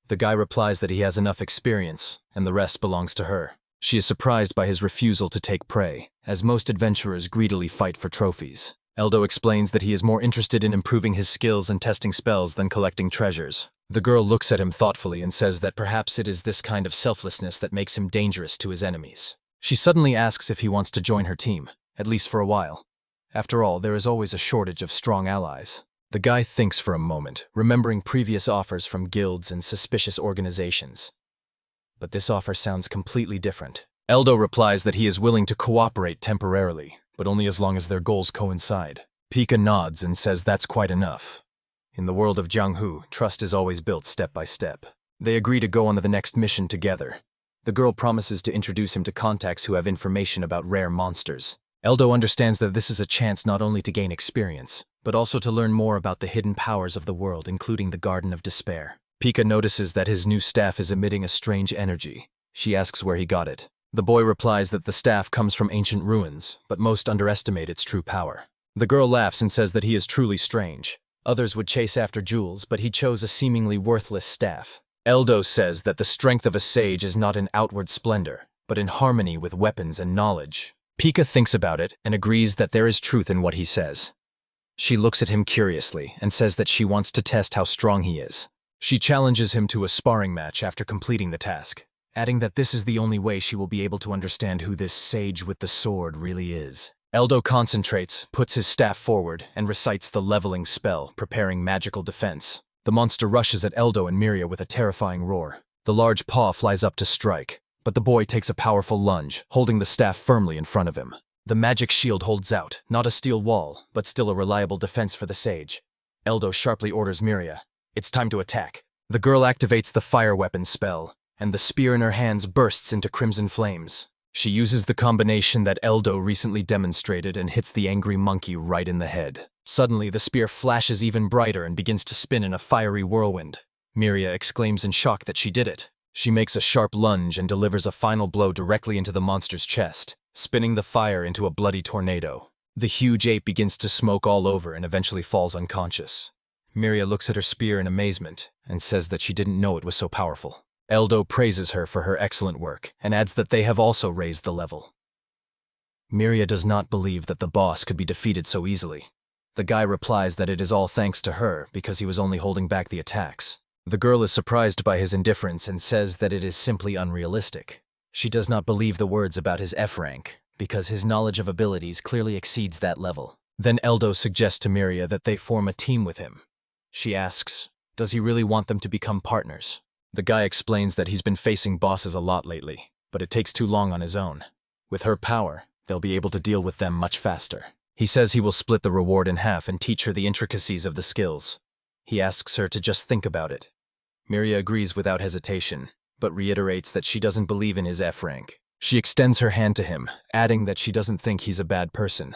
The guy replies that he has enough experience, and the rest belongs to her. She is surprised by his refusal to take prey, as most adventurers greedily fight for trophies. Eldo explains that he is more interested in improving his skills and testing spells than collecting treasures. The girl looks at him thoughtfully and says that perhaps it is this kind of selflessness that makes him dangerous to his enemies. She suddenly asks if he wants to join her team, at least for a while. After all, there is always a shortage of strong allies. The guy thinks for a moment, remembering previous offers from guilds and suspicious organizations. But this offer sounds completely different. Eldo replies that he is willing to cooperate temporarily, but only as long as their goals coincide. Pika nods and says that's quite enough. In the world of Jianghu, trust is always built step by step. They agree to go on the next mission together. The girl promises to introduce him to contacts who have information about rare monsters. Eldo understands that this is a chance not only to gain experience, but also to learn more about the hidden powers of the world, including the Garden of Despair. Pika notices that his new staff is emitting a strange energy. She asks where he got it. The boy replies that the staff comes from ancient ruins, but most underestimate its true power. The girl laughs and says that he is truly strange. Others would chase after jewels, but he chose a seemingly worthless staff. Eldo says that the strength of a sage is not in outward splendor, but in harmony with weapons and knowledge. Pika thinks about it and agrees that there is truth in what he says. She looks at him curiously and says that she wants to test how strong he is. She challenges him to a sparring match after completing the task, adding that this is the only way she will be able to understand who this sage with the sword really is. Eldo concentrates, puts his staff forward, and recites the leveling spell, preparing magical defense. The monster rushes at Eldo and Miria with a terrifying roar. The large paw flies up to strike, but the boy takes a powerful lunge, holding the staff firmly in front of him. The magic shield holds out, not a steel wall, but still a reliable defense for the sage. Eldo sharply orders Miria, "It's time to attack." The girl activates the fire weapon spell, and the spear in her hands bursts into crimson flames. She uses the combination that Eldo recently demonstrated and hits the angry monkey right in the head. Suddenly, the spear flashes even brighter and begins to spin in a fiery whirlwind. Miria exclaims in shock that she did it. She makes a sharp lunge and delivers a final blow directly into the monster's chest, spinning the fire into a bloody tornado. The huge ape begins to smoke all over and eventually falls unconscious. Miria looks at her spear in amazement and says that she didn't know it was so powerful. Eldo praises her for her excellent work and adds that they have also raised the level. Miria does not believe that the boss could be defeated so easily. The guy replies that it is all thanks to her because he was only holding back the attacks. The girl is surprised by his indifference and says that it is simply unrealistic. She does not believe the words about his F rank because his knowledge of abilities clearly exceeds that level. Then Eldo suggests to Miria that they form a team with him. She asks, does he really want them to become partners? The guy explains that he's been facing bosses a lot lately, but it takes too long on his own. With her power, they'll be able to deal with them much faster. He says he will split the reward in half and teach her the intricacies of the skills. He asks her to just think about it. Miria agrees without hesitation, but reiterates that she doesn't believe in his F rank. She extends her hand to him, adding that she doesn't think he's a bad person.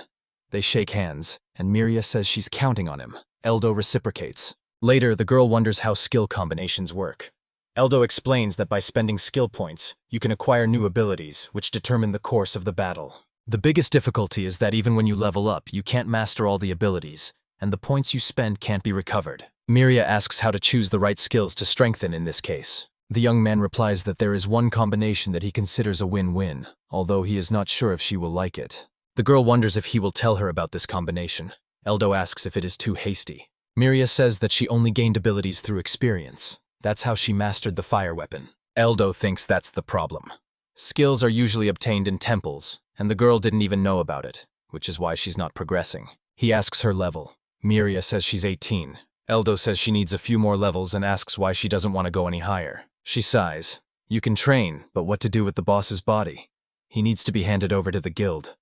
They shake hands, and Miria says she's counting on him. Eldo reciprocates. Later, the girl wonders how skill combinations work. Eldo explains that by spending skill points, you can acquire new abilities, which determine the course of the battle. The biggest difficulty is that even when you level up, you can't master all the abilities, and the points you spend can't be recovered. Miria asks how to choose the right skills to strengthen in this case. The young man replies that there is one combination that he considers a win-win, although he is not sure if she will like it. The girl wonders if he will tell her about this combination. Eldo asks if it is too hasty. Miria says that she only gained abilities through experience. That's how she mastered the fire weapon. Eldo thinks that's the problem. Skills are usually obtained in temples, and the girl didn't even know about it, which is why she's not progressing. He asks her level. Miria says she's 18. Eldo says she needs a few more levels and asks why she doesn't want to go any higher. She sighs. You can train, but what to do with the boss's body? He needs to be handed over to the guild.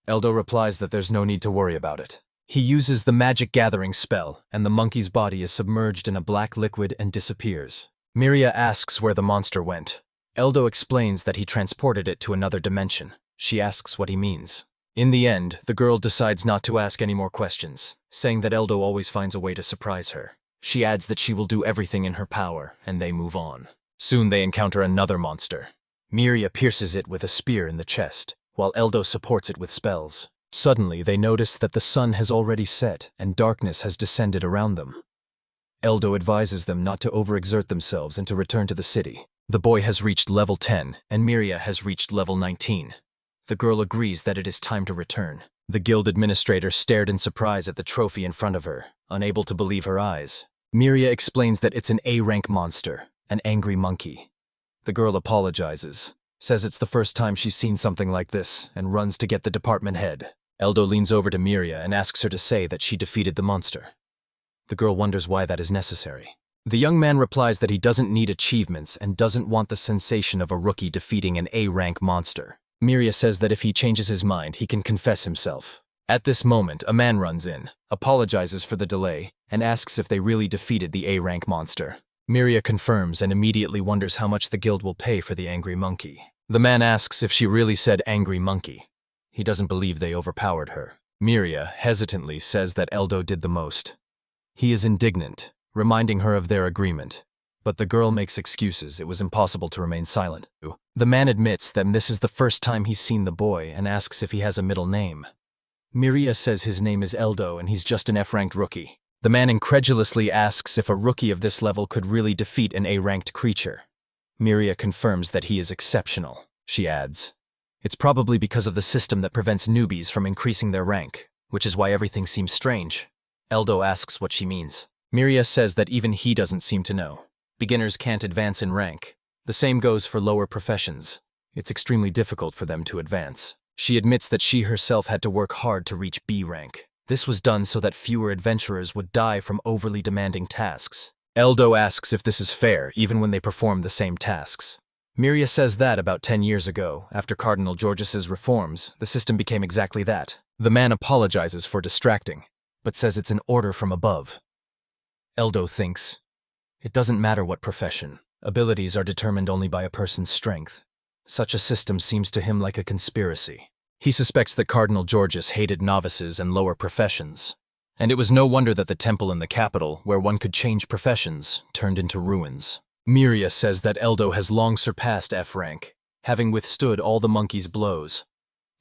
Eldo replies that there's no need to worry about it. He uses the magic gathering spell, and the monkey's body is submerged in a black liquid and disappears. Miria asks where the monster went. Eldo explains that he transported it to another dimension. She asks what he means. In the end, the girl decides not to ask any more questions, saying that Eldo always finds a way to surprise her. She adds that she will do everything in her power, and they move on. Soon they encounter another monster. Miria pierces it with a spear in the chest, while Eldo supports it with spells. Suddenly, they notice that the sun has already set and darkness has descended around them. Eldo advises them not to overexert themselves and to return to the city. The boy has reached level 10, and Miria has reached level 19. The girl agrees that it is time to return. The guild administrator stared in surprise at the trophy in front of her, unable to believe her eyes. Miria explains that it's an A-rank monster, an angry monkey. The girl apologizes, says it's the first time she's seen something like this, and runs to get the department head. Eldo leans over to Miria and asks her to say that she defeated the monster. The girl wonders why that is necessary. The young man replies that he doesn't need achievements and doesn't want the sensation of a rookie defeating an A-rank monster. Miria says that if he changes his mind, he can confess himself. At this moment, a man runs in, apologizes for the delay, and asks if they really defeated the A-rank monster. Miria confirms and immediately wonders how much the guild will pay for the angry monkey. The man asks if she really said angry monkey. He doesn't believe they overpowered her. Miria hesitantly says that Eldo did the most. He is indignant, reminding her of their agreement. But the girl makes excuses. It was impossible to remain silent. The man admits that this is the first time he's seen the boy and asks if he has a middle name. Miria says his name is Eldo and he's just an F-ranked rookie. The man incredulously asks if a rookie of this level could really defeat an A-ranked creature. Miria confirms that he is exceptional. She adds, "It's probably because of the system that prevents newbies from increasing their rank, which is why everything seems strange." Eldo asks what she means. Miria says that even he doesn't seem to know. Beginners can't advance in rank. The same goes for lower professions. It's extremely difficult for them to advance. She admits that she herself had to work hard to reach B rank. This was done so that fewer adventurers would die from overly demanding tasks. Eldo asks if this is fair, even when they perform the same tasks. Miria says that about 10 years ago, after Cardinal Georges's reforms, the system became exactly that. The man apologizes for distracting, but says it's an order from above. Eldo thinks, it doesn't matter what profession. Abilities are determined only by a person's strength. Such a system seems to him like a conspiracy. He suspects that Cardinal Georges hated novices and lower professions. And it was no wonder that the temple in the capital, where one could change professions, turned into ruins. Miria says that Eldo has long surpassed F rank, having withstood all the monkey's blows.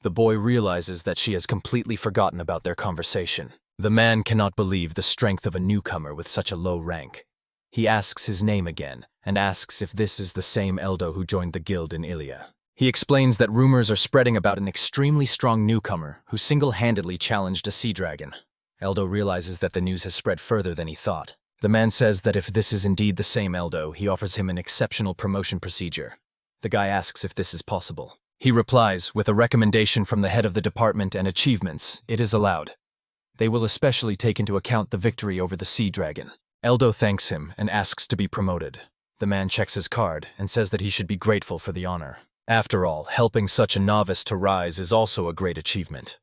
The boy realizes that she has completely forgotten about their conversation. The man cannot believe the strength of a newcomer with such a low rank. He asks his name again, and asks if this is the same Eldo who joined the guild in Ilia. He explains that rumors are spreading about an extremely strong newcomer who single-handedly challenged a sea dragon. Eldo realizes that the news has spread further than he thought. The man says that if this is indeed the same Eldo, he offers him an exceptional promotion procedure. The guy asks if this is possible. He replies, with a recommendation from the head of the department and achievements, it is allowed. They will especially take into account the victory over the sea dragon. Eldo thanks him and asks to be promoted. The man checks his card and says that he should be grateful for the honor. After all, helping such a novice to rise is also a great achievement.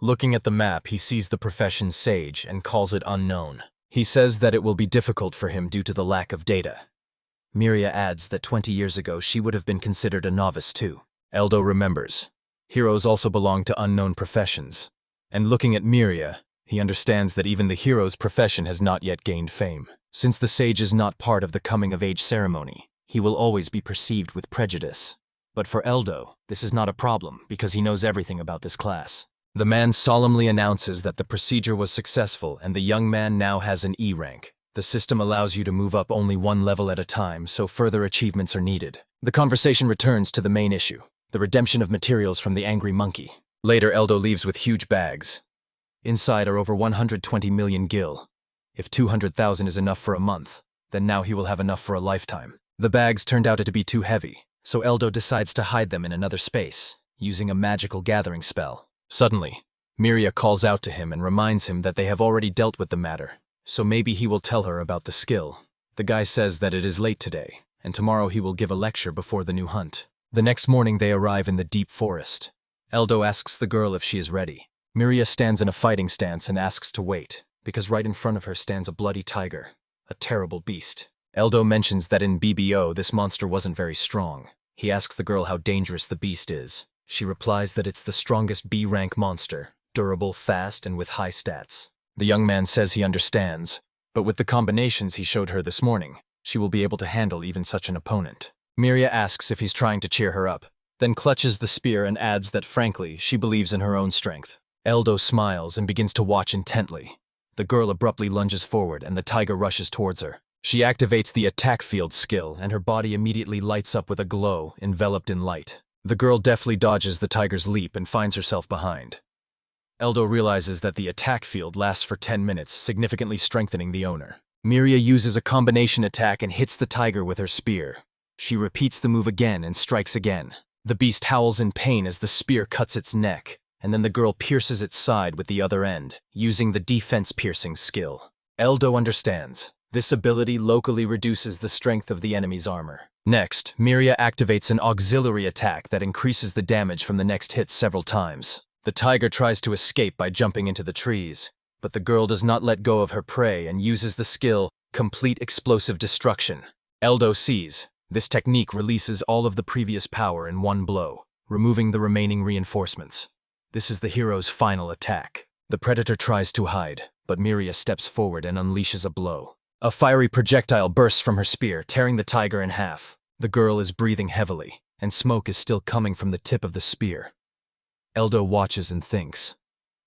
Looking at the map, he sees the profession Sage and calls it unknown. He says that it will be difficult for him due to the lack of data. Miria adds that 20 years ago she would have been considered a novice too. Eldo remembers. Heroes also belong to unknown professions. And looking at Miria, he understands that even the hero's profession has not yet gained fame. Since the sage is not part of the coming-of-age ceremony, he will always be perceived with prejudice. But for Eldo, this is not a problem because he knows everything about this class. The man solemnly announces that the procedure was successful and the young man now has an E rank. The system allows you to move up only one level at a time, so further achievements are needed. The conversation returns to the main issue, the redemption of materials from the angry monkey. Later, Eldo leaves with huge bags. Inside are over 120 million gil. If 200,000 is enough for a month, then now he will have enough for a lifetime. The bags turned out to be too heavy, so Eldo decides to hide them in another space, using a magical gathering spell. Suddenly, Miria calls out to him and reminds him that they have already dealt with the matter, so maybe he will tell her about the skill. The guy says that it is late today, and tomorrow he will give a lecture before the new hunt. The next morning they arrive in the deep forest. Eldo asks the girl if she is ready. Miria stands in a fighting stance and asks to wait, because right in front of her stands a bloody tiger, a terrible beast. Eldo mentions that in BBO this monster wasn't very strong. He asks the girl how dangerous the beast is. She replies that it's the strongest B-rank monster, durable, fast, and with high stats. The young man says he understands, but with the combinations he showed her this morning, she will be able to handle even such an opponent. Miria asks if he's trying to cheer her up, then clutches the spear and adds that frankly, she believes in her own strength. Eldo smiles and begins to watch intently. The girl abruptly lunges forward and the tiger rushes towards her. She activates the attack field skill and her body immediately lights up with a glow, enveloped in light. The girl deftly dodges the tiger's leap and finds herself behind. Eldo realizes that the attack field lasts for 10 minutes, significantly strengthening the owner. Miria uses a combination attack and hits the tiger with her spear. She repeats the move again and strikes again. The beast howls in pain as the spear cuts its neck, and then the girl pierces its side with the other end, using the defense-piercing skill. Eldo understands. This ability locally reduces the strength of the enemy's armor. Next, Miria activates an auxiliary attack that increases the damage from the next hit several times. The tiger tries to escape by jumping into the trees, but the girl does not let go of her prey and uses the skill Complete Explosive Destruction. Eldo sees. This technique releases all of the previous power in one blow, removing the remaining reinforcements. This is the hero's final attack. The predator tries to hide, but Miria steps forward and unleashes a blow. A fiery projectile bursts from her spear, tearing the tiger in half. The girl is breathing heavily, and smoke is still coming from the tip of the spear. Eldo watches and thinks.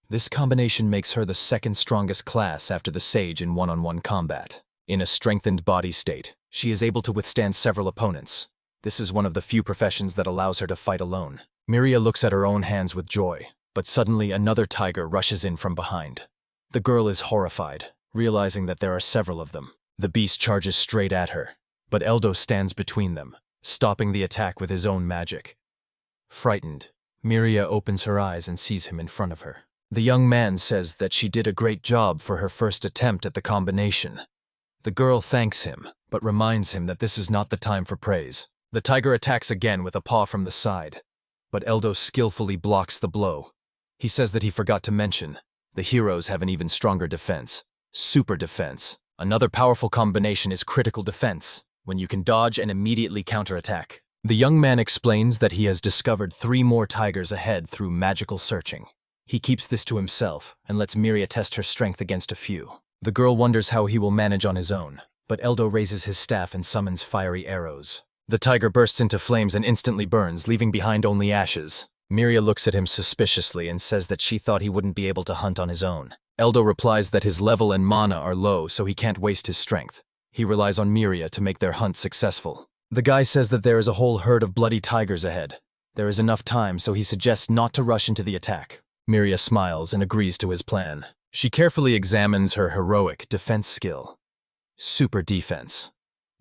This combination makes her the second strongest class after the sage in one-on-one combat. In a strengthened body state, she is able to withstand several opponents. This is one of the few professions that allows her to fight alone. Miria looks at her own hands with joy, but suddenly another tiger rushes in from behind. The girl is horrified, realizing that there are several of them. The beast charges straight at her, but Eldo stands between them, stopping the attack with his own magic. Frightened, Miria opens her eyes and sees him in front of her. The young man says that she did a great job for her first attempt at the combination. The girl thanks him, but reminds him that this is not the time for praise. The tiger attacks again with a paw from the side, but Eldo skillfully blocks the blow. He says that he forgot to mention, the heroes have an even stronger defense. Super defense. Another powerful combination is critical defense, when you can dodge and immediately counterattack. The young man explains that he has discovered 3 more tigers ahead through magical searching. He keeps this to himself and lets Miria test her strength against a few. The girl wonders how he will manage on his own, but Eldo raises his staff and summons fiery arrows. The tiger bursts into flames and instantly burns, leaving behind only ashes. Miria looks at him suspiciously and says that she thought he wouldn't be able to hunt on his own. Eldo replies that his level and mana are low, so he can't waste his strength. He relies on Miria to make their hunt successful. The guy says that there is a whole herd of bloody tigers ahead. There is enough time, so he suggests not to rush into the attack. Miria smiles and agrees to his plan. She carefully examines her heroic defense skill. Super defense.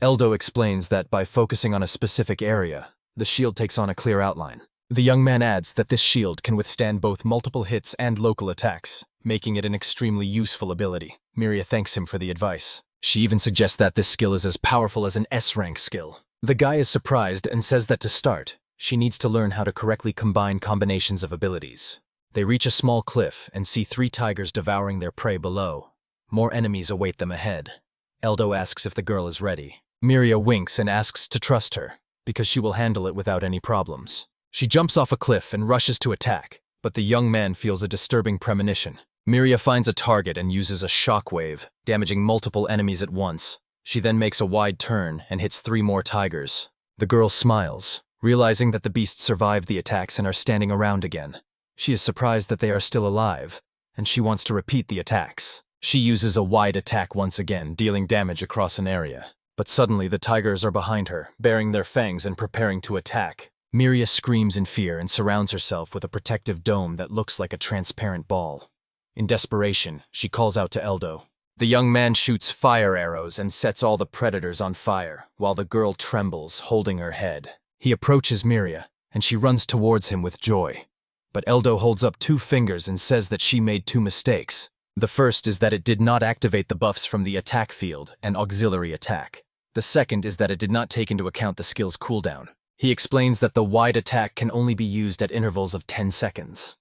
Eldo explains that by focusing on a specific area, the shield takes on a clear outline. The young man adds that this shield can withstand both multiple hits and local attacks, making it an extremely useful ability. Miria thanks him for the advice. She even suggests that this skill is as powerful as an S-rank skill. The guy is surprised and says that to start, she needs to learn how to correctly combine combinations of abilities. They reach a small cliff and see 3 tigers devouring their prey below. More enemies await them ahead. Eldo asks if the girl is ready. Miria winks and asks to trust her, because she will handle it without any problems. She jumps off a cliff and rushes to attack, but the young man feels a disturbing premonition. Miria finds a target and uses a shockwave, damaging multiple enemies at once. She then makes a wide turn and hits 3 more tigers. The girl smiles, realizing that the beasts survived the attacks and are standing around again. She is surprised that they are still alive, and she wants to repeat the attacks. She uses a wide attack once again, dealing damage across an area. But suddenly the tigers are behind her, baring their fangs and preparing to attack. Miria screams in fear and surrounds herself with a protective dome that looks like a transparent ball. In desperation, she calls out to Eldo. The young man shoots fire arrows and sets all the predators on fire, while the girl trembles, holding her head. He approaches Miria, and she runs towards him with joy. But Eldo holds up 2 fingers and says that she made 2 mistakes. The first is that it did not activate the buffs from the attack field and auxiliary attack. The second is that it did not take into account the skill's cooldown. He explains that the wide attack can only be used at intervals of 10 seconds.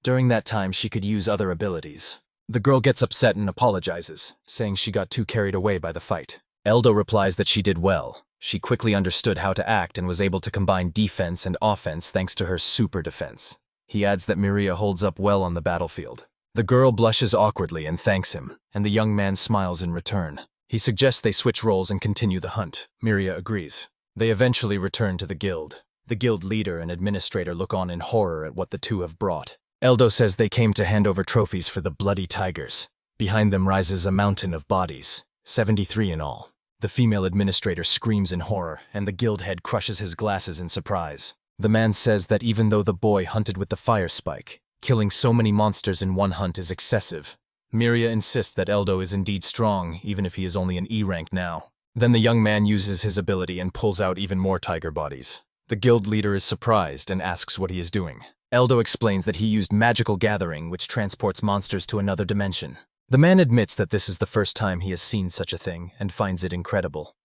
During that time, she could use other abilities. The girl gets upset and apologizes, saying she got too carried away by the fight. Eldo replies that she did well. She quickly understood how to act and was able to combine defense and offense thanks to her super defense. He adds that Miria holds up well on the battlefield. The girl blushes awkwardly and thanks him, and the young man smiles in return. He suggests they switch roles and continue the hunt. Miria agrees. They eventually return to the guild. The guild leader and administrator look on in horror at what the 2 have brought. Eldo says they came to hand over trophies for the bloody tigers. Behind them rises a mountain of bodies, 73 in all. The female administrator screams in horror, and the guild head crushes his glasses in surprise. The man says that even though the boy hunted with the fire spike, Killing so many monsters in one hunt is excessive. Miria insists that Eldo is indeed strong, even if he is only an E rank now. Then the young man uses his ability and pulls out even more tiger bodies. The guild leader is surprised and asks what he is doing. Eldo explains that he used magical gathering, which transports monsters to another dimension. The man admits that this is the first time he has seen such a thing and finds it incredible.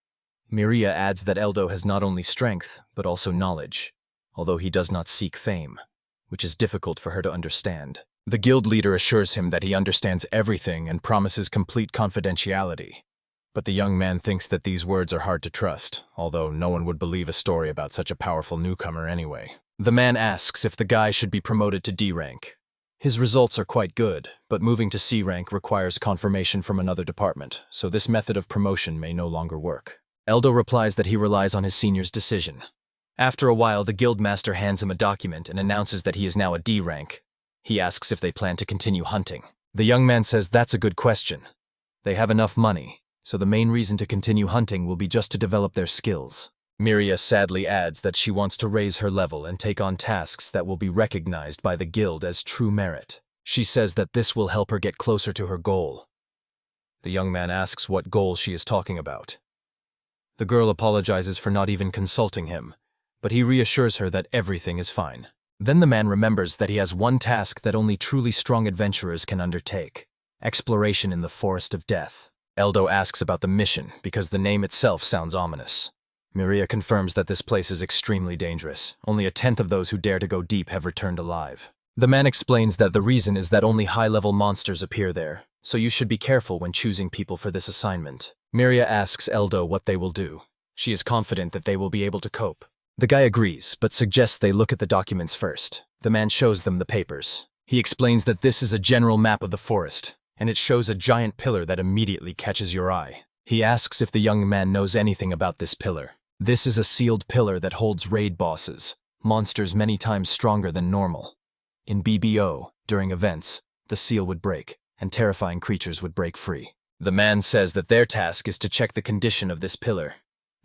Miria adds that Eldo has not only strength, but also knowledge, although he does not seek fame, which is difficult for her to understand. The guild leader assures him that he understands everything and promises complete confidentiality. But the young man thinks that these words are hard to trust, although no one would believe a story about such a powerful newcomer anyway. The man asks if the guy should be promoted to D rank. His results are quite good, but moving to C rank requires confirmation from another department, so this method of promotion may no longer work. Eldo replies that he relies on his senior's decision. After a while, the guildmaster hands him a document and announces that he is now a D rank. He asks if they plan to continue hunting. The young man says that's a good question. They have enough money, so the main reason to continue hunting will be just to develop their skills. Miria sadly adds that she wants to raise her level and take on tasks that will be recognized by the guild as true merit. She says that this will help her get closer to her goal. The young man asks what goal she is talking about. The girl apologizes for not even consulting him, but he reassures her that everything is fine. Then the man remembers that he has one task that only truly strong adventurers can undertake: exploration in the Forest of Death. Eldo asks about the mission because the name itself sounds ominous. Miria confirms that this place is extremely dangerous. Only a tenth of those who dare to go deep have returned alive. The man explains that the reason is that only high-level monsters appear there, so you should be careful when choosing people for this assignment. Miria asks Eldo what they will do. She is confident that they will be able to cope. The guy agrees, but suggests they look at the documents first. The man shows them the papers. He explains that this is a general map of the forest, and it shows a giant pillar that immediately catches your eye. He asks if the young man knows anything about this pillar. This is a sealed pillar that holds raid bosses, monsters many times stronger than normal. In BBO, during events, the seal would break, and terrifying creatures would break free. The man says that their task is to check the condition of this pillar.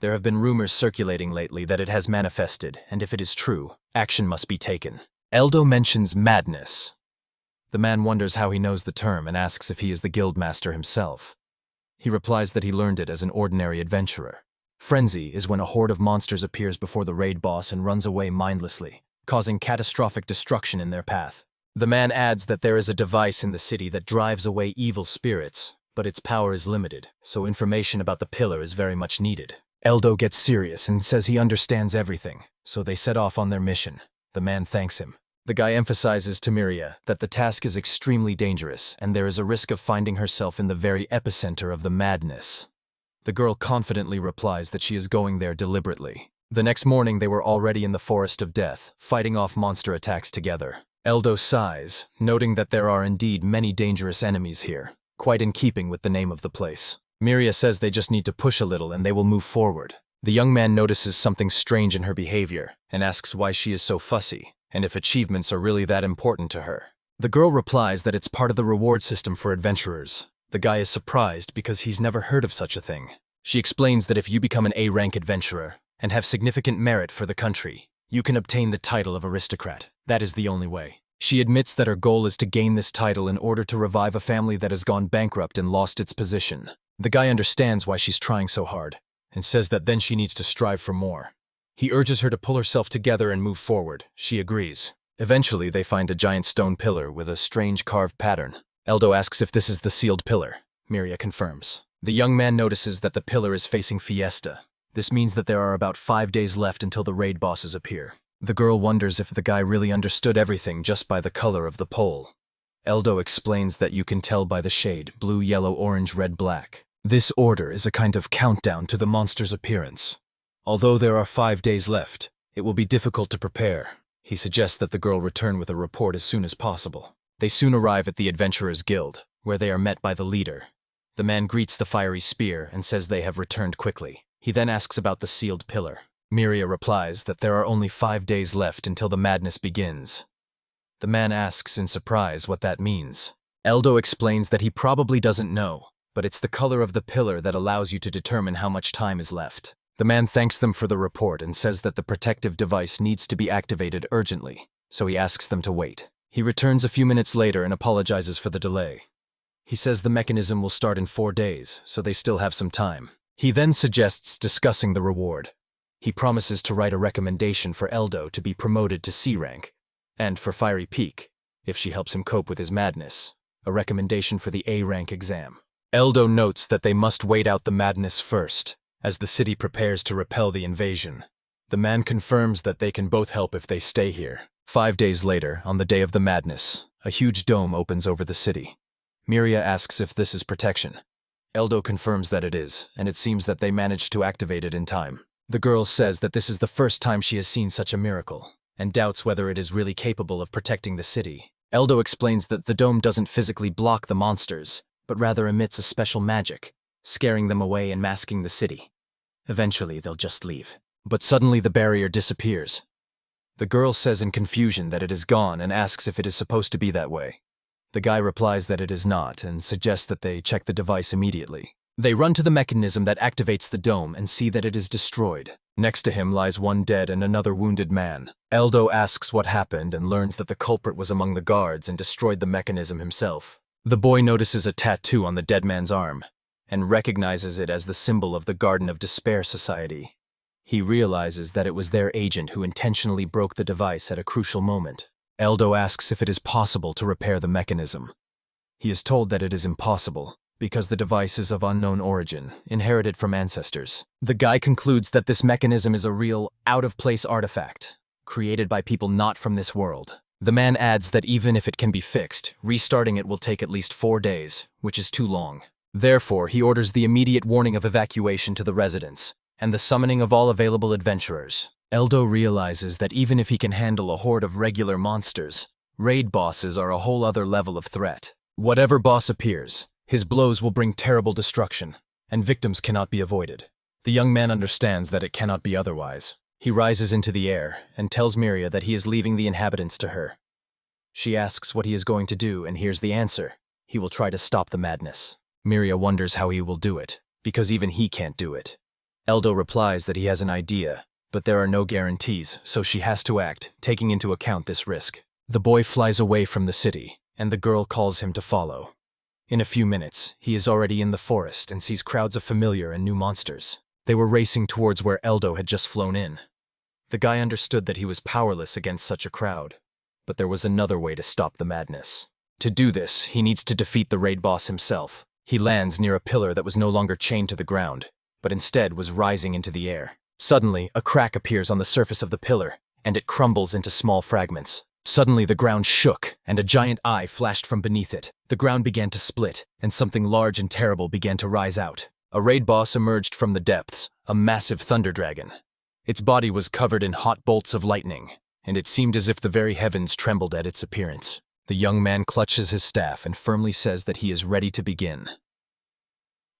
There have been rumors circulating lately that it has manifested, and if it is true, action must be taken. Eldo mentions madness. The man wonders how he knows the term and asks if he is the guildmaster himself. He replies that he learned it as an ordinary adventurer. Frenzy is when a horde of monsters appears before the raid boss and runs away mindlessly, causing catastrophic destruction in their path. The man adds that there is a device in the city that drives away evil spirits, but its power is limited, so information about the pillar is very much needed. Eldo gets serious and says he understands everything, so they set off on their mission. The man thanks him. The guy emphasizes to Miria that the task is extremely dangerous and there is a risk of finding herself in the very epicenter of the madness. The girl confidently replies that she is going there deliberately. The next morning they were already in the Forest of Death, fighting off monster attacks together. Eldo sighs, noting that there are indeed many dangerous enemies here, quite in keeping with the name of the place. Miria says they just need to push a little and they will move forward. The young man notices something strange in her behavior and asks why she is so fussy, and if achievements are really that important to her. The girl replies that it's part of the reward system for adventurers. The guy is surprised because he's never heard of such a thing. She explains that if you become an A-rank adventurer and have significant merit for the country, you can obtain the title of aristocrat. That is the only way. She admits that her goal is to gain this title in order to revive a family that has gone bankrupt and lost its position. The guy understands why she's trying so hard, and says that then she needs to strive for more. He urges her to pull herself together and move forward. She agrees. Eventually, they find a giant stone pillar with a strange carved pattern. Eldo asks if this is the sealed pillar. Miria confirms. The young man notices that the pillar is facing Fiesta. This means that there are about 5 days left until the raid bosses appear. The girl wonders if the guy really understood everything just by the color of the pole. Eldo explains that you can tell by the shade blue, yellow, orange, red, black. This order is a kind of countdown to the monster's appearance. Although there are 5 days left, it will be difficult to prepare. He suggests that the girl return with a report as soon as possible. They soon arrive at the Adventurers Guild, where they are met by the leader. The man greets the fiery spear and says they have returned quickly. He then asks about the sealed pillar. Miria replies that there are only 5 days left until the madness begins. The man asks in surprise what that means. Eldo explains that he probably doesn't know, but it's the color of the pillar that allows you to determine how much time is left. The man thanks them for the report and says that the protective device needs to be activated urgently, so he asks them to wait. He returns a few minutes later and apologizes for the delay. He says the mechanism will start in 4 days, so they still have some time. He then suggests discussing the reward. He promises to write a recommendation for Eldo to be promoted to C rank, and for Fiery Peak, if she helps him cope with his madness, a recommendation for the A rank exam. Eldo notes that they must wait out the madness first, as the city prepares to repel the invasion. The man confirms that they can both help if they stay here. 5 days later, on the day of the madness, a huge dome opens over the city. Miria asks if this is protection. Eldo confirms that it is, and it seems that they managed to activate it in time. The girl says that this is the first time she has seen such a miracle, and doubts whether it is really capable of protecting the city. Eldo explains that the dome doesn't physically block the monsters, but rather emits a special magic, scaring them away and masking the city. Eventually, they'll just leave. But suddenly the barrier disappears. The girl says in confusion that it is gone and asks if it is supposed to be that way. The guy replies that it is not and suggests that they check the device immediately. They run to the mechanism that activates the dome and see that it is destroyed. Next to him lies one dead and another wounded man. Eldo asks what happened and learns that the culprit was among the guards and destroyed the mechanism himself. The boy notices a tattoo on the dead man's arm and recognizes it as the symbol of the Garden of Despair Society. He realizes that it was their agent who intentionally broke the device at a crucial moment. Eldo asks if it is possible to repair the mechanism. He is told that it is impossible, because the device is of unknown origin, inherited from ancestors. The guy concludes that this mechanism is a real, out-of-place artifact, created by people not from this world. The man adds that even if it can be fixed, restarting it will take at least 4 days, which is too long. Therefore, he orders the immediate warning of evacuation to the residents, and the summoning of all available adventurers. Eldo realizes that even if he can handle a horde of regular monsters, raid bosses are a whole other level of threat. Whatever boss appears, his blows will bring terrible destruction, and victims cannot be avoided. The young man understands that it cannot be otherwise. He rises into the air and tells Miria that he is leaving the inhabitants to her. She asks what he is going to do and hears the answer. He will try to stop the madness. Miria wonders how he will do it, because even he can't do it. Eldo replies that he has an idea, but there are no guarantees, so she has to act, taking into account this risk. The boy flies away from the city, and the girl calls him to follow. In a few minutes, he is already in the forest and sees crowds of familiar and new monsters. They were racing towards where Eldo had just flown in. The guy understood that he was powerless against such a crowd, but there was another way to stop the madness. To do this, he needs to defeat the raid boss himself. He lands near a pillar that was no longer chained to the ground, but instead was rising into the air. Suddenly, a crack appears on the surface of the pillar, and it crumbles into small fragments. Suddenly, the ground shook, and a giant eye flashed from beneath it. The ground began to split, and something large and terrible began to rise out. A raid boss emerged from the depths, a massive thunder dragon. Its body was covered in hot bolts of lightning, and it seemed as if the very heavens trembled at its appearance. The young man clutches his staff and firmly says that he is ready to begin.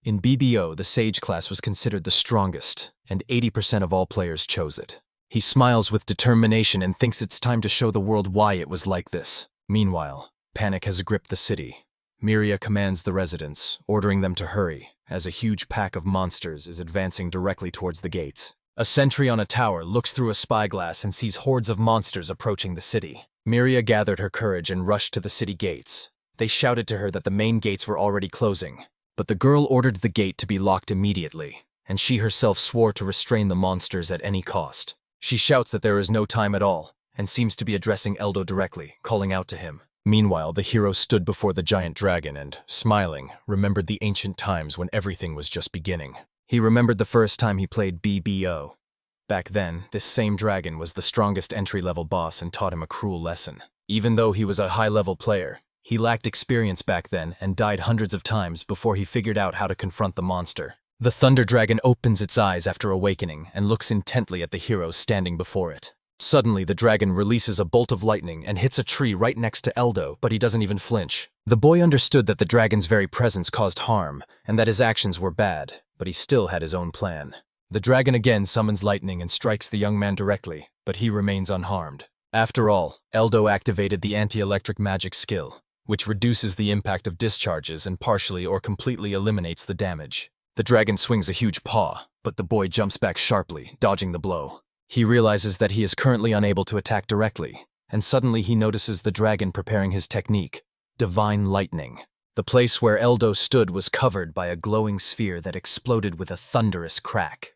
In BBO, the Sage class was considered the strongest, and 80% of all players chose it. He smiles with determination and thinks it's time to show the world why it was like this. Meanwhile, panic has gripped the city. Miria commands the residents, ordering them to hurry, as a huge pack of monsters is advancing directly towards the gates. A sentry on a tower looks through a spyglass and sees hordes of monsters approaching the city. Miria gathered her courage and rushed to the city gates. They shouted to her that the main gates were already closing, but the girl ordered the gate to be locked immediately, and she herself swore to restrain the monsters at any cost. She shouts that there is no time at all, and seems to be addressing Eldo directly, calling out to him. Meanwhile, the hero stood before the giant dragon and, smiling, remembered the ancient times when everything was just beginning. He remembered the first time he played BBO. Back then, this same dragon was the strongest entry-level boss and taught him a cruel lesson. Even though he was a high-level player, he lacked experience back then and died hundreds of times before he figured out how to confront the monster. The thunder dragon opens its eyes after awakening and looks intently at the hero standing before it. Suddenly, the dragon releases a bolt of lightning and hits a tree right next to Eldo, but he doesn't even flinch. The boy understood that the dragon's very presence caused harm, and that his actions were bad, but he still had his own plan. The dragon again summons lightning and strikes the young man directly, but he remains unharmed. After all, Eldo activated the anti-electric magic skill, which reduces the impact of discharges and partially or completely eliminates the damage. The dragon swings a huge paw, but the boy jumps back sharply, dodging the blow. He realizes that he is currently unable to attack directly, and suddenly he notices the dragon preparing his technique, divine lightning. The place where Eldo stood was covered by a glowing sphere that exploded with a thunderous crack.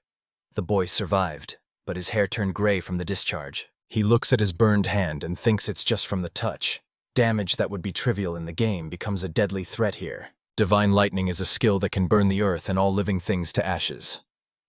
The boy survived, but his hair turned gray from the discharge. He looks at his burned hand and thinks it's just from the touch. Damage that would be trivial in the game becomes a deadly threat here. Divine lightning is a skill that can burn the earth and all living things to ashes.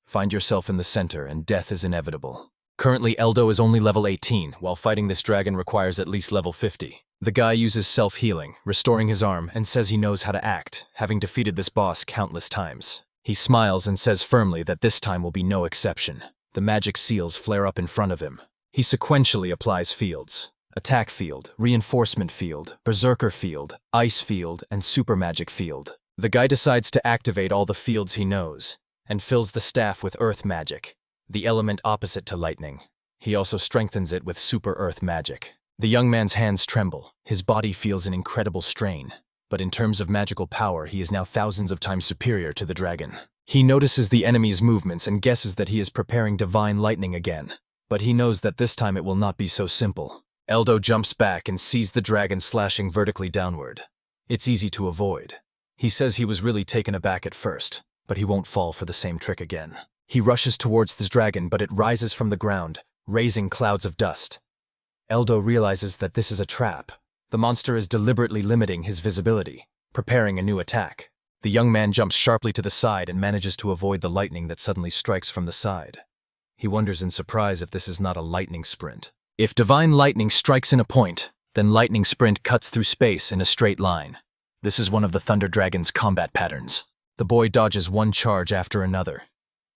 Find yourself in the center and death is inevitable. Currently, Eldo is only level 18, while fighting this dragon requires at least level 50. The guy uses self-healing, restoring his arm, and says he knows how to act, having defeated this boss countless times. He smiles and says firmly that this time will be no exception. The magic seals flare up in front of him. He sequentially applies fields: attack field, reinforcement field, berserker field, ice field, and super magic field. The guy decides to activate all the fields he knows, and fills the staff with earth magic, the element opposite to lightning. He also strengthens it with super earth magic. The young man's hands tremble, his body feels an incredible strain, but in terms of magical power he is now thousands of times superior to the dragon. He notices the enemy's movements and guesses that he is preparing divine lightning again, but he knows that this time it will not be so simple. Eldo jumps back and sees the dragon slashing vertically downward. It's easy to avoid. He says he was really taken aback at first, but he won't fall for the same trick again. He rushes towards this dragon, but it rises from the ground, raising clouds of dust. Eldo realizes that this is a trap. The monster is deliberately limiting his visibility, preparing a new attack. The young man jumps sharply to the side and manages to avoid the lightning that suddenly strikes from the side. He wonders in surprise if this is not a lightning sprint. If divine lightning strikes in a point, then lightning sprint cuts through space in a straight line. This is one of the Thunder Dragon's combat patterns. The boy dodges one charge after another.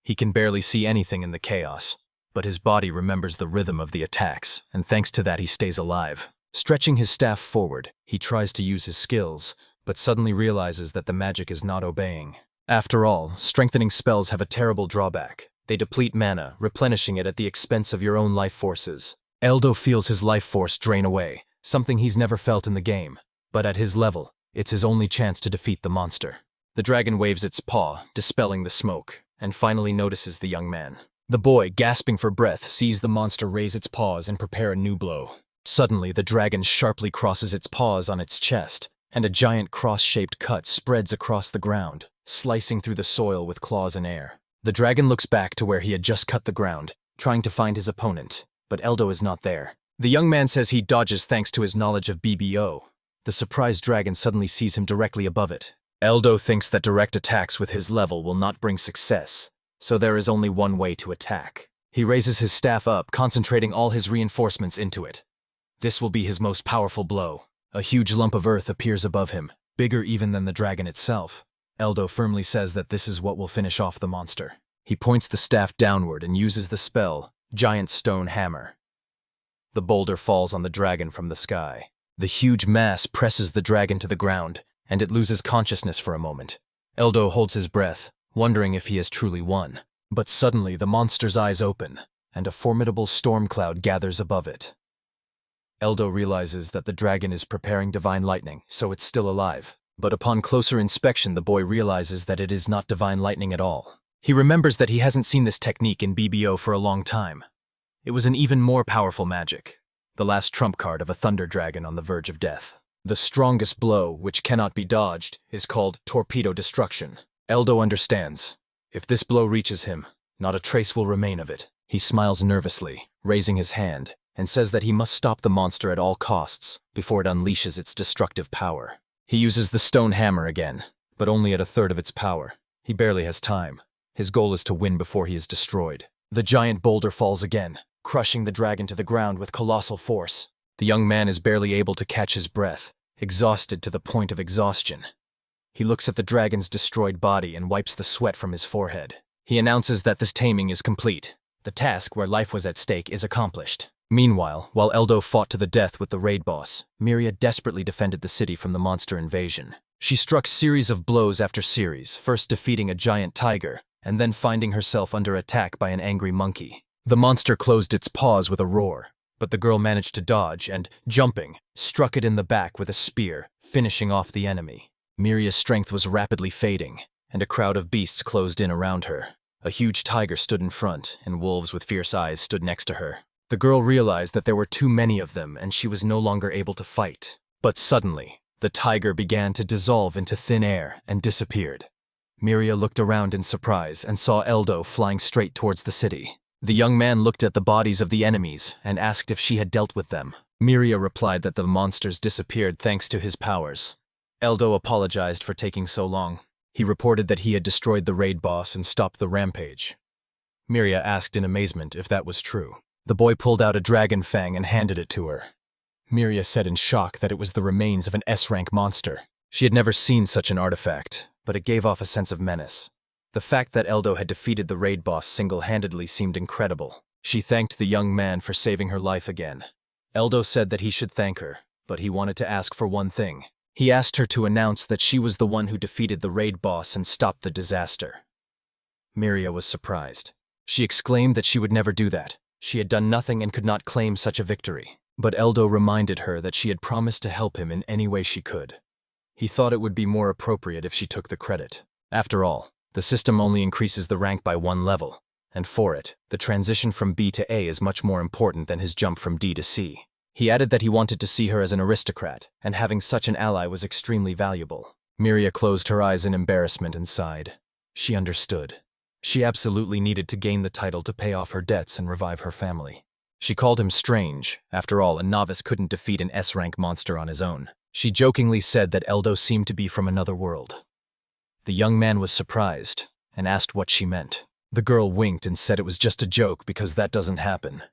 He can barely see anything in the chaos, but his body remembers the rhythm of the attacks, and thanks to that he stays alive. Stretching his staff forward, he tries to use his skills, but suddenly realizes that the magic is not obeying. After all, strengthening spells have a terrible drawback. They deplete mana, replenishing it at the expense of your own life forces. Eldo feels his life force drain away, something he's never felt in the game. But at his level, it's his only chance to defeat the monster. The dragon waves its paw, dispelling the smoke, and finally notices the young man. The boy, gasping for breath, sees the monster raise its paws and prepare a new blow. Suddenly, the dragon sharply crosses its paws on its chest, and a giant cross-shaped cut spreads across the ground, slicing through the soil with claws and air. The dragon looks back to where he had just cut the ground, trying to find his opponent, but Eldo is not there. The young man says he dodges thanks to his knowledge of BBO. The surprised dragon suddenly sees him directly above it. Eldo thinks that direct attacks with his level will not bring success, so there is only one way to attack. He raises his staff up, concentrating all his reinforcements into it. This will be his most powerful blow. A huge lump of earth appears above him, bigger even than the dragon itself. Eldo firmly says that this is what will finish off the monster. He points the staff downward and uses the spell, Giant Stone Hammer. The boulder falls on the dragon from the sky. The huge mass presses the dragon to the ground, and it loses consciousness for a moment. Eldo holds his breath, wondering if he has truly won. But suddenly the monster's eyes open, and a formidable storm cloud gathers above it. Eldo realizes that the dragon is preparing divine lightning, so it's still alive. But upon closer inspection, the boy realizes that it is not divine lightning at all. He remembers that he hasn't seen this technique in BBO for a long time. It was an even more powerful magic, the last trump card of a thunder dragon on the verge of death. The strongest blow, which cannot be dodged, is called Torpedo Destruction. Eldo understands. If this blow reaches him, not a trace will remain of it. He smiles nervously, raising his hand, and says that he must stop the monster at all costs before it unleashes its destructive power. He uses the stone hammer again, but only at a third of its power. He barely has time. His goal is to win before he is destroyed. The giant boulder falls again, crushing the dragon to the ground with colossal force. The young man is barely able to catch his breath, exhausted to the point of exhaustion. He looks at the dragon's destroyed body and wipes the sweat from his forehead. He announces that this taming is complete. The task where life was at stake is accomplished. Meanwhile, while Eldo fought to the death with the raid boss, Miria desperately defended the city from the monster invasion. She struck series of blows after series, first defeating a giant tiger, and then finding herself under attack by an angry monkey. The monster closed its paws with a roar, but the girl managed to dodge and, jumping, struck it in the back with a spear, finishing off the enemy. Miria's strength was rapidly fading, and a crowd of beasts closed in around her. A huge tiger stood in front, and wolves with fierce eyes stood next to her. The girl realized that there were too many of them and she was no longer able to fight. But suddenly, the tiger began to dissolve into thin air and disappeared. Miria looked around in surprise and saw Eldo flying straight towards the city. The young man looked at the bodies of the enemies and asked if she had dealt with them. Miria replied that the monsters disappeared thanks to his powers. Eldo apologized for taking so long. He reported that he had destroyed the raid boss and stopped the rampage. Miria asked in amazement if that was true. The boy pulled out a dragon fang and handed it to her. Miria said in shock that it was the remains of an S-rank monster. She had never seen such an artifact, but it gave off a sense of menace. The fact that Eldo had defeated the raid boss single-handedly seemed incredible. She thanked the young man for saving her life again. Eldo said that he should thank her, but he wanted to ask for one thing. He asked her to announce that she was the one who defeated the raid boss and stopped the disaster. Miria was surprised. She exclaimed that she would never do that. She had done nothing and could not claim such a victory. But Eldo reminded her that she had promised to help him in any way she could. He thought it would be more appropriate if she took the credit. After all, the system only increases the rank by 1 level, and for it, the transition from B to A is much more important than his jump from D to C. He added that he wanted to see her as an aristocrat, and having such an ally was extremely valuable. Miria closed her eyes in embarrassment and sighed. She understood. She absolutely needed to gain the title to pay off her debts and revive her family. She called him strange. After all, a novice couldn't defeat an S-rank monster on his own. She jokingly said that Eldo seemed to be from another world. The young man was surprised and asked what she meant. The girl winked and said it was just a joke because that doesn't happen.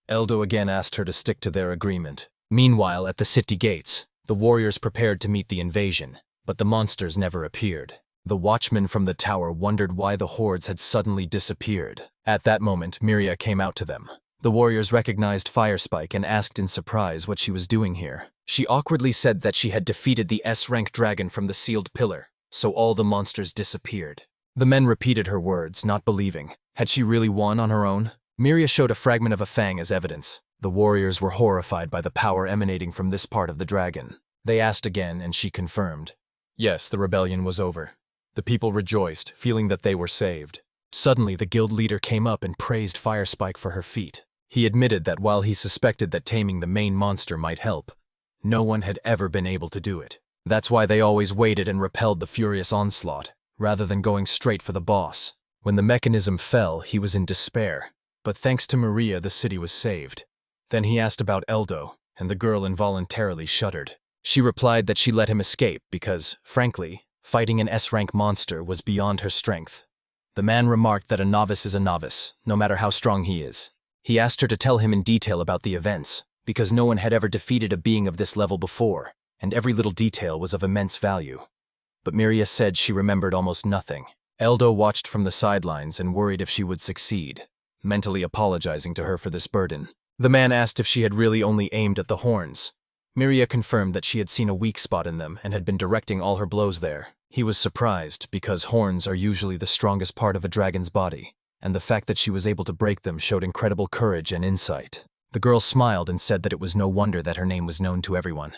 Eldo again asked her to stick to their agreement. Meanwhile, at the city gates, the warriors prepared to meet the invasion, but the monsters never appeared. The watchman from the tower wondered why the hordes had suddenly disappeared. At that moment, Miria came out to them. The warriors recognized Firespike and asked in surprise what she was doing here. She awkwardly said that she had defeated the S-rank dragon from the sealed pillar, so all the monsters disappeared. The men repeated her words, not believing. Had she really won on her own? Miria showed a fragment of a fang as evidence. The warriors were horrified by the power emanating from this part of the dragon. They asked again, and she confirmed. Yes, the rebellion was over. The people rejoiced, feeling that they were saved. Suddenly, the guild leader came up and praised Firespike for her feat. He admitted that while he suspected that taming the main monster might help, no one had ever been able to do it. That's why they always waited and repelled the furious onslaught, rather than going straight for the boss. When the mechanism fell, he was in despair. But thanks to Miria, the city was saved. Then he asked about Eldo, and the girl involuntarily shuddered. She replied that she let him escape because, frankly, fighting an S-rank monster was beyond her strength. The man remarked that a novice is a novice, no matter how strong he is. He asked her to tell him in detail about the events, because no one had ever defeated a being of this level before, and every little detail was of immense value. But Miria said she remembered almost nothing. Eldo watched from the sidelines and worried if she would succeed, mentally apologizing to her for this burden. The man asked if she had really only aimed at the horns. Miria confirmed that she had seen a weak spot in them and had been directing all her blows there. He was surprised because horns are usually the strongest part of a dragon's body, and the fact that she was able to break them showed incredible courage and insight. The girl smiled and said that it was no wonder that her name was known to everyone.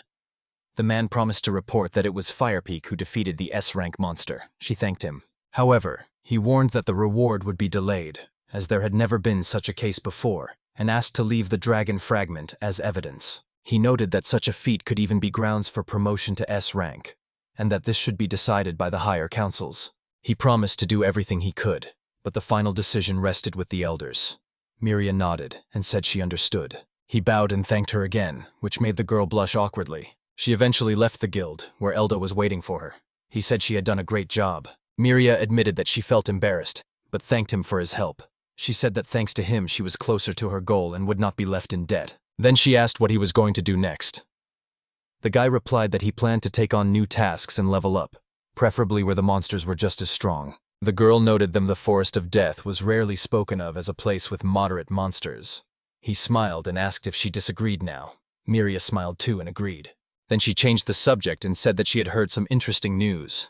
The man promised to report that it was Firepeak who defeated the S-rank monster. She thanked him. However, he warned that the reward would be delayed, as there had never been such a case before, and asked to leave the dragon fragment as evidence. He noted that such a feat could even be grounds for promotion to S rank, and that this should be decided by the higher councils. He promised to do everything he could, but the final decision rested with the elders. Miria nodded and said she understood. He bowed and thanked her again, which made the girl blush awkwardly. She eventually left the guild, where Eldo was waiting for her. He said she had done a great job. Miria admitted that she felt embarrassed, but thanked him for his help. She said that thanks to him she was closer to her goal and would not be left in debt. Then she asked what he was going to do next. The guy replied that he planned to take on new tasks and level up, preferably where the monsters were just as strong. The girl noted them the Forest of Death was rarely spoken of as a place with moderate monsters. He smiled and asked if she disagreed now. Miria smiled too and agreed. Then she changed the subject and said that she had heard some interesting news.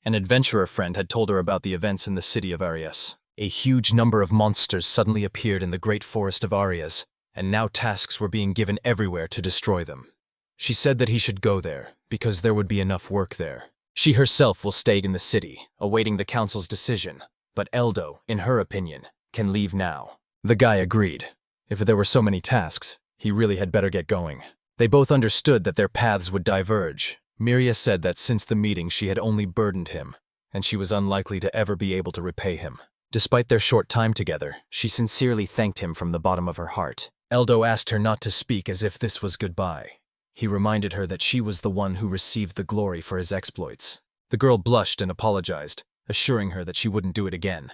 An adventurer friend had told her about the events in the city of Arias. A huge number of monsters suddenly appeared in the great forest of Arias, and now tasks were being given everywhere to destroy them. She said that he should go there, because there would be enough work there. She herself will stay in the city, awaiting the council's decision, but Eldo, in her opinion, can leave now. The guy agreed. If there were so many tasks, he really had better get going. They both understood that their paths would diverge. Miria said that since the meeting she had only burdened him, and she was unlikely to ever be able to repay him. Despite their short time together, she sincerely thanked him from the bottom of her heart. Eldo asked her not to speak as if this was goodbye. He reminded her that she was the one who received the glory for his exploits. The girl blushed and apologized, assuring her that she wouldn't do it again.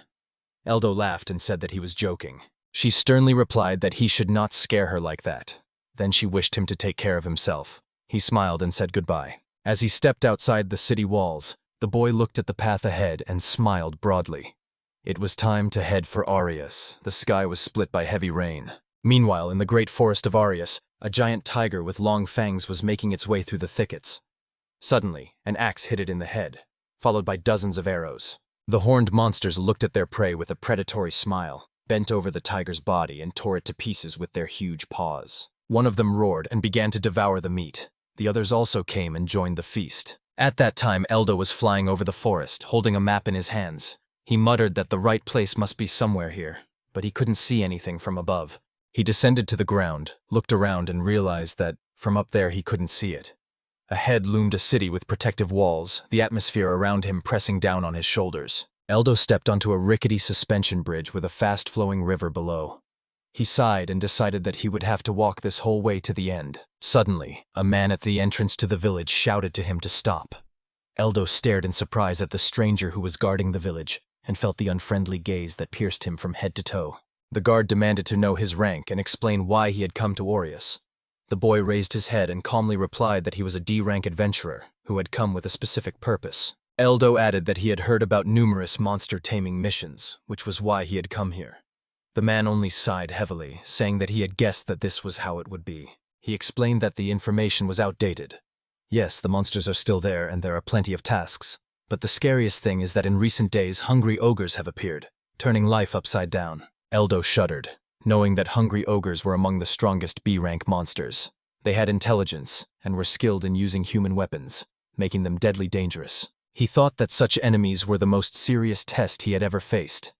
Eldo laughed and said that he was joking. She sternly replied that he should not scare her like that. Then she wished him to take care of himself. He smiled and said goodbye. As he stepped outside the city walls, the boy looked at the path ahead and smiled broadly. It was time to head for Arius. The sky was split by heavy rain. Meanwhile, in the great forest of Arius, a giant tiger with long fangs was making its way through the thickets. Suddenly, an axe hit it in the head, followed by dozens of arrows. The horned monsters looked at their prey with a predatory smile, bent over the tiger's body and tore it to pieces with their huge paws. One of them roared and began to devour the meat. The others also came and joined the feast. At that time, Eldo was flying over the forest, holding a map in his hands. He muttered that the right place must be somewhere here, but he couldn't see anything from above. He descended to the ground, looked around and realized that, from up there he couldn't see it. Ahead loomed a city with protective walls, the atmosphere around him pressing down on his shoulders. Eldo stepped onto a rickety suspension bridge with a fast-flowing river below. He sighed and decided that he would have to walk this whole way to the end. Suddenly, a man at the entrance to the village shouted to him to stop. Eldo stared in surprise at the stranger who was guarding the village, and felt the unfriendly gaze that pierced him from head to toe. The guard demanded to know his rank and explain why he had come to Arius. The boy raised his head and calmly replied that he was a D-rank adventurer who had come with a specific purpose. Eldo added that he had heard about numerous monster-taming missions, which was why he had come here. The man only sighed heavily, saying that he had guessed that this was how it would be. He explained that the information was outdated. Yes, the monsters are still there and there are plenty of tasks, but the scariest thing is that in recent days hungry ogres have appeared, turning life upside down. Eldo shuddered, knowing that hungry ogres were among the strongest B-rank monsters. They had intelligence and were skilled in using human weapons, making them deadly dangerous. He thought that such enemies were the most serious test he had ever faced.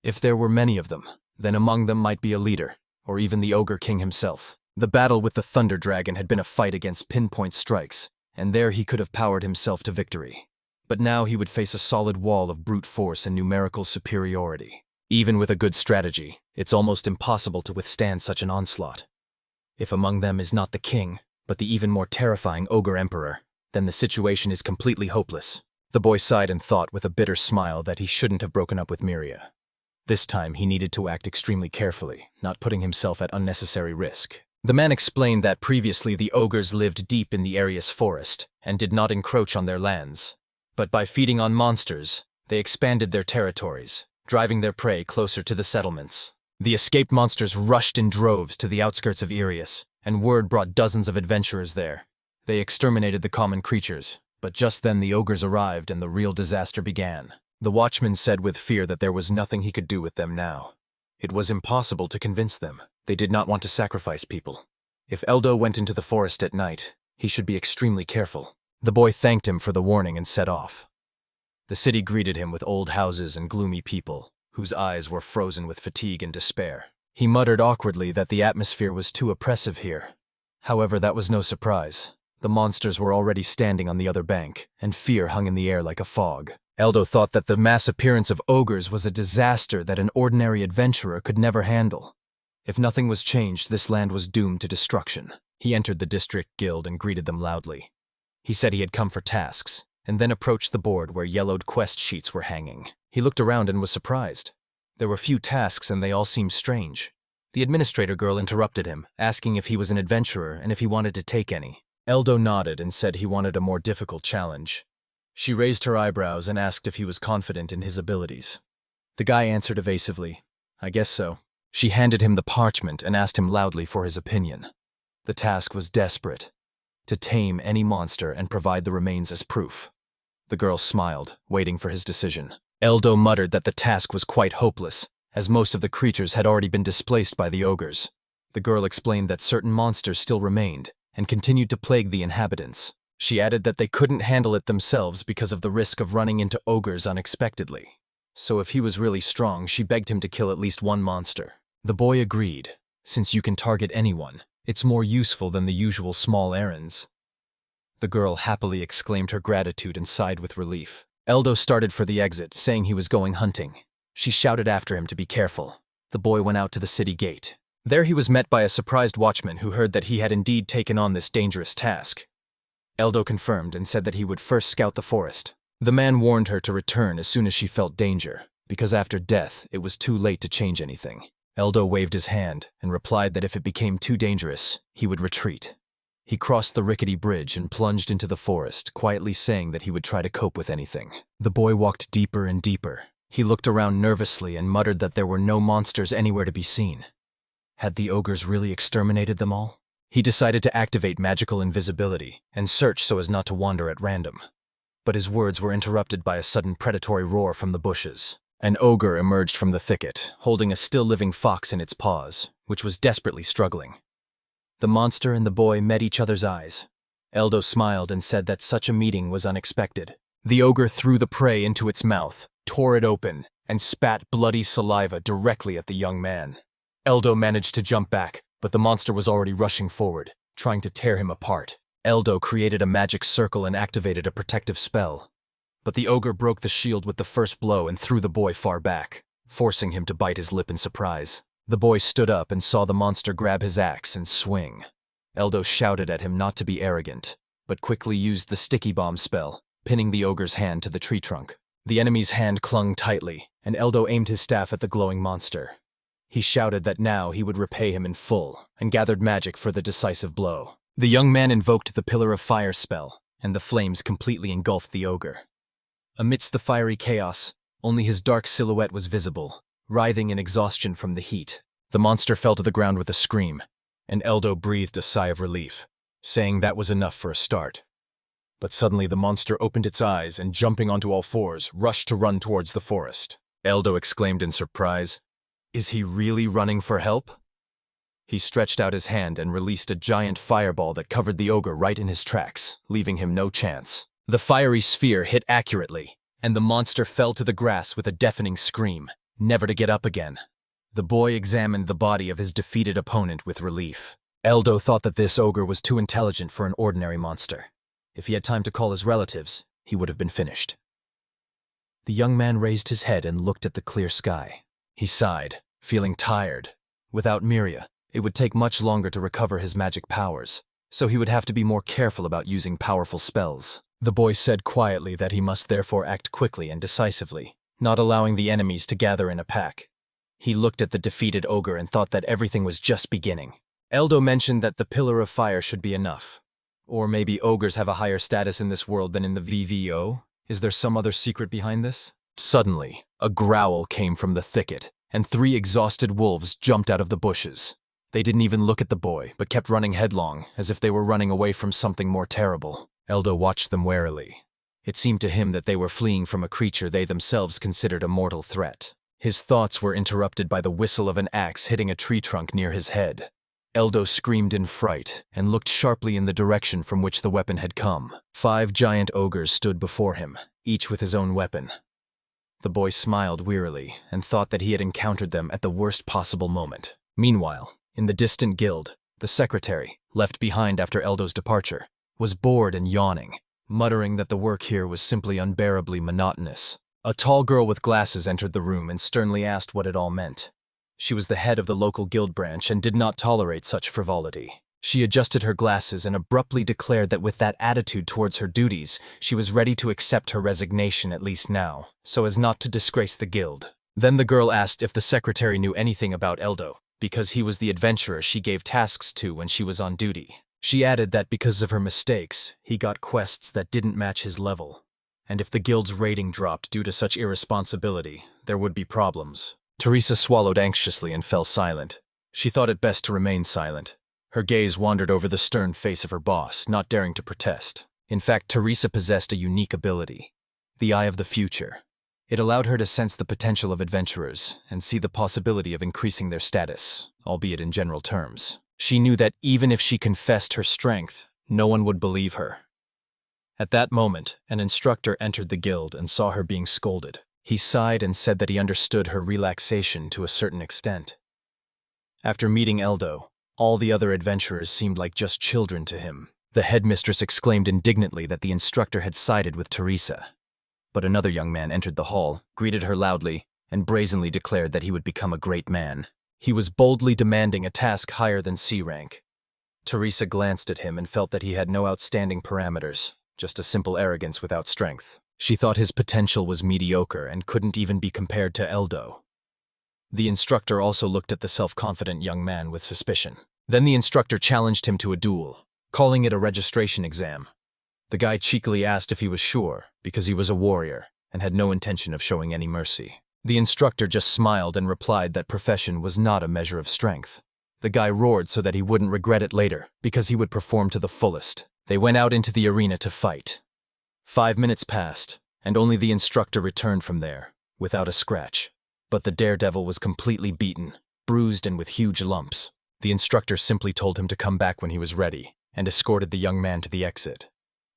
If there were many of them, then among them might be a leader, or even the Ogre King himself. The battle with the Thunder Dragon had been a fight against pinpoint strikes, and there he could have powered himself to victory. But now he would face a solid wall of brute force and numerical superiority. Even with a good strategy, it's almost impossible to withstand such an onslaught. If among them is not the king, but the even more terrifying Ogre Emperor, then the situation is completely hopeless. The boy sighed and thought with a bitter smile that he shouldn't have broken up with Miria. This time he needed to act extremely carefully, not putting himself at unnecessary risk. The man explained that previously the ogres lived deep in the Arius forest and did not encroach on their lands. But by feeding on monsters, they expanded their territories, driving their prey closer to the settlements. The escaped monsters rushed in droves to the outskirts of Arius, and word brought dozens of adventurers there. They exterminated the common creatures, but just then the ogres arrived and the real disaster began. The watchman said with fear that there was nothing he could do with them now. It was impossible to convince them. They did not want to sacrifice people. If Eldo went into the forest at night, he should be extremely careful. The boy thanked him for the warning and set off. The city greeted him with old houses and gloomy people, whose eyes were frozen with fatigue and despair. He muttered awkwardly that the atmosphere was too oppressive here. However, that was no surprise. The monsters were already standing on the other bank, and fear hung in the air like a fog. Eldo thought that the mass appearance of ogres was a disaster that an ordinary adventurer could never handle. If nothing was changed, this land was doomed to destruction. He entered the district guild and greeted them loudly. He said he had come for tasks, and then approached the board where yellowed quest sheets were hanging. He looked around and was surprised. There were few tasks and they all seemed strange. The administrator girl interrupted him, asking if he was an adventurer and if he wanted to take any. Eldo nodded and said he wanted a more difficult challenge. She raised her eyebrows and asked if he was confident in his abilities. The guy answered evasively, "I guess so." She handed him the parchment and asked him loudly for his opinion. The task was desperate: to tame any monster and provide the remains as proof. The girl smiled, waiting for his decision. Eldo muttered that the task was quite hopeless, as most of the creatures had already been displaced by the ogres. The girl explained that certain monsters still remained and continued to plague the inhabitants. She added that they couldn't handle it themselves because of the risk of running into ogres unexpectedly. So if he was really strong, she begged him to kill at least one monster. The boy agreed, Since you can target anyone, it's more useful than the usual small errands." The girl happily exclaimed her gratitude and sighed with relief. Eldo started for the exit, saying he was going hunting. She shouted after him to be careful. The boy went out to the city gate. There he was met by a surprised watchman who heard that he had indeed taken on this dangerous task. Eldo confirmed and said that he would first scout the forest. The man warned her to return as soon as she felt danger, because after death it was too late to change anything. Eldo waved his hand and replied that if it became too dangerous, he would retreat. He crossed the rickety bridge and plunged into the forest, quietly saying that he would try to cope with anything. The boy walked deeper and deeper. He looked around nervously and muttered that there were no monsters anywhere to be seen. Had the ogres really exterminated them all? He decided to activate magical invisibility and search so as not to wander at random. But his words were interrupted by a sudden predatory roar from the bushes. An ogre emerged from the thicket, holding a still-living fox in its paws, which was desperately struggling. The monster and the boy met each other's eyes. Eldo smiled and said that such a meeting was unexpected. The ogre threw the prey into its mouth, tore it open, and spat bloody saliva directly at the young man. Eldo managed to jump back, but the monster was already rushing forward, trying to tear him apart. Eldo created a magic circle and activated a protective spell. But the ogre broke the shield with the first blow and threw the boy far back, forcing him to bite his lip in surprise. The boy stood up and saw the monster grab his axe and swing. Eldo shouted at him not to be arrogant, but quickly used the sticky bomb spell, pinning the ogre's hand to the tree trunk. The enemy's hand clung tightly, and Eldo aimed his staff at the glowing monster. He shouted that now he would repay him in full, and gathered magic for the decisive blow. The young man invoked the Pillar of Fire spell, and the flames completely engulfed the ogre. Amidst the fiery chaos, only his dark silhouette was visible, writhing in exhaustion from the heat. The monster fell to the ground with a scream, and Eldo breathed a sigh of relief, saying that was enough for a start. But suddenly the monster opened its eyes and, jumping onto all fours, rushed to run towards the forest. Eldo exclaimed in surprise, "Is he really running for help?" He stretched out his hand and released a giant fireball that covered the ogre right in his tracks, leaving him no chance. The fiery sphere hit accurately, and the monster fell to the grass with a deafening scream, never to get up again. The boy examined the body of his defeated opponent with relief. Eldo thought that this ogre was too intelligent for an ordinary monster. If he had time to call his relatives, he would have been finished. The young man raised his head and looked at the clear sky. He sighed, feeling tired. Without Miria, it would take much longer to recover his magic powers, so he would have to be more careful about using powerful spells. The boy said quietly that he must therefore act quickly and decisively, not allowing the enemies to gather in a pack. He looked at the defeated ogre and thought that everything was just beginning. Eldo mentioned that the Pillar of Fire should be enough. Or maybe ogres have a higher status in this world than in the VVO? Is there some other secret behind this? Suddenly, a growl came from the thicket, and 3 exhausted wolves jumped out of the bushes. They didn't even look at the boy, but kept running headlong, as if they were running away from something more terrible. Eldo watched them warily. It seemed to him that they were fleeing from a creature they themselves considered a mortal threat. His thoughts were interrupted by the whistle of an axe hitting a tree trunk near his head. Eldo screamed in fright and looked sharply in the direction from which the weapon had come. 5 giant ogres stood before him, each with his own weapon. The boy smiled wearily and thought that he had encountered them at the worst possible moment. Meanwhile, in the distant guild, the secretary, left behind after Eldo's departure, was bored and yawning, muttering that the work here was simply unbearably monotonous. A tall girl with glasses entered the room and sternly asked what it all meant. She was the head of the local guild branch and did not tolerate such frivolity. She adjusted her glasses and abruptly declared that with that attitude towards her duties, she was ready to accept her resignation at least now, so as not to disgrace the guild. Then the girl asked if the secretary knew anything about Eldo, because he was the adventurer she gave tasks to when she was on duty. She added that because of her mistakes, he got quests that didn't match his level, and if the guild's rating dropped due to such irresponsibility, there would be problems. Teresa swallowed anxiously and fell silent. She thought it best to remain silent. Her gaze wandered over the stern face of her boss, not daring to protest. In fact, Teresa possessed a unique ability, the eye of the future. It allowed her to sense the potential of adventurers and see the possibility of increasing their status, albeit in general terms. She knew that even if she confessed her strength, no one would believe her. At that moment, an instructor entered the guild and saw her being scolded. He sighed and said that he understood her relaxation to a certain extent. After meeting Eldo, all the other adventurers seemed like just children to him. The headmistress exclaimed indignantly that the instructor had sided with Teresa. But another young man entered the hall, greeted her loudly, and brazenly declared that he would become a great man. He was boldly demanding a task higher than C rank. Teresa glanced at him and felt that he had no outstanding parameters, just a simple arrogance without strength. She thought his potential was mediocre and couldn't even be compared to Eldo. The instructor also looked at the self-confident young man with suspicion. Then the instructor challenged him to a duel, calling it a registration exam. The guy cheekily asked if he was sure, because he was a warrior and had no intention of showing any mercy. The instructor just smiled and replied that profession was not a measure of strength. The guy roared so that he wouldn't regret it later, because he would perform to the fullest. They went out into the arena to fight. 5 minutes passed, and only the instructor returned from there, without a scratch. But the daredevil was completely beaten, bruised and with huge lumps. The instructor simply told him to come back when he was ready, and escorted the young man to the exit.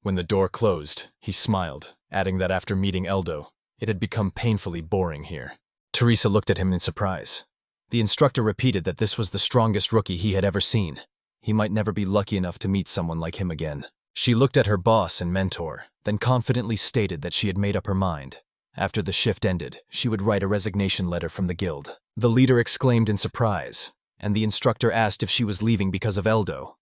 When the door closed, he smiled, adding that after meeting Eldo, it had become painfully boring here. Teresa looked at him in surprise. The instructor repeated that this was the strongest rookie he had ever seen. He might never be lucky enough to meet someone like him again. She looked at her boss and mentor, then confidently stated that she had made up her mind. After the shift ended, she would write a resignation letter from the guild. The leader exclaimed in surprise, and the instructor asked if she was leaving because of Eldo.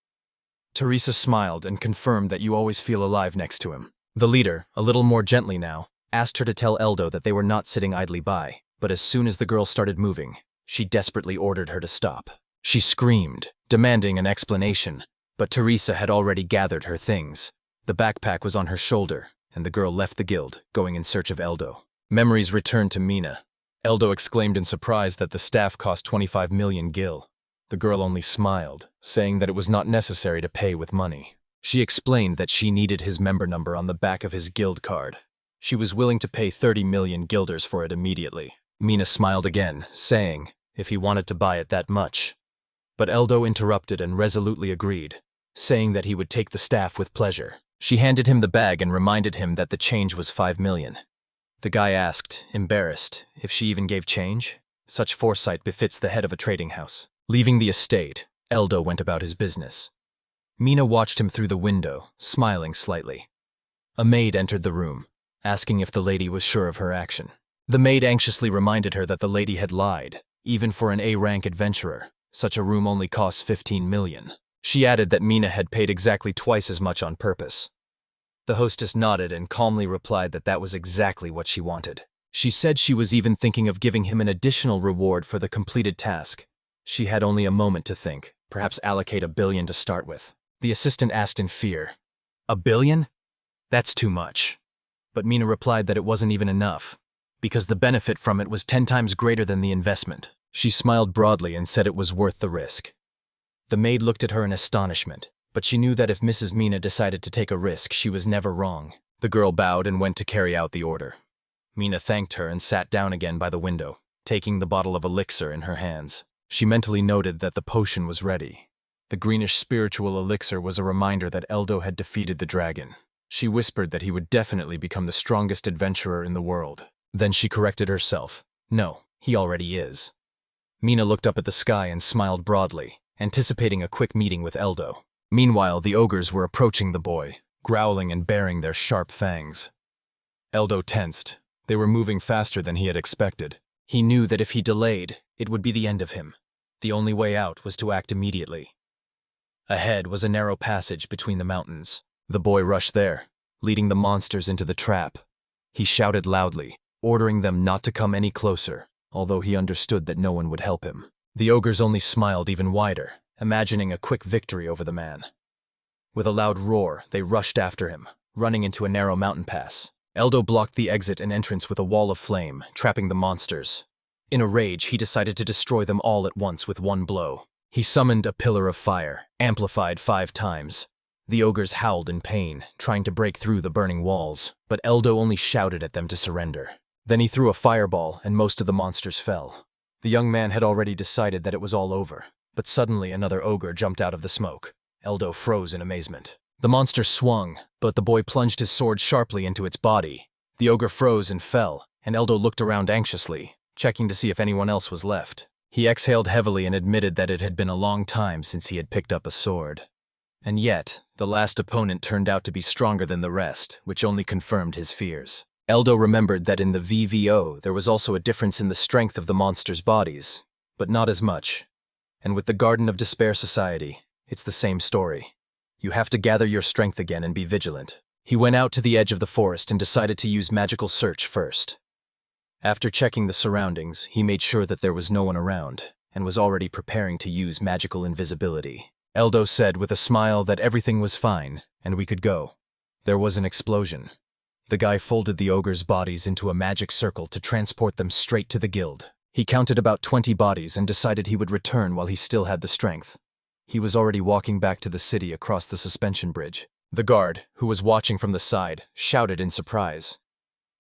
Teresa smiled and confirmed that you always feel alive next to him. The leader, a little more gently now, asked her to tell Eldo that they were not sitting idly by, but as soon as the girl started moving, she desperately ordered her to stop. She screamed, demanding an explanation, but Teresa had already gathered her things. The backpack was on her shoulder, and the girl left the guild, going in search of Eldo. Memories returned to Mina. Eldo exclaimed in surprise that the staff cost 25 million gil. The girl only smiled, saying that it was not necessary to pay with money. She explained that she needed his member number on the back of his guild card. She was willing to pay 30 million guilders for it immediately. Mina smiled again, saying, if he wanted to buy it that much. But Eldo interrupted and resolutely agreed, saying that he would take the staff with pleasure. She handed him the bag and reminded him that the change was 5 million. The guy asked, embarrassed, if she even gave change. Such foresight befits the head of a trading house. Leaving the estate, Eldo went about his business. Mina watched him through the window, smiling slightly. A maid entered the room, asking if the lady was sure of her action. The maid anxiously reminded her that the lady had lied. Even for an A-rank adventurer, such a room only costs 15 million. She added that Mina had paid exactly twice as much on purpose. The hostess nodded and calmly replied that that was exactly what she wanted. She said she was even thinking of giving him an additional reward for the completed task. She had only a moment to think, perhaps allocate 1 billion to start with. The assistant asked in fear, 1 billion? That's too much. But Mina replied that it wasn't even enough, because the benefit from it was 10 times greater than the investment. She smiled broadly and said it was worth the risk. The maid looked at her in astonishment, but she knew that if Mrs. Mina decided to take a risk, she was never wrong. The girl bowed and went to carry out the order. Mina thanked her and sat down again by the window, taking the bottle of elixir in her hands. She mentally noted that the potion was ready. The greenish spiritual elixir was a reminder that Eldo had defeated the dragon. She whispered that he would definitely become the strongest adventurer in the world. Then she corrected herself. No, he already is. Mina looked up at the sky and smiled broadly, anticipating a quick meeting with Eldo. Meanwhile, the ogres were approaching the boy, growling and baring their sharp fangs. Eldo tensed. They were moving faster than he had expected. He knew that if he delayed, it would be the end of him. The only way out was to act immediately. Ahead was a narrow passage between the mountains. The boy rushed there, leading the monsters into the trap. He shouted loudly, ordering them not to come any closer, although he understood that no one would help him. The ogres only smiled even wider, imagining a quick victory over the man. With a loud roar, they rushed after him, running into a narrow mountain pass. Eldo blocked the exit and entrance with a wall of flame, trapping the monsters. In a rage, he decided to destroy them all at once with one blow. He summoned a pillar of fire, amplified 5 times. The ogres howled in pain, trying to break through the burning walls, but Eldo only shouted at them to surrender. Then he threw a fireball, and most of the monsters fell. The young man had already decided that it was all over, but suddenly another ogre jumped out of the smoke. Eldo froze in amazement. The monster swung, but the boy plunged his sword sharply into its body. The ogre froze and fell, and Eldo looked around anxiously, checking to see if anyone else was left. He exhaled heavily and admitted that it had been a long time since he had picked up a sword. And yet, the last opponent turned out to be stronger than the rest, which only confirmed his fears. Eldo remembered that in the VVO there was also a difference in the strength of the monsters' bodies, but not as much. And with the Garden of Despair Society, it's the same story. You have to gather your strength again and be vigilant. He went out to the edge of the forest and decided to use magical search first. After checking the surroundings, he made sure that there was no one around, and was already preparing to use magical invisibility. Eldo said with a smile that everything was fine, and we could go. There was an explosion. The guy folded the ogres' bodies into a magic circle to transport them straight to the guild. He counted about 20 bodies and decided he would return while he still had the strength. He was already walking back to the city across the suspension bridge. The guard, who was watching from the side, shouted in surprise.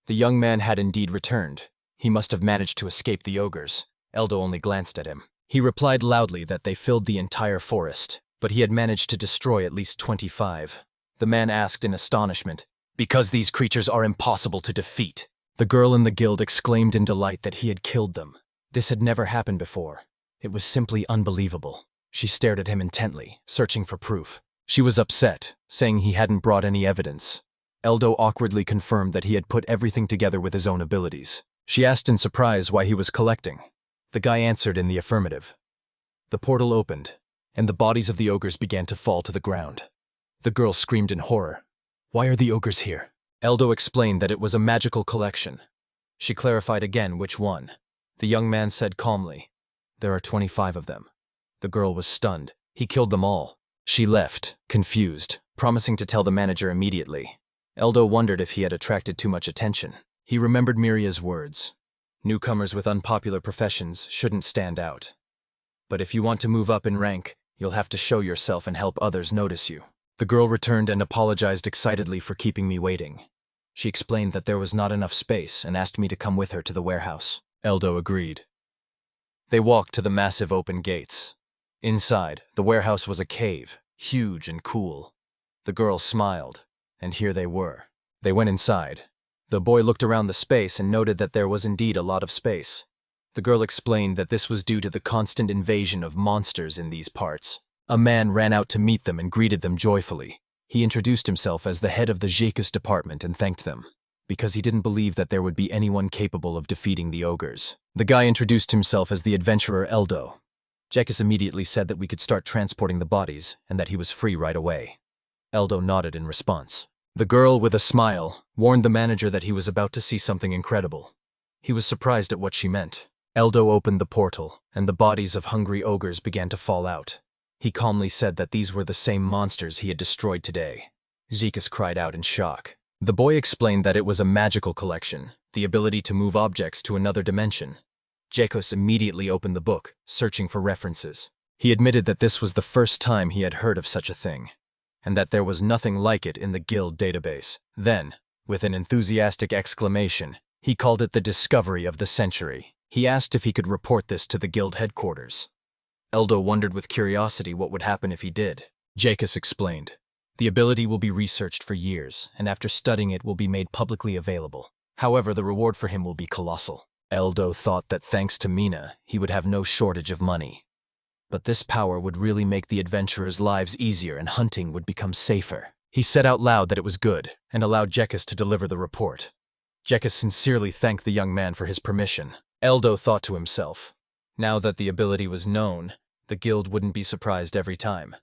The young man had indeed returned. He must have managed to escape the ogres. Eldo only glanced at him. He replied loudly that they filled the entire forest, but he had managed to destroy at least 25. The man asked in astonishment, "Because these creatures are impossible to defeat." The girl in the guild exclaimed in delight that he had killed them. This had never happened before. It was simply unbelievable. She stared at him intently, searching for proof. She was upset, saying he hadn't brought any evidence. Eldo awkwardly confirmed that he had put everything together with his own abilities. She asked in surprise why he was collecting. The guy answered in the affirmative. The portal opened, and the bodies of the ogres began to fall to the ground. The girl screamed in horror. "Why are the ogres here?" Eldo explained that it was a magical collection. She clarified again which one. The young man said calmly, "There are 25 of them." The girl was stunned. He killed them all. She left, confused, promising to tell the manager immediately. Eldo wondered if he had attracted too much attention. He remembered Miria's words. Newcomers with unpopular professions shouldn't stand out. But if you want to move up in rank, you'll have to show yourself and help others notice you. The girl returned and apologized excitedly for keeping me waiting. She explained that there was not enough space and asked me to come with her to the warehouse. Eldo agreed. They walked to the massive open gates. Inside, the warehouse was a cave, huge and cool. The girl smiled, and here they were. They went inside. The boy looked around the space and noted that there was indeed a lot of space. The girl explained that this was due to the constant invasion of monsters in these parts. A man ran out to meet them and greeted them joyfully. He introduced himself as the head of the Jacques department and thanked them, because he didn't believe that there would be anyone capable of defeating the ogres. The guy introduced himself as the adventurer Eldo. Jacques immediately said that we could start transporting the bodies and that he was free right away. Eldo nodded in response. The girl, with a smile, warned the manager that he was about to see something incredible. He was surprised at what she meant. Eldo opened the portal, and the bodies of hungry ogres began to fall out. He calmly said that these were the same monsters he had destroyed today. Jacques cried out in shock. The boy explained that it was a magical collection, the ability to move objects to another dimension. Jacques immediately opened the book, searching for references. He admitted that this was the first time he had heard of such a thing, and that there was nothing like it in the guild database. Then, with an enthusiastic exclamation, he called it the discovery of the century. He asked if he could report this to the guild headquarters. Eldo wondered with curiosity what would happen if he did. Jacques explained, "The ability will be researched for years, and after studying it will be made publicly available. However, the reward for him will be colossal." Eldo thought that thanks to Mina, he would have no shortage of money. But this power would really make the adventurers' lives easier and hunting would become safer. He said out loud that it was good, and allowed Jacques to deliver the report. Jacques sincerely thanked the young man for his permission. Eldo thought to himself, now that the ability was known, the guild wouldn't be surprised every time.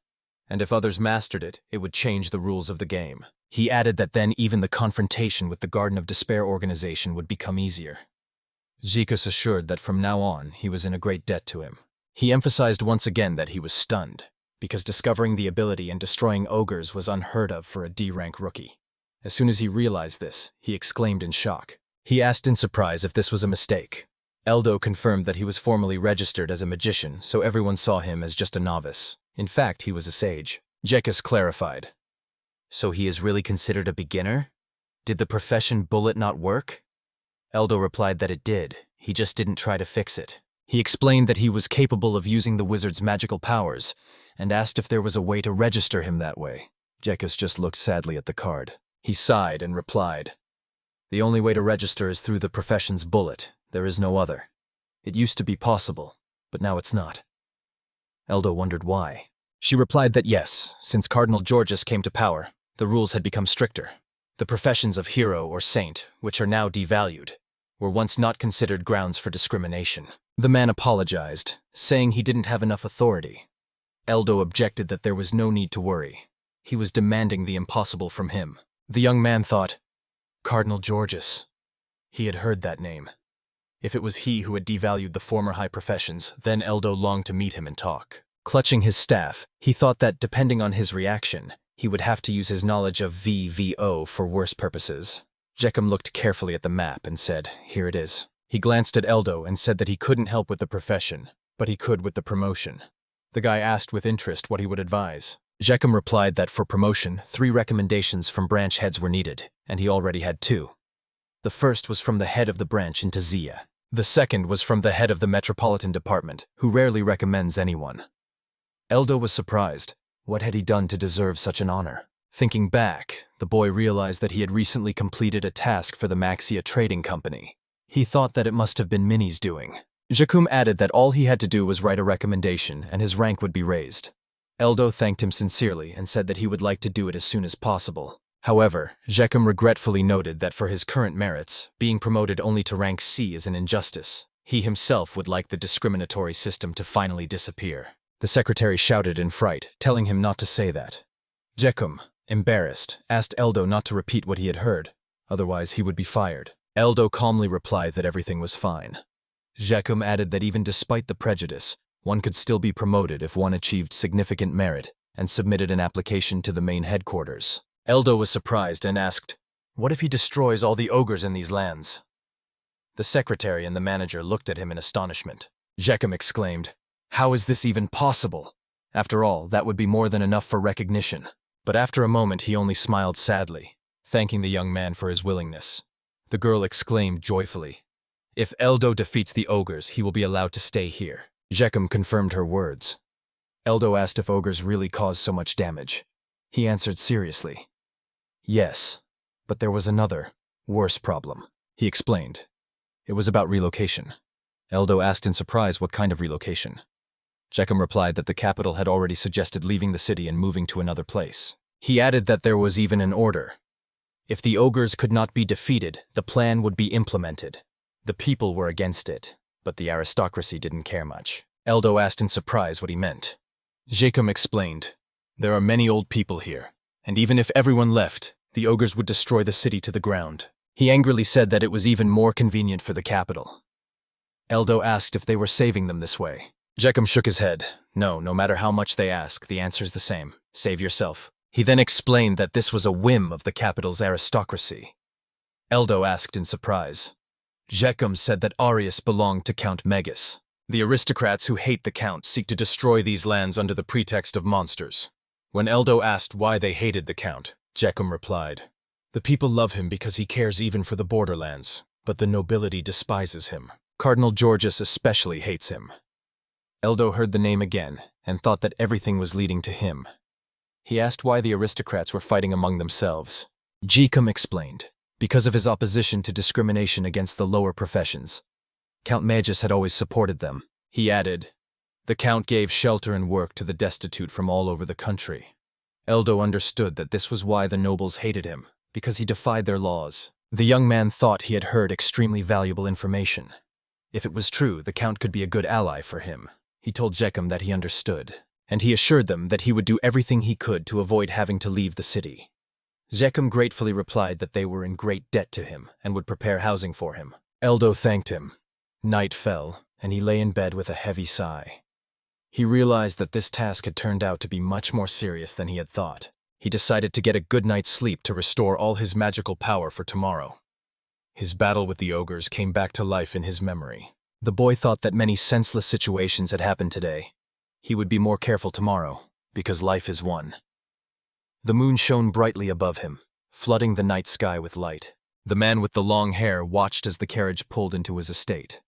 And if others mastered it, it would change the rules of the game. He added that then even the confrontation with the Garden of Despair organization would become easier. Jacques assured that from now on he was in a great debt to him. He emphasized once again that he was stunned, because discovering the ability and destroying ogres was unheard of for a D-rank rookie. As soon as he realized this, he exclaimed in shock. He asked in surprise if this was a mistake. Eldo confirmed that he was formally registered as a magician, so everyone saw him as just a novice. In fact, he was a sage. Jacques clarified. So he is really considered a beginner? Did the profession bullet not work? Eldo replied that it did. He just didn't try to fix it. He explained that he was capable of using the wizard's magical powers, and asked if there was a way to register him that way. Jacques just looked sadly at the card. He sighed and replied, "The only way to register is through the profession's bullet. There is no other. It used to be possible, but now it's not. Eldo wondered why. She replied that yes, since Cardinal Georges came to power, the rules had become stricter. The professions of hero or saint, which are now devalued, were once not considered grounds for discrimination. The man apologized, saying he didn't have enough authority. Eldo objected that there was no need to worry. He was demanding the impossible from him. The young man thought, Cardinal Georges. He had heard that name. If it was he who had devalued the former high professions, then Eldo longed to meet him and talk. Clutching his staff, he thought that, depending on his reaction, he would have to use his knowledge of VVO for worse purposes. Jeckum looked carefully at the map and said, here it is. He glanced at Eldo and said that he couldn't help with the profession, but he could with the promotion. The guy asked with interest what he would advise. Jeckum replied that for promotion, 3 recommendations from branch heads were needed, and he already had 2. The first was from the head of the branch in Tazia. The second was from the head of the Metropolitan Department, who rarely recommends anyone. Eldo was surprised. What had he done to deserve such an honor? Thinking back, the boy realized that he had recently completed a task for the Maxia Trading Company. He thought that it must have been Minnie's doing. Jeckum added that all he had to do was write a recommendation and his rank would be raised. Eldo thanked him sincerely and said that he would like to do it as soon as possible. However, Jeckum regretfully noted that for his current merits, being promoted only to rank C is an injustice. He himself would like the discriminatory system to finally disappear. The secretary shouted in fright, telling him not to say that. Jeckum, embarrassed, asked Eldo not to repeat what he had heard, otherwise he would be fired. Eldo calmly replied that everything was fine. Jeckum added that even despite the prejudice, one could still be promoted if one achieved significant merit and submitted an application to the main headquarters. Eldo was surprised and asked, what if he destroys all the ogres in these lands? The secretary and the manager looked at him in astonishment. Jeckum exclaimed, how is this even possible? After all, that would be more than enough for recognition. But after a moment he only smiled sadly, thanking the young man for his willingness. The girl exclaimed joyfully, if Eldo defeats the ogres, he will be allowed to stay here. Jeckum confirmed her words. Eldo asked if ogres really cause so much damage. He answered seriously, yes, but there was another, worse problem. He explained. It was about relocation. Eldo asked in surprise what kind of relocation. Jeckum replied that the capital had already suggested leaving the city and moving to another place. He added that there was even an order. If the ogres could not be defeated, the plan would be implemented. The people were against it, but the aristocracy didn't care much. Eldo asked in surprise what he meant. Jeckum explained, there are many old people here, and even if everyone left, the ogres would destroy the city to the ground. He angrily said that it was even more convenient for the capital. Eldo asked if they were saving them this way. Jeckum shook his head. No matter how much they ask, the answer's the same. Save yourself. He then explained that this was a whim of the capital's aristocracy. Eldo asked in surprise. Jeckum said that Arius belonged to Count Megas. The aristocrats who hate the Count seek to destroy these lands under the pretext of monsters. When Eldo asked why they hated the Count, Jeckum replied, the people love him because he cares even for the borderlands, but the nobility despises him. Cardinal Georges especially hates him. Eldo heard the name again and thought that everything was leading to him. He asked why the aristocrats were fighting among themselves. Jeckum explained, because of his opposition to discrimination against the lower professions. Count Magus had always supported them. He added, the Count gave shelter and work to the destitute from all over the country. Eldo understood that this was why the nobles hated him, because he defied their laws. The young man thought he had heard extremely valuable information. If it was true, the Count could be a good ally for him. He told Jeckum that he understood, and he assured them that he would do everything he could to avoid having to leave the city. Jeckum gratefully replied that they were in great debt to him and would prepare housing for him. Eldo thanked him. Night fell, and he lay in bed with a heavy sigh. He realized that this task had turned out to be much more serious than he had thought. He decided to get a good night's sleep to restore all his magical power for tomorrow. His battle with the ogres came back to life in his memory. The boy thought that many senseless situations had happened today. He would be more careful tomorrow, because life is one. The moon shone brightly above him, flooding the night sky with light. The man with the long hair watched as the carriage pulled into his estate.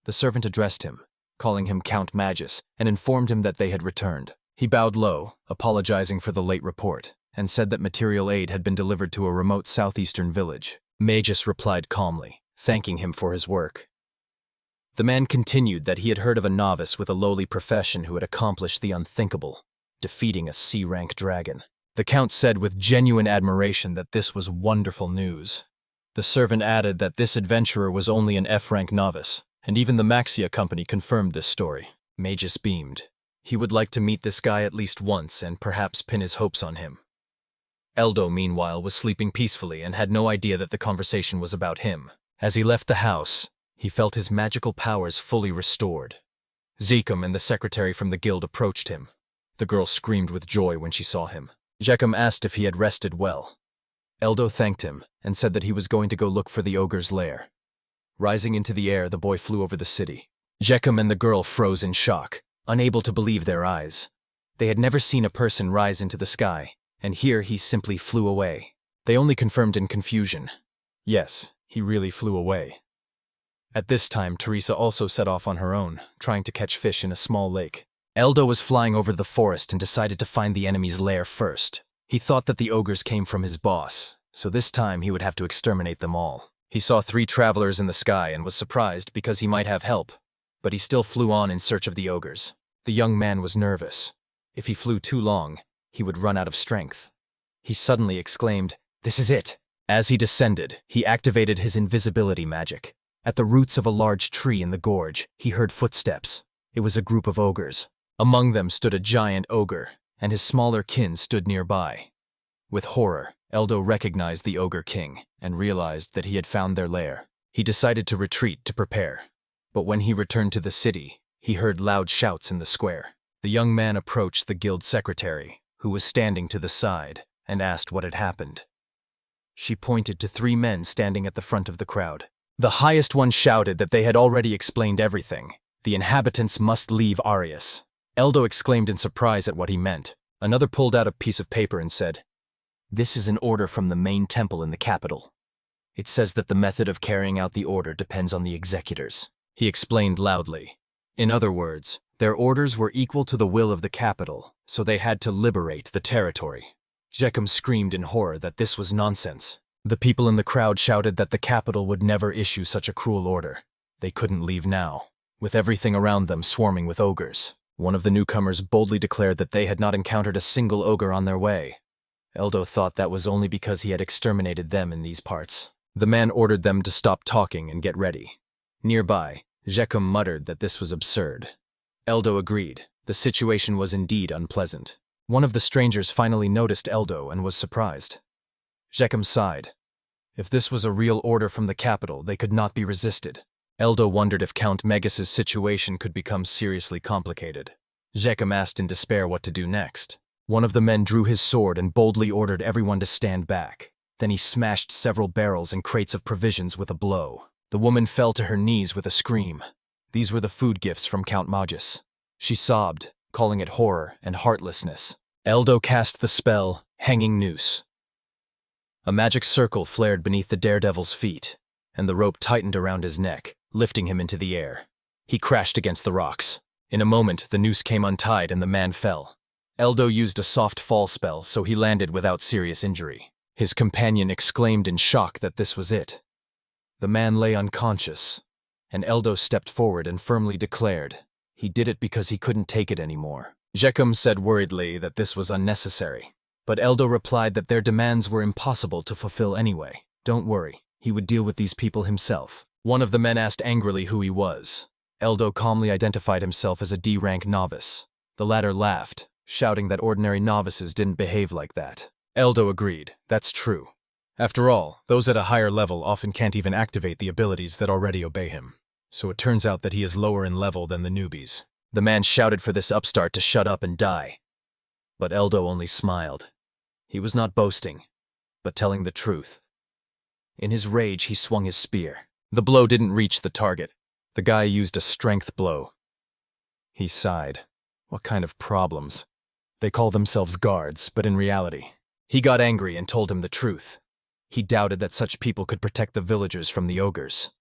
The servant addressed him, calling him Count Magus, and informed him that they had returned. He bowed low, apologizing for the late report, and said that material aid had been delivered to a remote southeastern village. Magus replied calmly, thanking him for his work. The man continued that he had heard of a novice with a lowly profession who had accomplished the unthinkable, defeating a C-rank dragon. The Count said with genuine admiration that this was wonderful news. The servant added that this adventurer was only an F-rank novice, and even the Maxia company confirmed this story. Magus beamed. He would like to meet this guy at least once and perhaps pin his hopes on him. Eldo, meanwhile, was sleeping peacefully and had no idea that the conversation was about him. As he left the house, he felt his magical powers fully restored. Zekum and the secretary from the guild approached him. The girl screamed with joy when she saw him. Zekum asked if he had rested well. Eldo thanked him and said that he was going to go look for the ogre's lair. Rising into the air, the boy flew over the city. Zekum and the girl froze in shock, unable to believe their eyes. They had never seen a person rise into the sky, and here he simply flew away. They only confirmed in confusion. Yes, he really flew away. At this time, Teresa also set off on her own, trying to catch fish in a small lake. Eldo was flying over the forest and decided to find the enemy's lair first. He thought that the ogres came from his boss, so this time he would have to exterminate them all. He saw 3 travelers in the sky and was surprised because he might have help, but he still flew on in search of the ogres. The young man was nervous. If he flew too long, he would run out of strength. He suddenly exclaimed, "This is it!" As he descended, he activated his invisibility magic. At the roots of a large tree in the gorge, he heard footsteps. It was a group of ogres. Among them stood a giant ogre, and his smaller kin stood nearby. With horror, Eldo recognized the ogre king and realized that he had found their lair. He decided to retreat to prepare. But when he returned to the city, he heard loud shouts in the square. The young man approached the guild secretary, who was standing to the side, and asked what had happened. She pointed to 3 men standing at the front of the crowd. The highest one shouted that they had already explained everything. The inhabitants must leave Arius. Eldo exclaimed in surprise at what he meant. Another pulled out a piece of paper and said, "This is an order from the main temple in the capital. It says that the method of carrying out the order depends on the executors." He explained loudly. In other words, their orders were equal to the will of the capital, so they had to liberate the territory. Zekum screamed in horror that this was nonsense. The people in the crowd shouted that the capital would never issue such a cruel order. They couldn't leave now, with everything around them swarming with ogres. One of the newcomers boldly declared that they had not encountered a single ogre on their way. Eldo thought that was only because he had exterminated them in these parts. The man ordered them to stop talking and get ready. Nearby, Zekum muttered that this was absurd. Eldo agreed. The situation was indeed unpleasant. One of the strangers finally noticed Eldo and was surprised. Zekum sighed. If this was a real order from the capital, they could not be resisted. Eldo wondered if Count Magus' situation could become seriously complicated. Zekum asked in despair what to do next. One of the men drew his sword and boldly ordered everyone to stand back. Then he smashed several barrels and crates of provisions with a blow. The woman fell to her knees with a scream. These were the food gifts from Count Magus. She sobbed, calling it horror and heartlessness. Eldo cast the spell, Hanging Noose. A magic circle flared beneath the daredevil's feet, and the rope tightened around his neck, lifting him into the air. He crashed against the rocks. In a moment, the noose came untied and the man fell. Eldo used a soft fall spell, so he landed without serious injury. His companion exclaimed in shock that this was it. The man lay unconscious, and Eldo stepped forward and firmly declared he did it because he couldn't take it anymore. Zekum said worriedly that this was unnecessary, but Eldo replied that their demands were impossible to fulfill anyway. Don't worry, he would deal with these people himself. One of the men asked angrily who he was. Eldo calmly identified himself as a D-rank novice. The latter laughed, shouting that ordinary novices didn't behave like that. Eldo agreed, that's true. After all, those at a higher level often can't even activate the abilities that already obey him. So it turns out that he is lower in level than the newbies. The man shouted for this upstart to shut up and die. But Eldo only smiled. He was not boasting, but telling the truth. In his rage, he swung his spear. The blow didn't reach the target. The guy used a strength blow. He sighed. What kind of problems? They call themselves guards, but in reality. He got angry and told him the truth. He doubted that such people could protect the villagers from the ogres.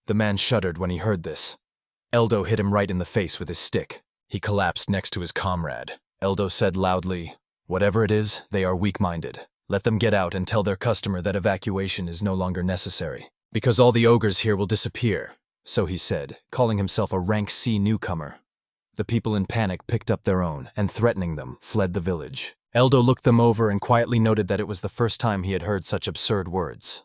The man shuddered when he heard this. Eldo hit him right in the face with his stick. He collapsed next to his comrade. Eldo said loudly, "Whatever it is, they are weak-minded. Let them get out and tell their customer that evacuation is no longer necessary, because all the ogres here will disappear. So he said, calling himself a rank C newcomer. The people in panic picked up their own and, threatening them, fled the village. Eldo looked them over and quietly noted that it was the first time he had heard such absurd words.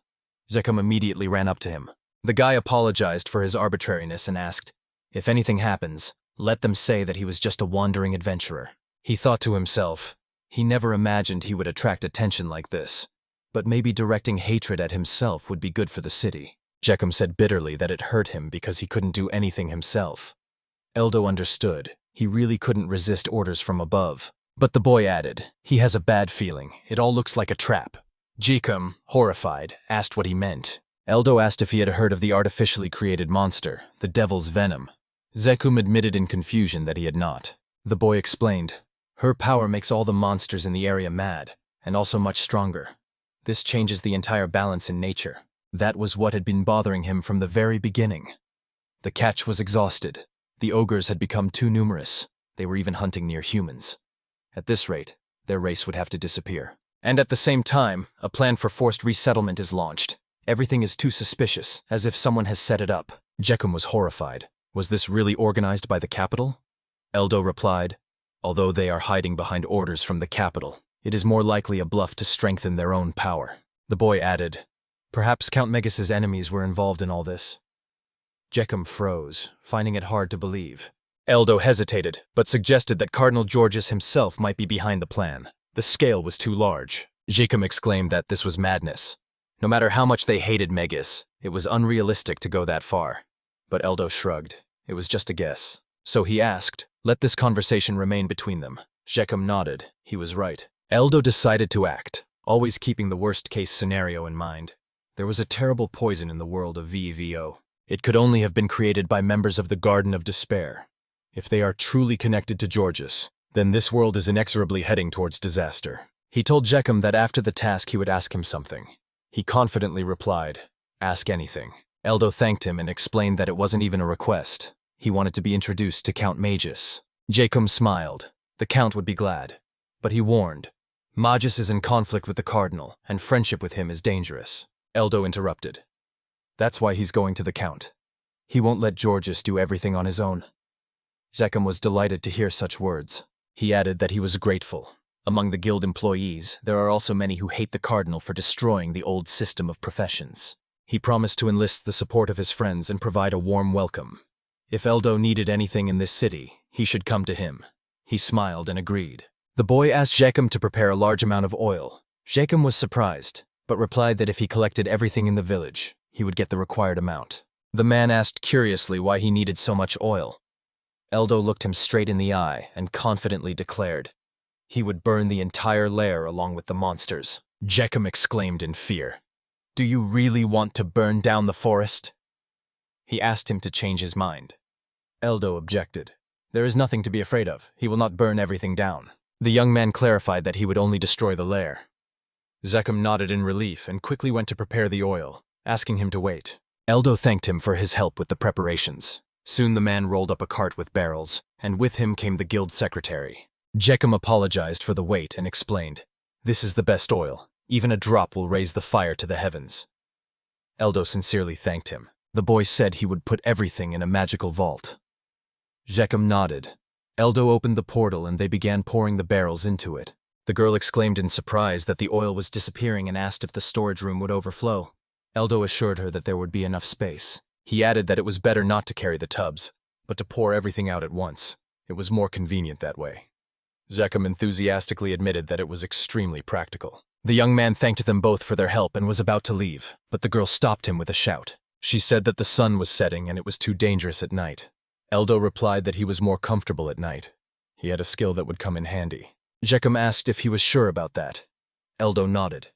Zekum immediately ran up to him. The guy apologized for his arbitrariness and asked, "If anything happens, let them say that he was just a wandering adventurer." He thought to himself, he never imagined he would attract attention like this, but maybe directing hatred at himself would be good for the city. Zekum said bitterly that it hurt him because he couldn't do anything himself. Eldo understood. He really couldn't resist orders from above. But the boy added, "He has a bad feeling. It all looks like a trap." Zekum, horrified, asked what he meant. Eldo asked if he had heard of the artificially created monster, the devil's venom. Zekum admitted in confusion that he had not. The boy explained, "Her power makes all the monsters in the area mad, and also much stronger. This changes the entire balance in nature. That was what had been bothering him from the very beginning." The catch was exhausted. The ogres had become too numerous. They were even hunting near humans. At this rate, their race would have to disappear. And at the same time, a plan for forced resettlement is launched. Everything is too suspicious, as if someone has set it up. Zekum was horrified. Was this really organized by the capital? Eldo replied, "Although they are hiding behind orders from the capital, it is more likely a bluff to strengthen their own power." The boy added, "Perhaps Count Magus' enemies were involved in all this." Zekum froze, finding it hard to believe. Eldo hesitated, but suggested that Cardinal Georgius himself might be behind the plan. The scale was too large. Zekum exclaimed that this was madness. No matter how much they hated Magus, it was unrealistic to go that far. But Eldo shrugged. It was just a guess. So he asked, "Let this conversation remain between them." Zekum nodded. He was right. Eldo decided to act, always keeping the worst-case scenario in mind. There was a terrible poison in the world of VVO. It could only have been created by members of the Garden of Despair. If they are truly connected to Georgius, then this world is inexorably heading towards disaster. He told Zekum that after the task he would ask him something. He confidently replied, "Ask anything." Eldo thanked him and explained that it wasn't even a request. He wanted to be introduced to Count Magus. Zekum smiled. The Count would be glad. But he warned, "Magus is in conflict with the Cardinal, and friendship with him is dangerous." Eldo interrupted. "That's why he's going to the Count. He won't let Georgius do everything on his own." Zekum was delighted to hear such words. He added that he was grateful. Among the guild employees, there are also many who hate the Cardinal for destroying the old system of professions. He promised to enlist the support of his friends and provide a warm welcome. If Eldo needed anything in this city, he should come to him. He smiled and agreed. The boy asked Zekum to prepare a large amount of oil. Zekum was surprised, but replied that if he collected everything in the village, he would get the required amount. The man asked curiously why he needed so much oil. Eldo looked him straight in the eye and confidently declared, he would burn the entire lair along with the monsters. Zekum exclaimed in fear, "Do you really want to burn down the forest?" He asked him to change his mind. Eldo objected. "There is nothing to be afraid of. He will not burn everything down." The young man clarified that he would only destroy the lair. Zekum nodded in relief and quickly went to prepare the oil, asking him to wait. Eldo thanked him for his help with the preparations. Soon the man rolled up a cart with barrels, and with him came the guild secretary. Zekum apologized for the wait and explained, "This is the best oil. Even a drop will raise the fire to the heavens." Eldo sincerely thanked him. The boy said he would put everything in a magical vault. Zekum nodded. Eldo opened the portal and they began pouring the barrels into it. The girl exclaimed in surprise that the oil was disappearing and asked if the storage room would overflow. Eldo assured her that there would be enough space. He added that it was better not to carry the tubs, but to pour everything out at once. It was more convenient that way. Zekum enthusiastically admitted that it was extremely practical. The young man thanked them both for their help and was about to leave, but the girl stopped him with a shout. She said that the sun was setting and it was too dangerous at night. Eldo replied that he was more comfortable at night. He had a skill that would come in handy. Zekum asked if he was sure about that. Eldo nodded.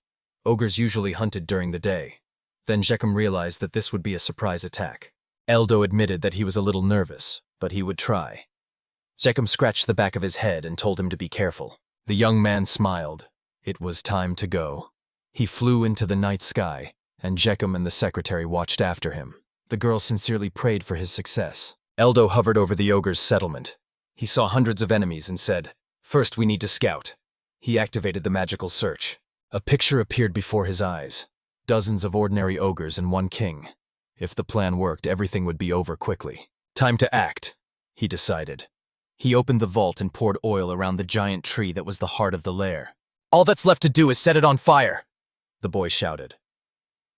Ogres usually hunted during the day. Then Zekum realized that this would be a surprise attack. Eldo admitted that he was a little nervous, but he would try. Zekum scratched the back of his head and told him to be careful. The young man smiled. It was time to go. He flew into the night sky, and Zekum and the secretary watched after him. The girl sincerely prayed for his success. Eldo hovered over the ogre's settlement. He saw hundreds of enemies and said, "First we need to scout." He activated the magical search. A picture appeared before his eyes. Dozens of ordinary ogres and one king. If the plan worked, everything would be over quickly. Time to act, he decided. He opened the vault and poured oil around the giant tree that was the heart of the lair. All that's left to do is set it on fire, the boy shouted.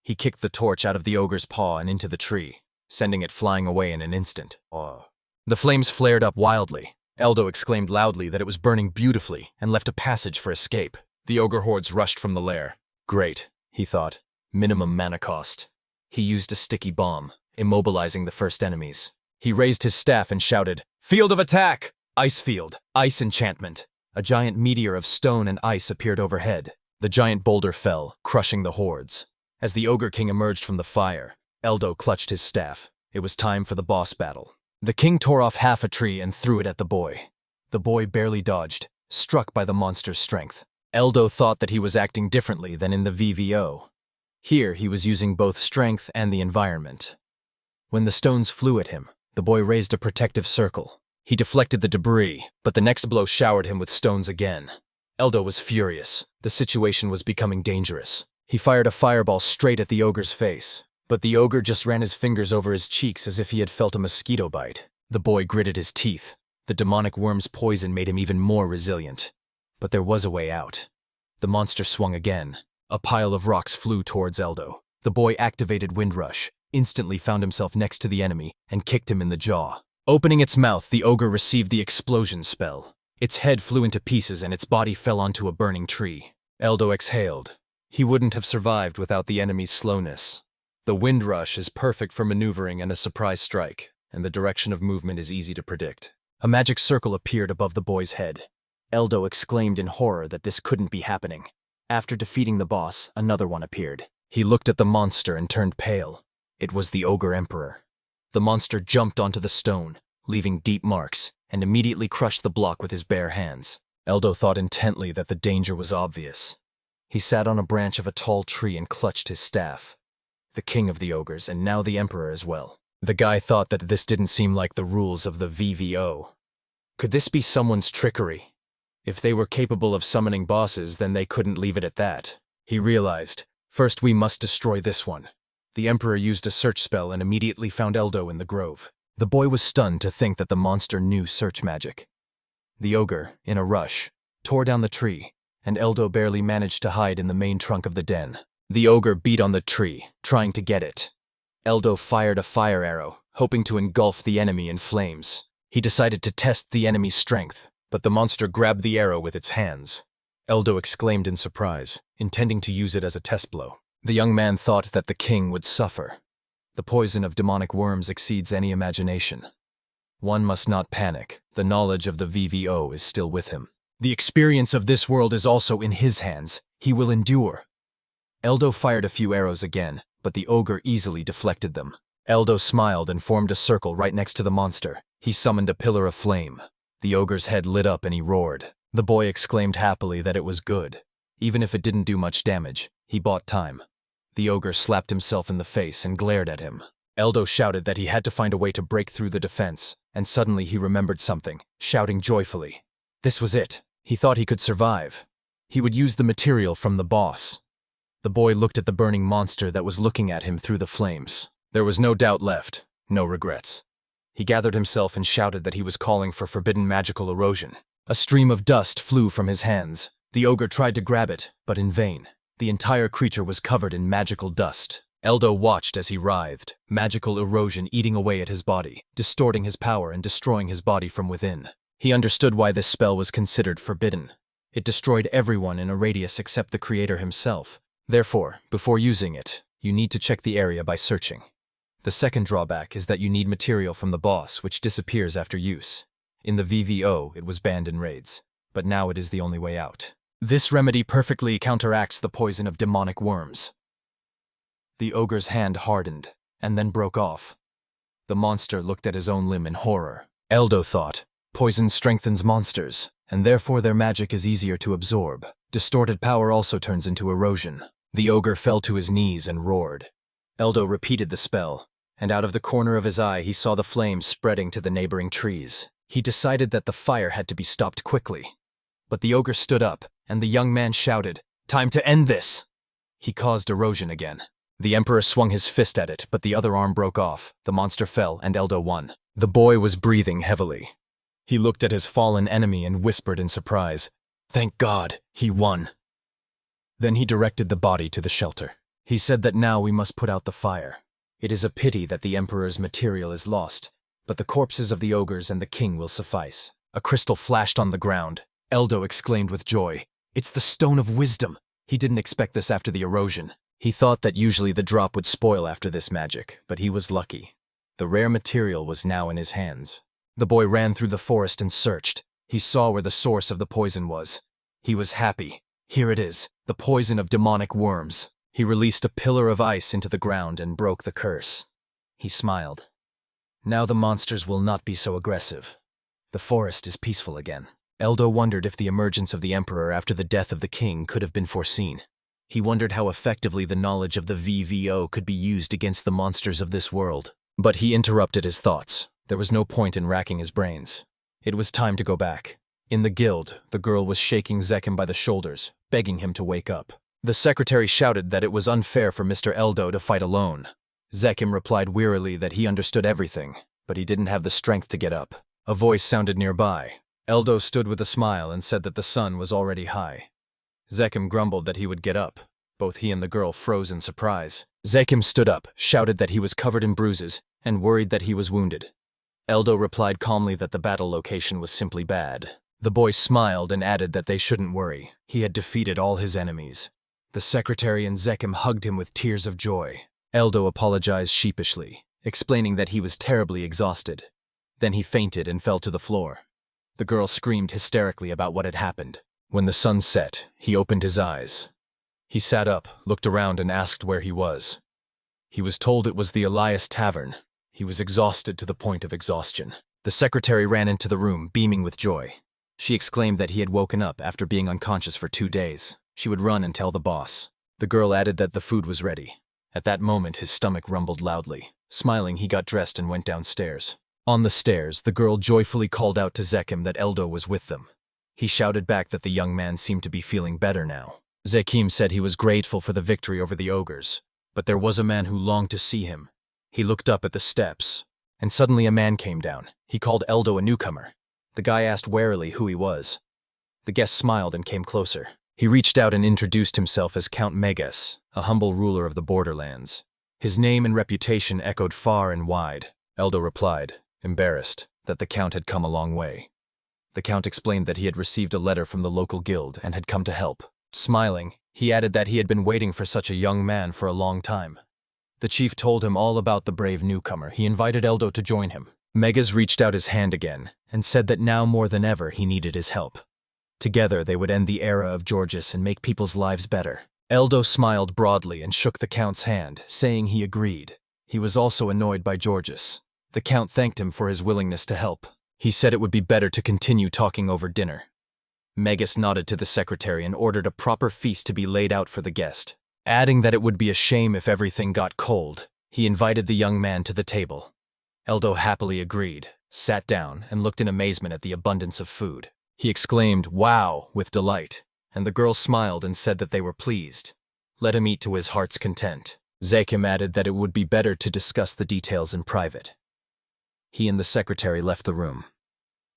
He kicked the torch out of the ogre's paw and into the tree, sending it flying away in an instant. The flames flared up wildly. Eldo exclaimed loudly that it was burning beautifully and left a passage for escape. The ogre hordes rushed from the lair. Great, he thought. Minimum mana cost. He used a sticky bomb, immobilizing the first enemies. He raised his staff and shouted, "Field of attack! Ice field! Ice enchantment!" A giant meteor of stone and ice appeared overhead. The giant boulder fell, crushing the hordes. As the Ogre King emerged from the fire, Eldo clutched his staff. It was time for the boss battle. The king tore off half a tree and threw it at the boy. The boy barely dodged, struck by the monster's strength. Eldo thought that he was acting differently than in the VVO. Here, he was using both strength and the environment. When the stones flew at him, the boy raised a protective circle. He deflected the debris, but the next blow showered him with stones again. Eldo was furious. The situation was becoming dangerous. He fired a fireball straight at the ogre's face, but the ogre just ran his fingers over his cheeks as if he had felt a mosquito bite. The boy gritted his teeth. The demonic worm's poison made him even more resilient. But there was a way out. The monster swung again. A pile of rocks flew towards Eldo. The boy activated Windrush, instantly found himself next to the enemy, and kicked him in the jaw. Opening its mouth, the ogre received the explosion spell. Its head flew into pieces and its body fell onto a burning tree. Eldo exhaled. He wouldn't have survived without the enemy's slowness. The Windrush is perfect for maneuvering and a surprise strike, and the direction of movement is easy to predict. A magic circle appeared above the boy's head. Eldo exclaimed in horror that this couldn't be happening. After defeating the boss, another one appeared. He looked at the monster and turned pale. It was the Ogre Emperor. The monster jumped onto the stone, leaving deep marks, and immediately crushed the block with his bare hands. Eldo thought intently that the danger was obvious. He sat on a branch of a tall tree and clutched his staff. The king of the ogres, and now the emperor as well. The guy thought that this didn't seem like the rules of the VVO. Could this be someone's trickery? If they were capable of summoning bosses, then they couldn't leave it at that. He realized, first we must destroy this one. The emperor used a search spell and immediately found Eldo in the grove. The boy was stunned to think that the monster knew search magic. The ogre, in a rush, tore down the tree, and Eldo barely managed to hide in the main trunk of the den. The ogre beat on the tree, trying to get it. Eldo fired a fire arrow, hoping to engulf the enemy in flames. He decided to test the enemy's strength, but the monster grabbed the arrow with its hands. Eldo exclaimed in surprise, intending to use it as a test blow. The young man thought that the king would suffer. The poison of demonic worms exceeds any imagination. One must not panic. The knowledge of the VVO is still with him. The experience of this world is also in his hands. He will endure. Eldo fired a few arrows again, but the ogre easily deflected them. Eldo smiled and formed a circle right next to the monster. He summoned a pillar of flame. The ogre's head lit up and he roared. The boy exclaimed happily that it was good. Even if it didn't do much damage, he bought time. The ogre slapped himself in the face and glared at him. Eldo shouted that he had to find a way to break through the defense, and suddenly he remembered something, shouting joyfully. This was it. He thought he could survive. He would use the material from the boss. The boy looked at the burning monster that was looking at him through the flames. There was no doubt left, no regrets. He gathered himself and shouted that he was calling for forbidden magical erosion. A stream of dust flew from his hands. The ogre tried to grab it, but in vain. The entire creature was covered in magical dust. Eldo watched as he writhed, magical erosion eating away at his body, distorting his power and destroying his body from within. He understood why this spell was considered forbidden. It destroyed everyone in a radius except the creator himself. Therefore, before using it, you need to check the area by searching. The second drawback is that you need material from the boss, which disappears after use. In the VVO, it was banned in raids, but now it is the only way out. This remedy perfectly counteracts the poison of demonic worms. The ogre's hand hardened, and then broke off. The monster looked at his own limb in horror. Eldo thought, poison strengthens monsters, and therefore their magic is easier to absorb. Distorted power also turns into erosion. The ogre fell to his knees and roared. Eldo repeated the spell, and out of the corner of his eye he saw the flames spreading to the neighboring trees. He decided that the fire had to be stopped quickly. But the ogre stood up, and the young man shouted, "Time to end this!" He caused erosion again. The Emperor swung his fist at it, but the other arm broke off, the monster fell, and Eldo won. The boy was breathing heavily. He looked at his fallen enemy and whispered in surprise, "Thank God, he won." Then he directed the body to the shelter. He said that now we must put out the fire. It is a pity that the Emperor's material is lost, but the corpses of the ogres and the king will suffice. A crystal flashed on the ground. Eldo exclaimed with joy, "It's the Stone of Wisdom!" He didn't expect this after the erosion. He thought that usually the drop would spoil after this magic, but he was lucky. The rare material was now in his hands. The boy ran through the forest and searched. He saw where the source of the poison was. He was happy. Here it is, the poison of demonic worms. He released a pillar of ice into the ground and broke the curse. He smiled. Now the monsters will not be so aggressive. The forest is peaceful again. Eldo wondered if the emergence of the Emperor after the death of the king could have been foreseen. He wondered how effectively the knowledge of the VVO could be used against the monsters of this world. But he interrupted his thoughts. There was no point in racking his brains. It was time to go back. In the guild, the girl was shaking Zekim by the shoulders, begging him to wake up. The secretary shouted that it was unfair for Mr. Eldo to fight alone. Zekim replied wearily that he understood everything, but he didn't have the strength to get up. A voice sounded nearby. Eldo stood with a smile and said that the sun was already high. Zekim grumbled that he would get up. Both he and the girl froze in surprise. Zekim stood up, shouted that he was covered in bruises, and worried that he was wounded. Eldo replied calmly that the battle location was simply bad. The boy smiled and added that they shouldn't worry. He had defeated all his enemies. The secretary and Zekim hugged him with tears of joy. Eldo apologized sheepishly, explaining that he was terribly exhausted. Then he fainted and fell to the floor. The girl screamed hysterically about what had happened. When the sun set, he opened his eyes. He sat up, looked around, and asked where he was. He was told it was the Elias Tavern. He was exhausted to the point of exhaustion. The secretary ran into the room, beaming with joy. She exclaimed that he had woken up after being unconscious for 2 days. She would run and tell the boss. The girl added that the food was ready. At that moment, his stomach rumbled loudly. Smiling, he got dressed and went downstairs. On the stairs, the girl joyfully called out to Zekim that Eldo was with them. He shouted back that the young man seemed to be feeling better now. Zekim said he was grateful for the victory over the ogres, but there was a man who longed to see him. He looked up at the steps, and suddenly a man came down. He called Eldo a newcomer. The guy asked warily who he was. The guest smiled and came closer. He reached out and introduced himself as Count Mangas, a humble ruler of the borderlands. His name and reputation echoed far and wide. Eldo replied, embarrassed, that the Count had come a long way. The Count explained that he had received a letter from the local guild and had come to help. Smiling, he added that he had been waiting for such a young man for a long time. The chief told him all about the brave newcomer. He invited Eldo to join him. Mangas reached out his hand again and said that now more than ever he needed his help. Together they would end the era of Georges and make people's lives better. Eldo smiled broadly and shook the Count's hand, saying he agreed. He was also annoyed by Georges. The Count thanked him for his willingness to help. He said it would be better to continue talking over dinner. Mangas nodded to the secretary and ordered a proper feast to be laid out for the guest. Adding that it would be a shame if everything got cold, he invited the young man to the table. Eldo happily agreed, sat down, and looked in amazement at the abundance of food. He exclaimed, "Wow," with delight, and the girl smiled and said that they were pleased. Let him eat to his heart's content. Zekim added that it would be better to discuss the details in private. He and the secretary left the room.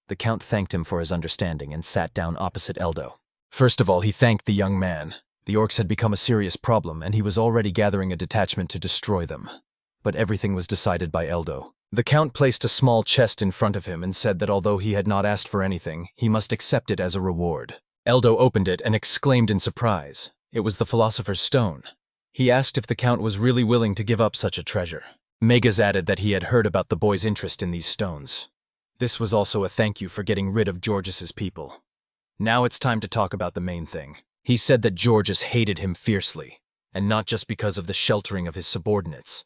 The Count thanked him for his understanding and sat down opposite Eldo. First of all, he thanked the young man. The orcs had become a serious problem, and he was already gathering a detachment to destroy them. But everything was decided by Eldo. The Count placed a small chest in front of him and said that although he had not asked for anything, he must accept it as a reward. Eldo opened it and exclaimed in surprise. It was the Philosopher's Stone. He asked if the Count was really willing to give up such a treasure. Mangas added that he had heard about the boy's interest in these stones. This was also a thank you for getting rid of Georges' people. Now it's time to talk about the main thing. He said that Georges hated him fiercely, and not just because of the sheltering of his subordinates.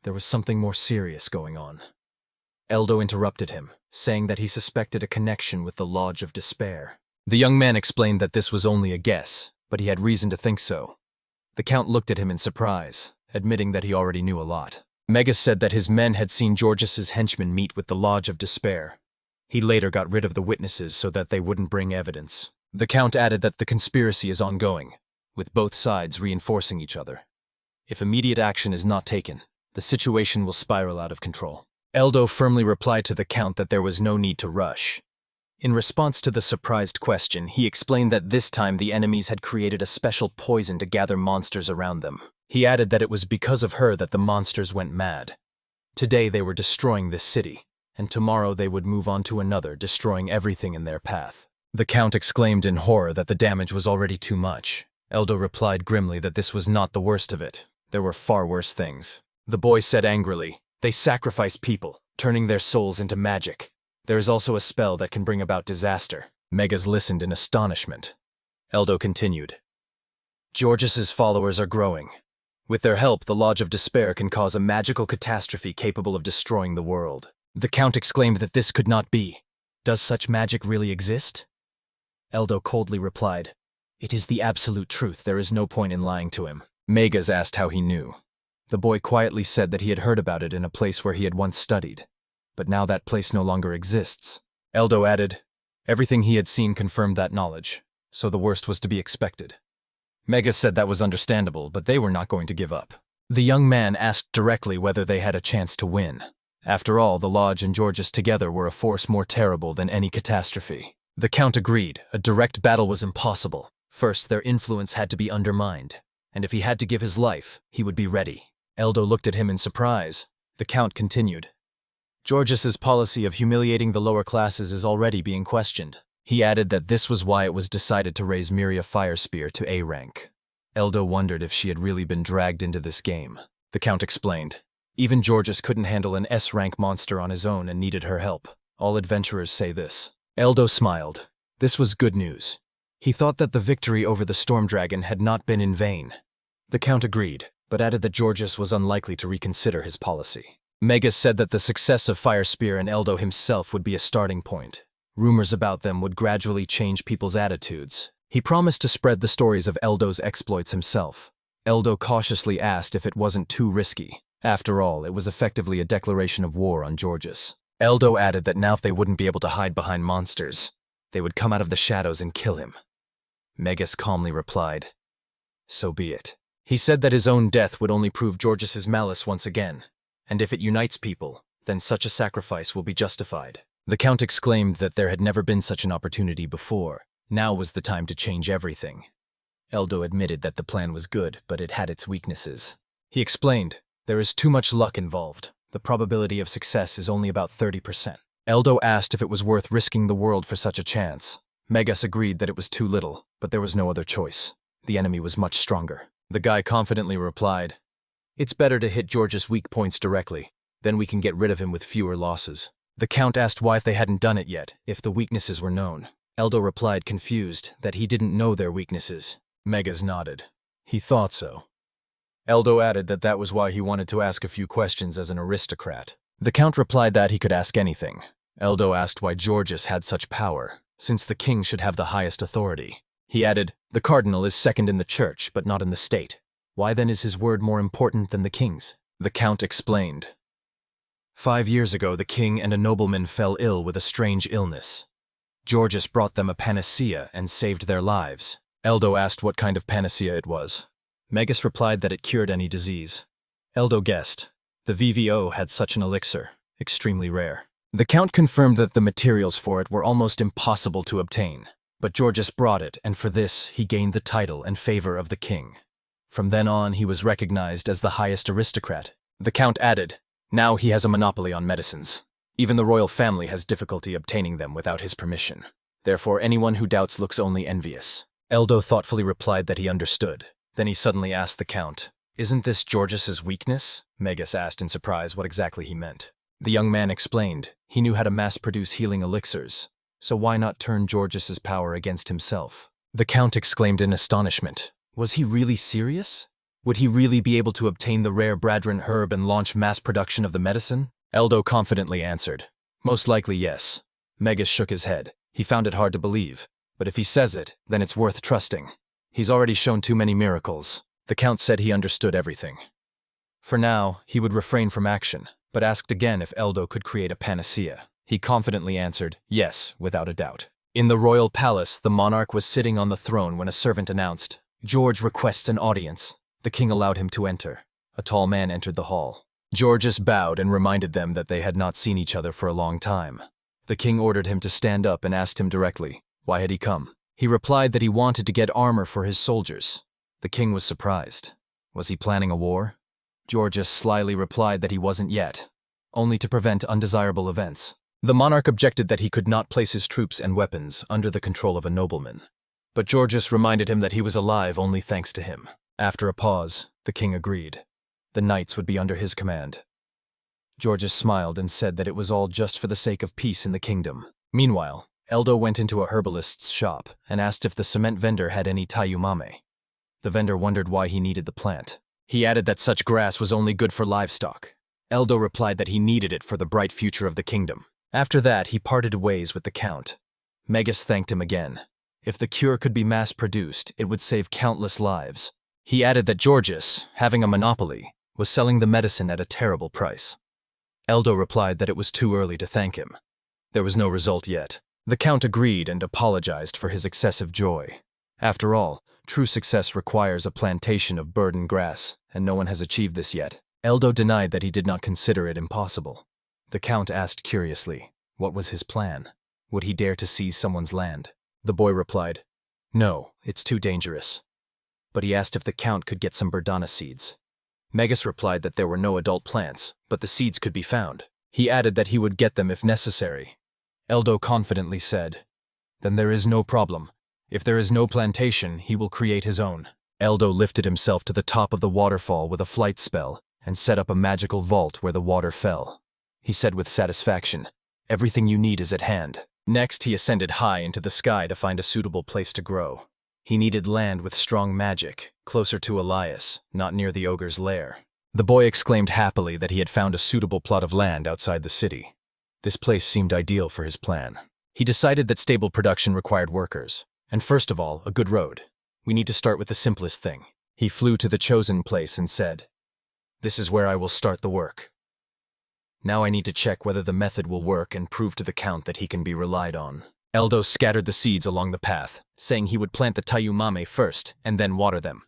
There was something more serious going on. Eldo interrupted him, saying that he suspected a connection with the Lodge of Despair. The young man explained that this was only a guess, but he had reason to think so. The Count looked at him in surprise, admitting that he already knew a lot. Mangas said that his men had seen Georges' henchmen meet with the Lodge of Despair. He later got rid of the witnesses so that they wouldn't bring evidence. The Count added that the conspiracy is ongoing, with both sides reinforcing each other. If immediate action is not taken, the situation will spiral out of control. Eldo firmly replied to the Count that there was no need to rush. In response to the surprised question, he explained that this time the enemies had created a special poison to gather monsters around them. He added that it was because of her that the monsters went mad. Today they were destroying this city, and tomorrow they would move on to another, destroying everything in their path. The Count exclaimed in horror that the damage was already too much. Eldo replied grimly that this was not the worst of it. There were far worse things. The boy said angrily, "They sacrifice people, turning their souls into magic. There is also a spell that can bring about disaster." Megas listened in astonishment. Eldo continued, "Georgis's followers are growing. With their help, the Lodge of Despair can cause a magical catastrophe capable of destroying the world." The Count exclaimed that this could not be. "Does such magic really exist?" Eldo coldly replied, "It is the absolute truth. There is no point in lying to him." Megas asked how he knew. The boy quietly said that he had heard about it in a place where he had once studied, but now that place no longer exists. Eldo added, everything he had seen confirmed that knowledge, so the worst was to be expected. Megas said that was understandable, but they were not going to give up. The young man asked directly whether they had a chance to win. After all, the Lodge and Georgis together were a force more terrible than any catastrophe. The Count agreed. A direct battle was impossible. First, their influence had to be undermined, and if he had to give his life, he would be ready. Eldo looked at him in surprise. The Count continued, "Georgis's policy of humiliating the lower classes is already being questioned." He added that this was why it was decided to raise Miria Firespear to A rank. Eldo wondered if she had really been dragged into this game. The Count explained, "Even Georgis couldn't handle an S-rank monster on his own and needed her help. All adventurers say this." Eldo smiled. This was good news. He thought that the victory over the Storm Dragon had not been in vain. The Count agreed, but added that Georgis was unlikely to reconsider his policy. Megas said that the success of Firespear and Eldo himself would be a starting point. Rumors about them would gradually change people's attitudes. He promised to spread the stories of Eldo's exploits himself. Eldo cautiously asked if it wasn't too risky. After all, it was effectively a declaration of war on Georgis. Eldo added that now they wouldn't be able to hide behind monsters. They would come out of the shadows and kill him. Megas calmly replied, "So be it." He said that his own death would only prove Georgis's malice once again, and if it unites people, then such a sacrifice will be justified. The Count exclaimed that there had never been such an opportunity before. Now was the time to change everything. Eldo admitted that the plan was good, but it had its weaknesses. He explained, "There is too much luck involved. The probability of success is only about 30%. Eldo asked if it was worth risking the world for such a chance. Megas agreed that it was too little, but there was no other choice. The enemy was much stronger. The guy confidently replied, "It's better to hit Georgis' weak points directly. Then we can get rid of him with fewer losses." The Count asked why if they hadn't done it yet, if the weaknesses were known. Eldo replied, confused, that he didn't know their weaknesses. Megas nodded. He thought so. Eldo added that that was why he wanted to ask a few questions as an aristocrat. The Count replied that he could ask anything. Eldo asked why Georgis had such power, since the king should have the highest authority. He added, "The cardinal is second in the church, but not in the state. Why then is his word more important than the king's?" The Count explained. 5 years ago, the king and a nobleman fell ill with a strange illness. Georgis brought them a panacea and saved their lives. Eldo asked what kind of panacea it was. Megas replied that it cured any disease. Eldo guessed. The VVO had such an elixir, extremely rare. The Count confirmed that the materials for it were almost impossible to obtain. But Georgis brought it, and for this he gained the title and favor of the king. From then on, he was recognized as the highest aristocrat. The Count added, "Now he has a monopoly on medicines. Even the royal family has difficulty obtaining them without his permission. Therefore, anyone who doubts looks only envious." Eldo thoughtfully replied that he understood. Then he suddenly asked the Count, "Isn't this Georgis's weakness?" Megas asked in surprise what exactly he meant. The young man explained, he knew how to mass-produce healing elixirs, so why not turn Georgis's power against himself? The Count exclaimed in astonishment. Was he really serious? Would he really be able to obtain the rare Bradrin herb and launch mass production of the medicine? Eldo confidently answered, "Most likely yes." Megas shook his head. He found it hard to believe, but if he says it, then it's worth trusting. He's already shown too many miracles. The Count said he understood everything. For now, he would refrain from action, but asked again if Eldo could create a panacea. He confidently answered, yes, without a doubt. In the royal palace, the monarch was sitting on the throne when a servant announced, "George requests an audience." The king allowed him to enter. A tall man entered the hall. Georges bowed and reminded them that they had not seen each other for a long time. The king ordered him to stand up and asked him directly, why had he come? He replied that he wanted to get armor for his soldiers. The king was surprised. Was he planning a war? Georges slyly replied that he wasn't yet, only to prevent undesirable events. The monarch objected that he could not place his troops and weapons under the control of a nobleman. But Georges reminded him that he was alive only thanks to him. After a pause, the king agreed. The knights would be under his command. Georges smiled and said that it was all just for the sake of peace in the kingdom. Meanwhile, Eldo went into a herbalist's shop and asked if the cement vendor had any tayumame. The vendor wondered why he needed the plant. He added that such grass was only good for livestock. Eldo replied that he needed it for the bright future of the kingdom. After that, he parted ways with the count. Megas thanked him again. If the cure could be mass-produced, it would save countless lives. He added that Georges, having a monopoly, was selling the medicine at a terrible price. Eldo replied that it was too early to thank him. There was no result yet. The count agreed and apologized for his excessive joy. After all, true success requires a plantation of burden grass, and no one has achieved this yet. Eldo denied that he did not consider it impossible. The count asked curiously, what was his plan? Would he dare to seize someone's land? The boy replied, no, it's too dangerous. But he asked if the count could get some burdana seeds. Megas replied that there were no adult plants, but the seeds could be found. He added that he would get them if necessary. Eldo confidently said, then there is no problem. If there is no plantation, he will create his own. Eldo lifted himself to the top of the waterfall with a flight spell and set up a magical vault where the water fell. He said with satisfaction, everything you need is at hand. Next, he ascended high into the sky to find a suitable place to grow. He needed land with strong magic, closer to Elias, not near the ogre's lair. The boy exclaimed happily that he had found a suitable plot of land outside the city. This place seemed ideal for his plan. He decided that stable production required workers, and first of all, a good road. We need to start with the simplest thing. He flew to the chosen place and said, this is where I will start the work. Now I need to check whether the method will work and prove to the count that he can be relied on. Eldo scattered the seeds along the path, saying he would plant the tayumame first and then water them.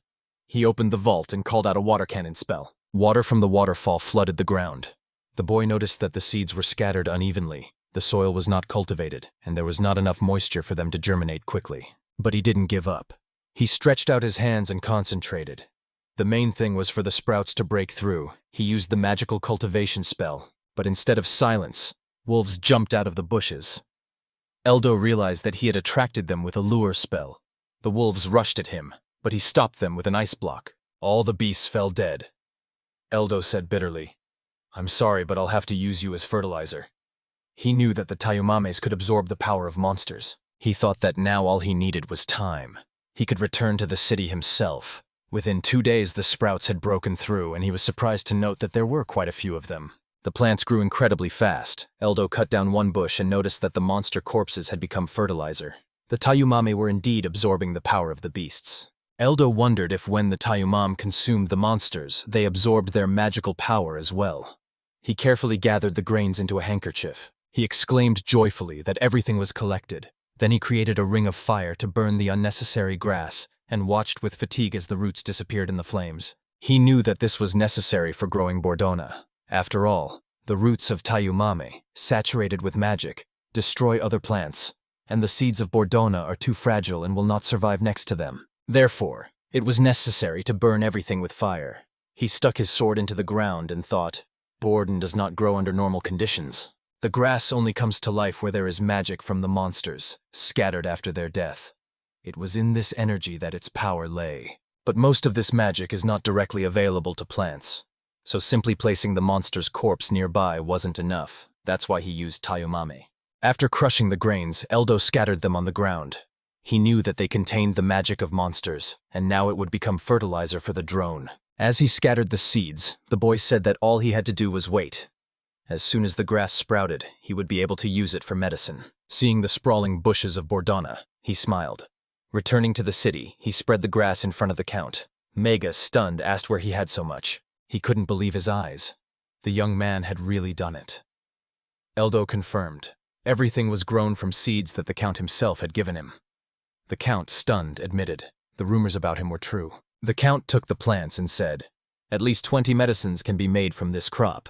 He opened the vault and called out a water cannon spell. Water from the waterfall flooded the ground. The boy noticed that the seeds were scattered unevenly. The soil was not cultivated, and there was not enough moisture for them to germinate quickly. But he didn't give up. He stretched out his hands and concentrated. The main thing was for the sprouts to break through. He used the magical cultivation spell, but instead of silence, wolves jumped out of the bushes. Eldo realized that he had attracted them with a lure spell. The wolves rushed at him, but he stopped them with an ice block. All the beasts fell dead. Eldo said bitterly, I'm sorry, but I'll have to use you as fertilizer. He knew that the tayumames could absorb the power of monsters. He thought that now all he needed was time. He could return to the city himself. Within 2 days, the sprouts had broken through, and he was surprised to note that there were quite a few of them. The plants grew incredibly fast. Eldo cut down one bush and noticed that the monster corpses had become fertilizer. The tayumame were indeed absorbing the power of the beasts. Eldo wondered if when the tayumam consumed the monsters, they absorbed their magical power as well. He carefully gathered the grains into a handkerchief. He exclaimed joyfully that everything was collected. Then he created a ring of fire to burn the unnecessary grass and watched with fatigue as the roots disappeared in the flames. He knew that this was necessary for growing bordona. After all, the roots of tayumame, saturated with magic, destroy other plants, and the seeds of bordona are too fragile and will not survive next to them. Therefore, it was necessary to burn everything with fire. He stuck his sword into the ground and thought, Borden does not grow under normal conditions. The grass only comes to life where there is magic from the monsters, scattered after their death. It was in this energy that its power lay. But most of this magic is not directly available to plants. So simply placing the monster's corpse nearby wasn't enough. That's why he used tayumame. After crushing the grains, Eldo scattered them on the ground. He knew that they contained the magic of monsters, and now it would become fertilizer for the drone. As he scattered the seeds, the boy said that all he had to do was wait. As soon as the grass sprouted, he would be able to use it for medicine. Seeing the sprawling bushes of bordona, he smiled. Returning to the city, he spread the grass in front of the count. Mega, stunned, asked where he had so much. He couldn't believe his eyes. The young man had really done it. Eldo confirmed. Everything was grown from seeds that the count himself had given him. The count, stunned, admitted. The rumors about him were true. The Count took the plants and said, "At least 20 medicines can be made from this crop.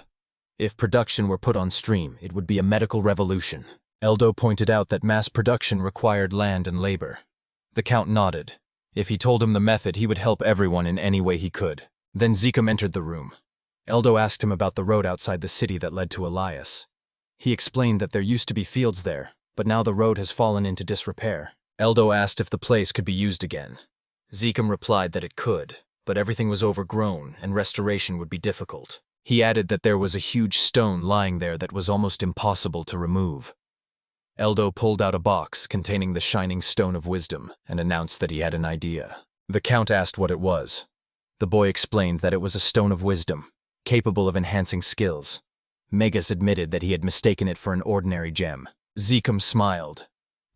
If production were put on stream, it would be a medical revolution." Eldo pointed out that mass production required land and labor. The Count nodded. If he told him the method, he would help everyone in any way he could. Then Zekum entered the room. Eldo asked him about the road outside the city that led to Elias. He explained that there used to be fields there, but now the road has fallen into disrepair. Eldo asked if the place could be used again. Zekum replied that it could, but everything was overgrown and restoration would be difficult. He added that there was a huge stone lying there that was almost impossible to remove. Eldo pulled out a box containing the shining stone of wisdom and announced that he had an idea. The Count asked what it was. The boy explained that it was a stone of wisdom, capable of enhancing skills. Megas admitted that he had mistaken it for an ordinary gem. Zekum smiled.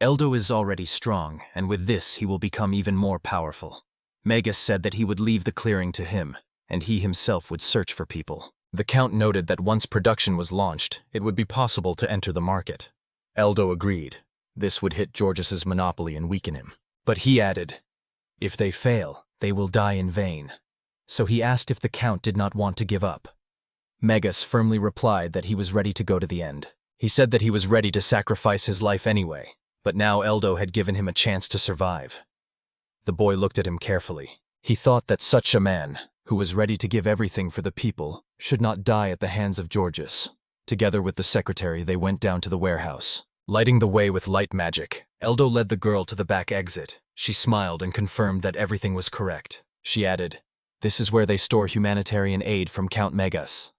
Eldo is already strong, and with this he will become even more powerful. Megas said that he would leave the clearing to him, and he himself would search for people. The Count noted that once production was launched, it would be possible to enter the market. Eldo agreed. This would hit Georgis's monopoly and weaken him. But he added, "If they fail, they will die in vain." So he asked if the Count did not want to give up. Megas firmly replied that he was ready to go to the end. He said that he was ready to sacrifice his life anyway, but now Eldo had given him a chance to survive. The boy looked at him carefully. He thought that such a man, who was ready to give everything for the people, should not die at the hands of Georgis. Together with the secretary, they went down to the warehouse. Lighting the way with light magic, Eldo led the girl to the back exit. She smiled and confirmed that everything was correct. She added, "This is where they store humanitarian aid from Count Megas."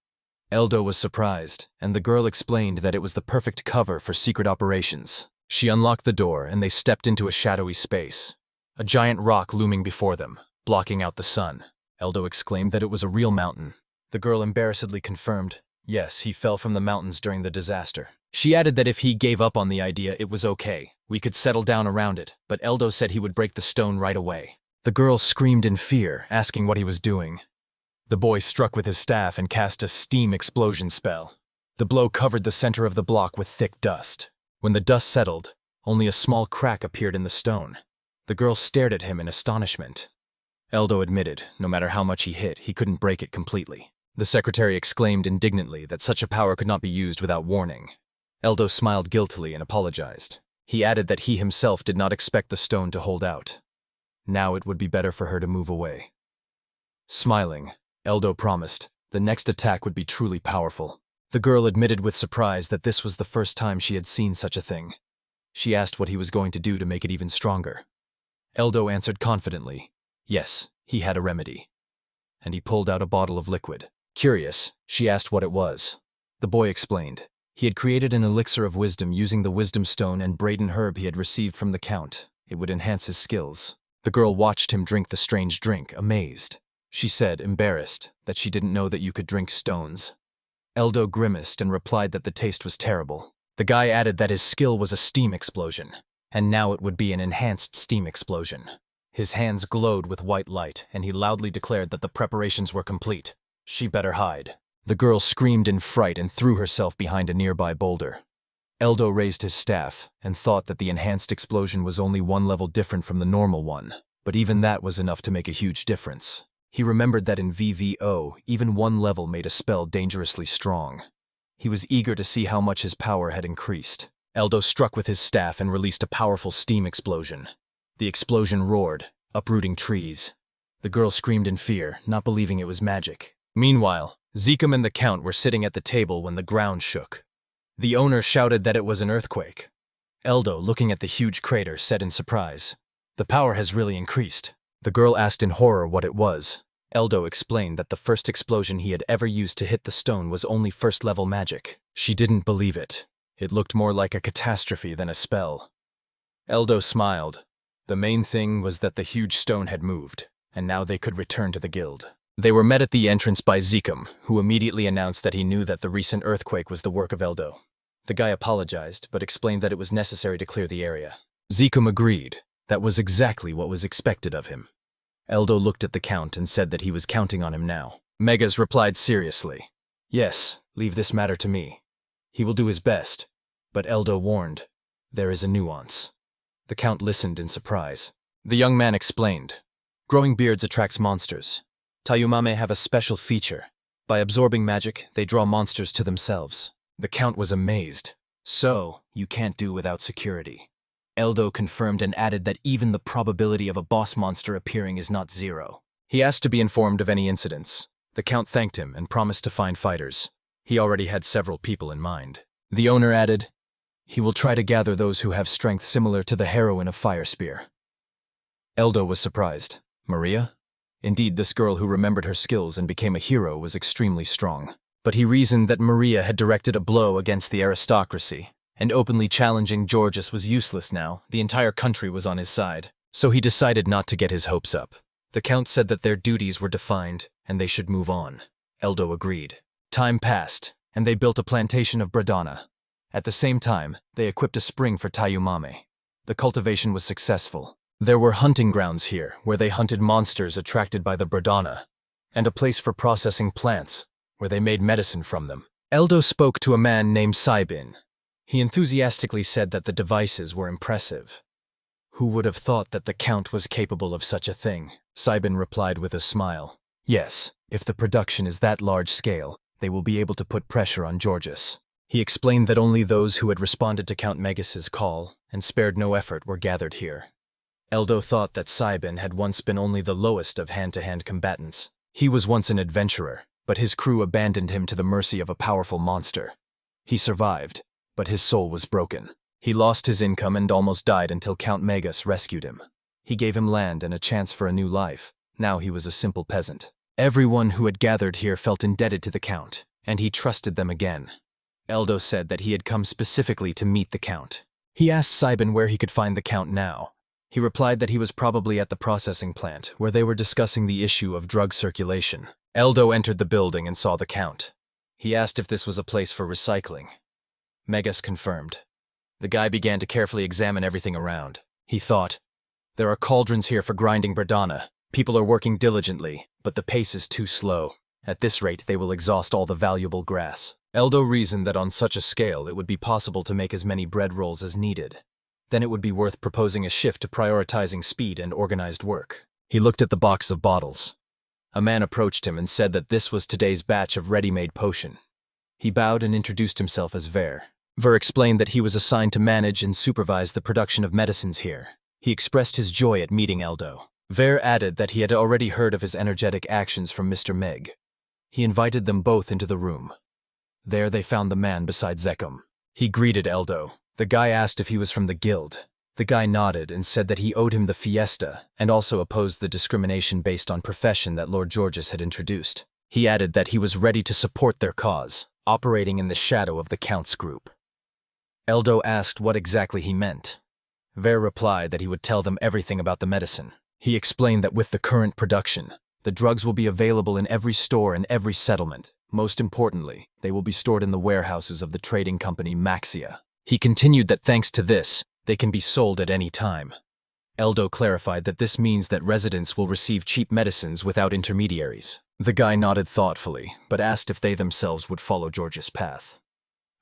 Eldo was surprised, and the girl explained that it was the perfect cover for secret operations. She unlocked the door, and they stepped into a shadowy space. A giant rock looming before them, blocking out the sun. Eldo exclaimed that it was a real mountain. The girl embarrassedly confirmed, yes, he fell from the mountains during the disaster. She added that if he gave up on the idea, it was okay. We could settle down around it, but Eldo said he would break the stone right away. The girl screamed in fear, asking what he was doing. The boy struck with his staff and cast a steam explosion spell. The blow covered the center of the block with thick dust. When the dust settled, only a small crack appeared in the stone. The girl stared at him in astonishment. Eldo admitted, no matter how much he hit, he couldn't break it completely. The secretary exclaimed indignantly that such a power could not be used without warning. Eldo smiled guiltily and apologized. He added that he himself did not expect the stone to hold out. Now it would be better for her to move away. Smiling, Eldo promised the next attack would be truly powerful. The girl admitted with surprise that this was the first time she had seen such a thing. She asked what he was going to do to make it even stronger. Eldo answered confidently, yes, he had a remedy. And he pulled out a bottle of liquid. Curious, she asked what it was. The boy explained. He had created an elixir of wisdom using the wisdom stone and Braden herb he had received from the Count. It would enhance his skills. The girl watched him drink the strange drink, amazed. She said, embarrassed, that she didn't know that you could drink stones. Eldo grimaced and replied that the taste was terrible. The guy added that his skill was a steam explosion, and now it would be an enhanced steam explosion. His hands glowed with white light, and he loudly declared that the preparations were complete. She better hide. The girl screamed in fright and threw herself behind a nearby boulder. Eldo raised his staff and thought that the enhanced explosion was only one level different from the normal one, but even that was enough to make a huge difference. He remembered that in VVO, even one level made a spell dangerously strong. He was eager to see how much his power had increased. Eldo struck with his staff and released a powerful steam explosion. The explosion roared, uprooting trees. The girl screamed in fear, not believing it was magic. Meanwhile, Zekum and the Count were sitting at the table when the ground shook. The owner shouted that it was an earthquake. Eldo, looking at the huge crater, said in surprise, "The power has really increased." The girl asked in horror what it was. Eldo explained that the first explosion he had ever used to hit the stone was only first-level magic. She didn't believe it. It looked more like a catastrophe than a spell. Eldo smiled. The main thing was that the huge stone had moved, and now they could return to the guild. They were met at the entrance by Zekum, who immediately announced that he knew that the recent earthquake was the work of Eldo. The guy apologized, but explained that it was necessary to clear the area. Zekum agreed. That was exactly what was expected of him. Eldo looked at the Count and said that he was counting on him now. Megas replied seriously, "Yes, leave this matter to me. He will do his best." But Eldo warned, "There is a nuance." The Count listened in surprise. The young man explained, Growing beards attracts monsters. Tayumame have a special feature. By absorbing magic, they draw monsters to themselves. The Count was amazed. So, you can't do without security. Eldo confirmed and added that even the probability of a boss monster appearing is not zero. He asked to be informed of any incidents. The Count thanked him and promised to find fighters. He already had several people in mind. The owner added, he will try to gather those who have strength similar to the heroine of Fire Spear. Eldo was surprised. Maria? Indeed, this girl who remembered her skills and became a hero was extremely strong. But he reasoned that Maria had directed a blow against the aristocracy, and openly challenging Georges was useless now. The entire country was on his side. So he decided not to get his hopes up. The Count said that their duties were defined, and they should move on. Eldo agreed. Time passed, and they built a plantation of Bradana. At the same time, they equipped a spring for Tayumame. The cultivation was successful. There were hunting grounds here, where they hunted monsters attracted by the Bradana, and a place for processing plants, where they made medicine from them. Eldo spoke to a man named Saibin. He enthusiastically said that the devices were impressive. Who would have thought that the Count was capable of such a thing? Saibin replied with a smile. Yes, if the production is that large scale, they will be able to put pressure on Georges. He explained that only those who had responded to Count Megas's call and spared no effort were gathered here. Eldo thought that Saibin had once been only the lowest of hand-to-hand combatants. He was once an adventurer, but his crew abandoned him to the mercy of a powerful monster. He survived, but his soul was broken. He lost his income and almost died until Count Megas rescued him. He gave him land and a chance for a new life. Now he was a simple peasant. Everyone who had gathered here felt indebted to the Count, and he trusted them again. Eldo said that he had come specifically to meet the Count. He asked Saibin where he could find the Count now. He replied that he was probably at the processing plant, where they were discussing the issue of drug circulation. Eldo entered the building and saw the Count. He asked if this was a place for recycling. Megas confirmed. The guy began to carefully examine everything around. He thought, there are cauldrons here for grinding Bradana. People are working diligently, but the pace is too slow. At this rate, they will exhaust all the valuable grass. Eldo reasoned that on such a scale, it would be possible to make as many bread rolls as needed. Then it would be worth proposing a shift to prioritizing speed and organized work. He looked at the box of bottles. A man approached him and said that this was today's batch of ready-made potion. He bowed and introduced himself as Ver. Ver explained that he was assigned to manage and supervise the production of medicines here. He expressed his joy at meeting Eldo. Ver added that he had already heard of his energetic actions from Mr. Meg. He invited them both into the room. There they found the man beside Zekum. He greeted Eldo. The guy asked if he was from the guild. The guy nodded and said that he owed him the fiesta and also opposed the discrimination based on profession that Lord Georges had introduced. He added that he was ready to support their cause, operating in the shadow of the Count's group. Eldo asked what exactly he meant. Ver replied that he would tell them everything about the medicine. He explained that with the current production, the drugs will be available in every store and every settlement. Most importantly, they will be stored in the warehouses of the trading company Maxia. He continued that thanks to this, they can be sold at any time. Eldo clarified that this means that residents will receive cheap medicines without intermediaries. The guy nodded thoughtfully, but asked if they themselves would follow George's path.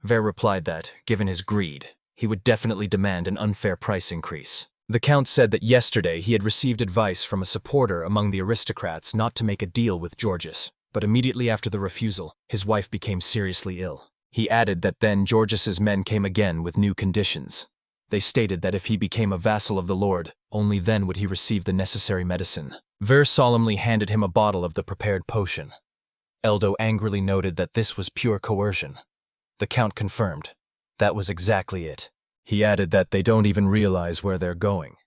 Ver replied that, given his greed, he would definitely demand an unfair price increase. The Count said that yesterday he had received advice from a supporter among the aristocrats not to make a deal with Georges, but immediately after the refusal, his wife became seriously ill. He added that then Georges's men came again with new conditions. They stated that if he became a vassal of the Lord, only then would he receive the necessary medicine. Ver solemnly handed him a bottle of the prepared potion. Eldo angrily noted that this was pure coercion. The Count confirmed. That was exactly it. He added that they don't even realize where they're going.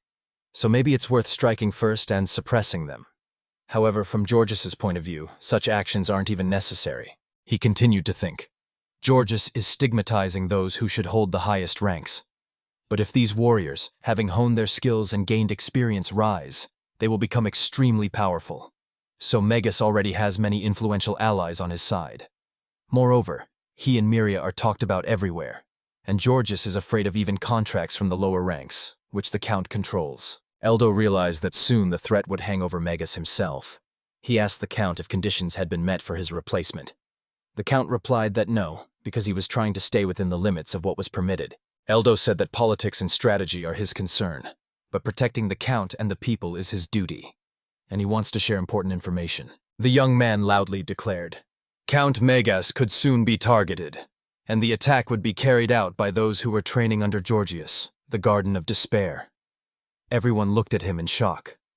So maybe it's worth striking first and suppressing them. However, from Georges's point of view, such actions aren't even necessary. He continued to think. Georges is stigmatizing those who should hold the highest ranks. But if these warriors, having honed their skills and gained experience, rise, they will become extremely powerful. So Megas already has many influential allies on his side. Moreover, he and Miria are talked about everywhere, and Georges is afraid of even contracts from the lower ranks, which the Count controls. Eldo realized that soon the threat would hang over Megas himself. He asked the Count if conditions had been met for his replacement. The Count replied that no, because he was trying to stay within the limits of what was permitted. Eldo said that politics and strategy are his concern, but protecting the Count and the people is his duty. and he wants to share important information. The young man loudly declared. Count Mangas could soon be targeted, and the attack would be carried out by those who were training under Georgius, the Garden of Despair. Everyone looked at him in shock.